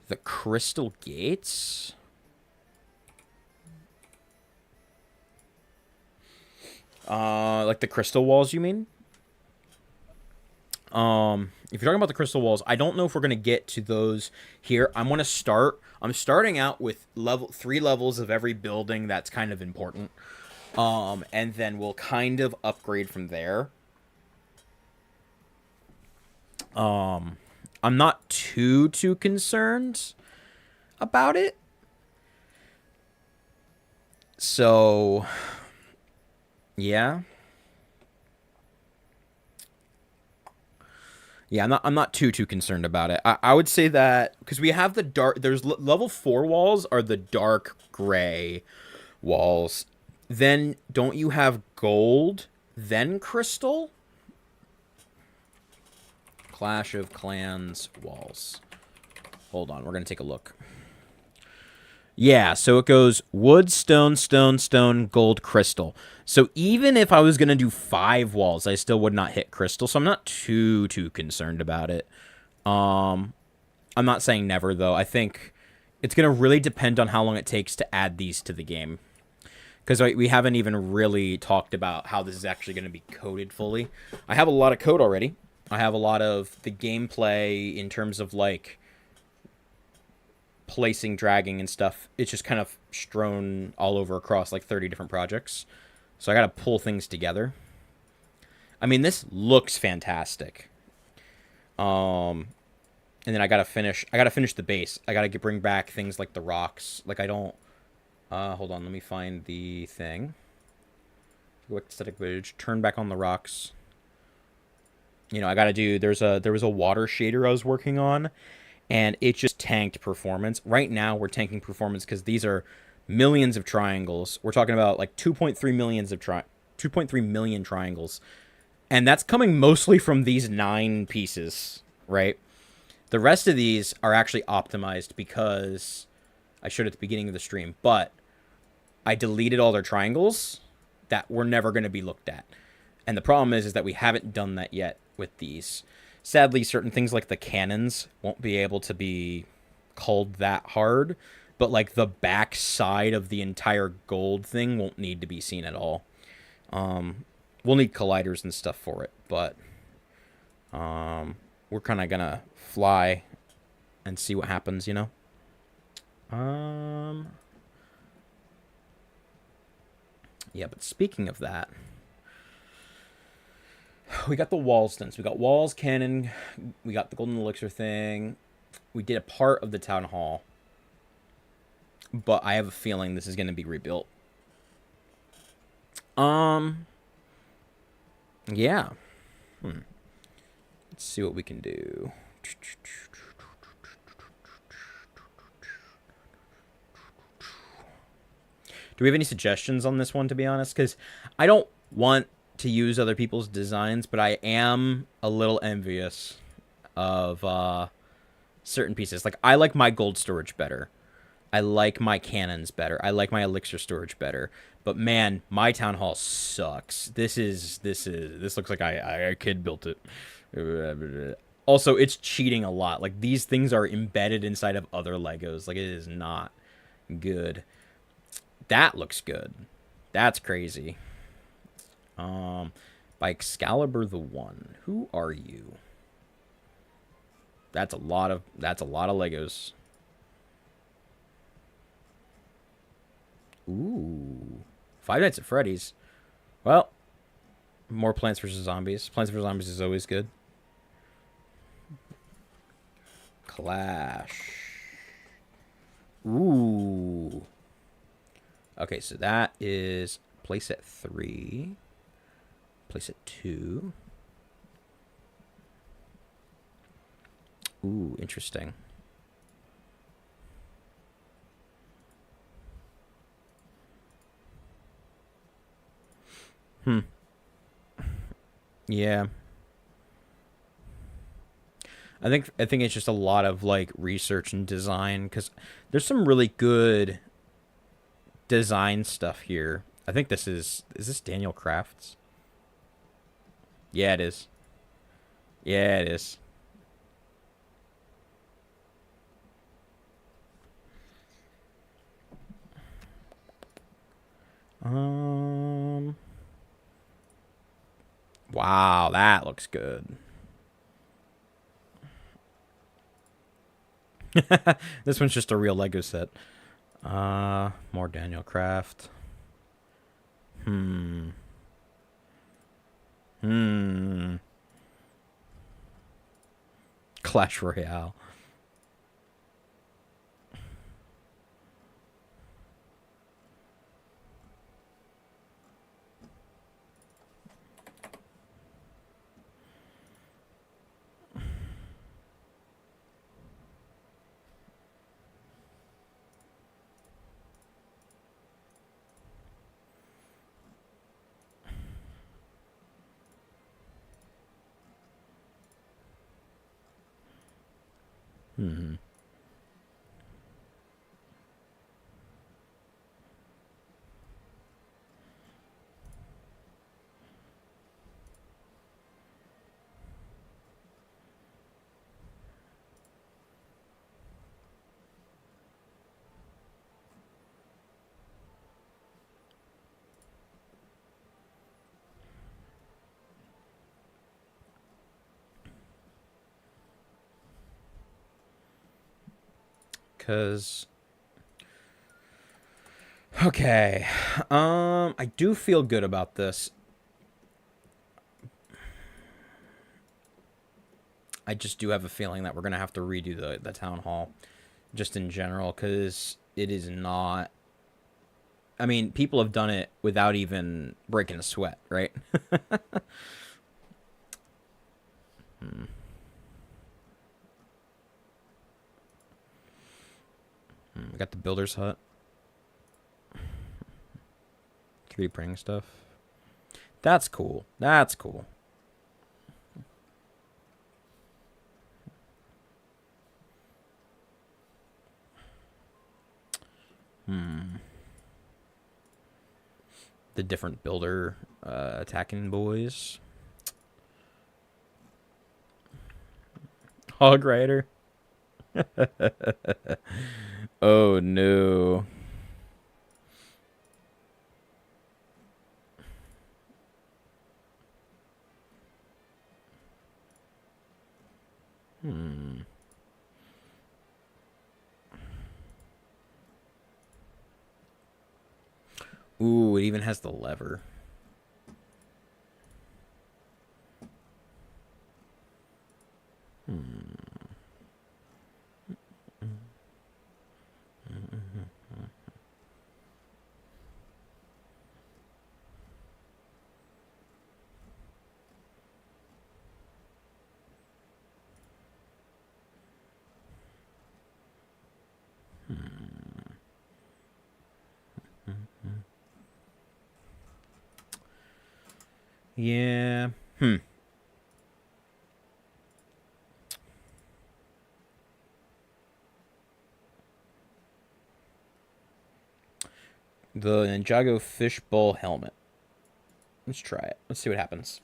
The crystal gates? Like the crystal walls, you mean? If you're talking about the crystal walls, I don't know if we're gonna get to those here. I'm starting out with 3 levels of every building that's kind of important. And then we'll kind of upgrade from there. I'm not too concerned about it. So, yeah. Yeah, I'm not too concerned about it. I would say that because we have the dark. There's level 4 walls are the dark gray walls. Then don't you have gold? Then crystal. Clash of Clans walls. Hold on, we're gonna take a look. Yeah, so it goes wood, stone, stone, stone, gold, crystal. So even if I was going to do 5 walls, I still would not hit crystal. So I'm not too concerned about it. I'm not saying never, though. I think it's going to really depend on how long it takes to add these to the game. Because we haven't even really talked about how this is actually going to be coded fully. I have a lot of code already. I have a lot of the gameplay in terms of, like, placing, dragging, and stuff. It's just kind of strewn all over across like 30 different projects. So I gotta pull things together. I mean, this looks fantastic. And then I gotta finish the base. I gotta bring back things like the rocks. Like I don't hold on, let me find the thing. Go back to static footage, turn back on the rocks. You know, I gotta do there was a water shader I was working on, and it just tanked performance. Right now, we're tanking performance because these are millions of triangles. We're talking about like 2.3 million triangles, and that's coming mostly from these 9 pieces, right? The rest of these are actually optimized because I showed at the beginning of the stream, but I deleted all their triangles that were never going to be looked at. And the problem is that we haven't done that yet with these. Sadly, certain things like the cannons won't be able to be culled that hard, but like the back side of the entire gold thing won't need to be seen at all. We'll need colliders and stuff for it, but we're kind of gonna fly and see what happens, you know? Yeah, but speaking of that, we got the walls done. So we got walls, cannon, we got the golden elixir thing. We did a part of the town hall. but I have a feeling this is going to be rebuilt. Um, yeah. Let's see what we can do. Do we have any suggestions on this one, to be honest? Because I don't want to use other people's designs, but I am a little envious of certain pieces. Like, I like my gold storage better. I like my cannons better. I like my elixir storage better. But man, my town hall sucks. This looks like I kid built it. Also, it's cheating a lot. Like, these things are embedded inside of other Legos. Like, it is not good. That looks good. That's crazy. By Excalibur the One. Who are you? That's a lot of Legos. Ooh. Five Nights at Freddy's. Well, more Plants vs. Zombies. Plants vs. Zombies is always good. Clash. Ooh. Okay, so that is place at 3. Place at 2. Ooh, interesting. Yeah. I think it's just a lot of like research and design because there's some really good design stuff here. I think this is this Daniel Crafts? Yeah, it is. Yeah, it is. Um Wow, that looks good. This one's just a real Lego set. More Daniel Craft. Hmm. Hmm. Clash Royale. Hmm. Cause okay. I do feel good about this. I just do have a feeling that we're gonna have to redo the town hall, just in general, because it is not. I mean, people have done it without even breaking a sweat, right? We got the builder's hut, 3D printing stuff. That's cool. That's cool. The different builder attacking boys. Hog Rider. Oh no. Ooh, it even has the lever. Yeah. Hmm. The Ninjago fishbowl helmet. Let's try it. Let's see what happens.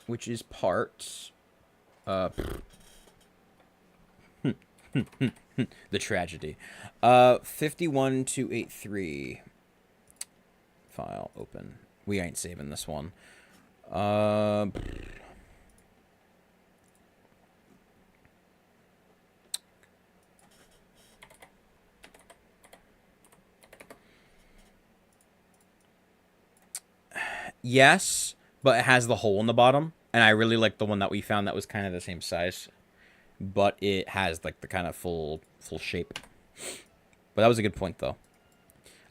Which is part. Uh, the tragedy. 51283. File open. We ain't saving this one. Uh. Yes, but it has the hole in the bottom, and I really like the one that we found that was kind of the same size, but it has like the kind of full shape. But that was a good point though.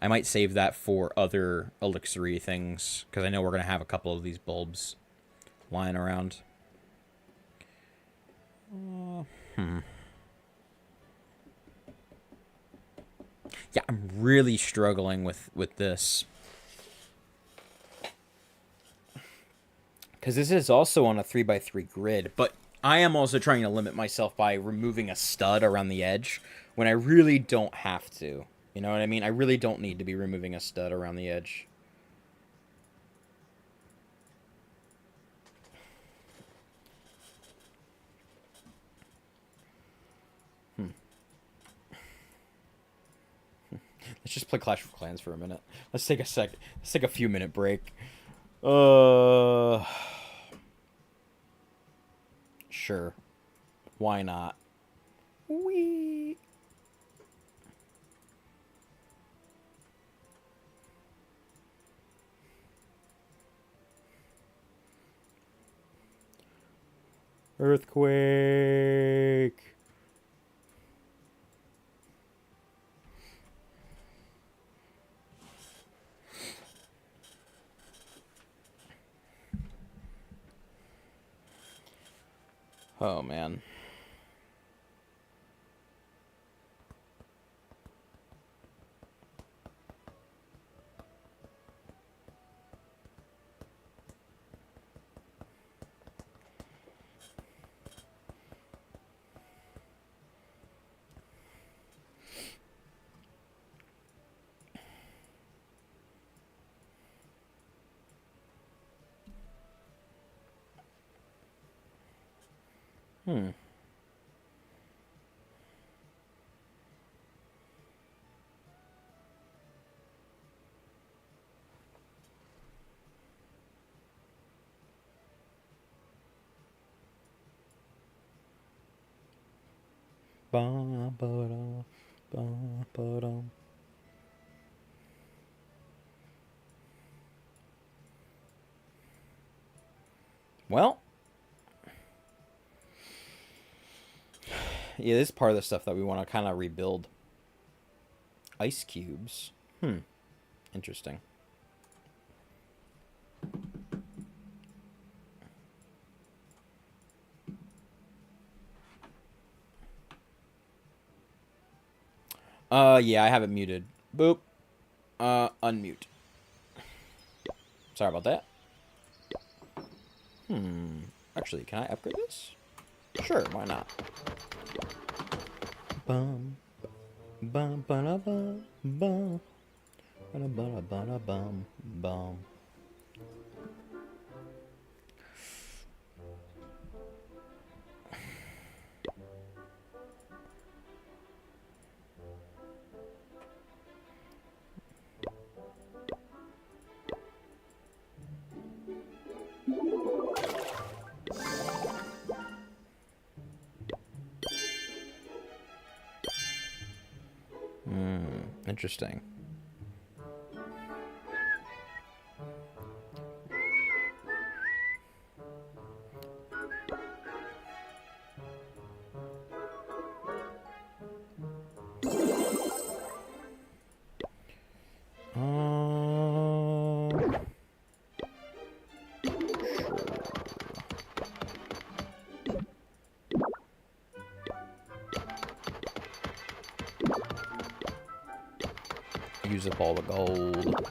I might save that for other elixiry things because I know we're gonna have a couple of these bulbs lying around. Yeah, I'm really struggling with this. Because this is also on a 3x3 grid, but I am also trying to limit myself by removing a stud around the edge when I really don't have to. You know what I mean? I really don't need to be removing a stud around the edge. Let's just play Clash of Clans for a minute. Let's take a few minute break. Sure. Why not? Wee. Earthquake. Oh man. Hmm. Well, yeah, this is part of the stuff that we want to kind of rebuild. Ice cubes. Hmm. Interesting. Yeah, I have it muted. Boop. Unmute. Sorry about that. Actually, can I upgrade this? Sure, why not? Bum. Bum ba da bum bum. Ba da ba da bum bum. Interesting. Use up all the gold.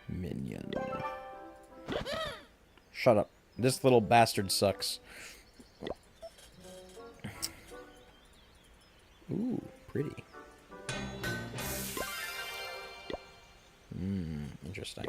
Minion. Shut up. This little bastard sucks. Ooh, pretty. Interesting.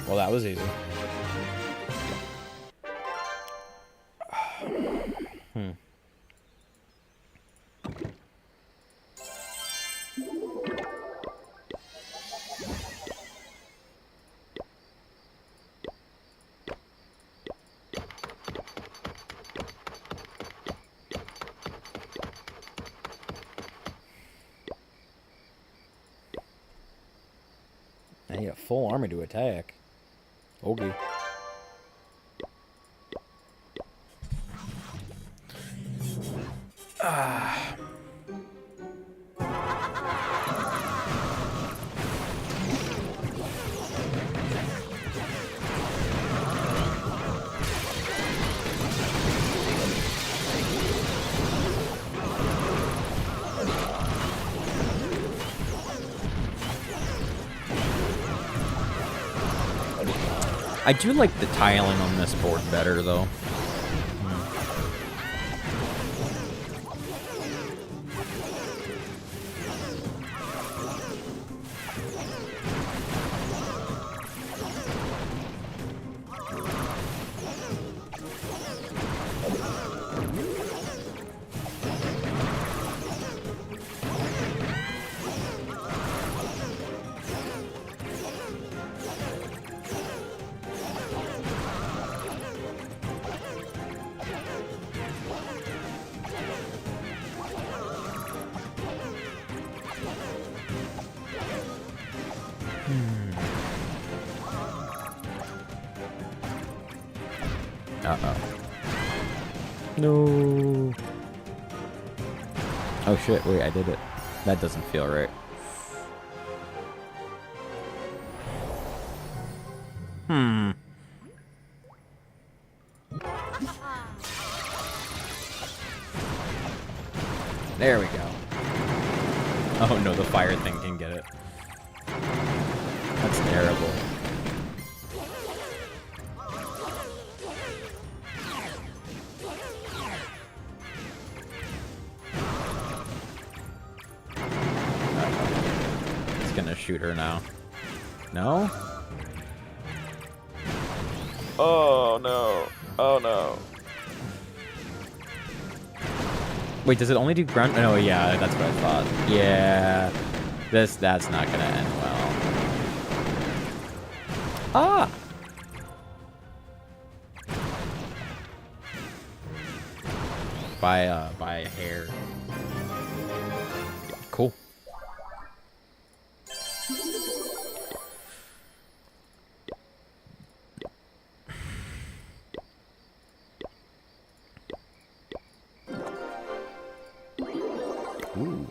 Well, that was easy. I need a full army to attack. Okay. I do like the tiling on this board better, though. Uh-oh. No. Oh shit, wait, I did it. That doesn't feel right. There we go. Oh no, the fire thing can get it. That's terrible. It's gonna shoot her now. No? Oh no. Oh no. Wait, does it only do grunt? Oh yeah, that's what I thought. Yeah. That's not gonna end well. Ah! By a hair. Cool. Ooh.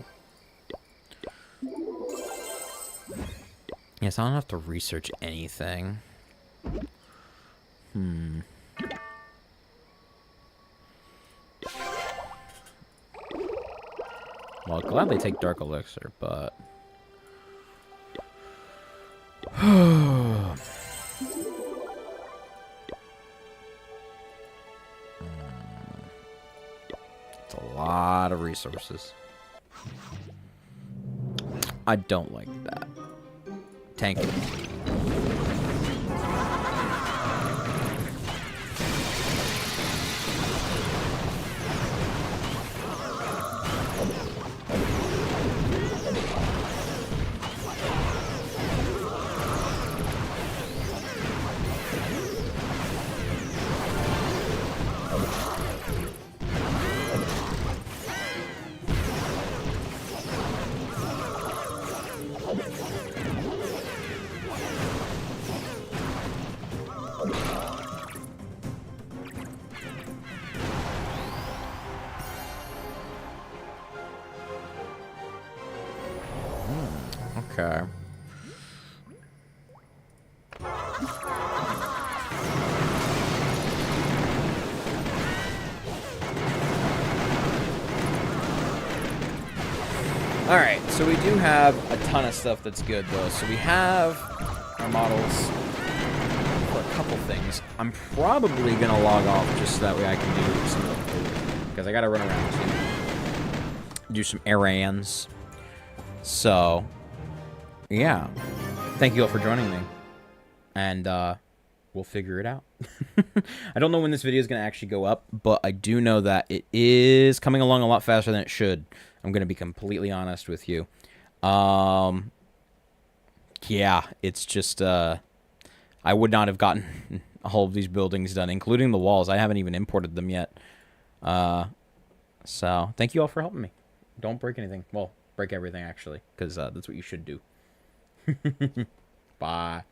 Yes, I don't have to research anything. Well, I'll gladly take Dark Elixir, but... It's a lot of resources. I don't like that. Tank it. Okay. Alright, so we do have a ton of stuff that's good, though. So we have our models for a couple things. I'm probably going to log off just so that way I can do some of the, because I got to run around to do some errands. So, yeah. Thank you all for joining me. And, we'll figure it out. I don't know when this video is going to actually go up, but I do know that it is coming along a lot faster than it should. I'm going to be completely honest with you. Yeah, it's just, I would not have gotten all of these buildings done, including the walls. I haven't even imported them yet. So, thank you all for helping me. Don't break anything. Well, break everything, actually, because that's what you should do. Bye.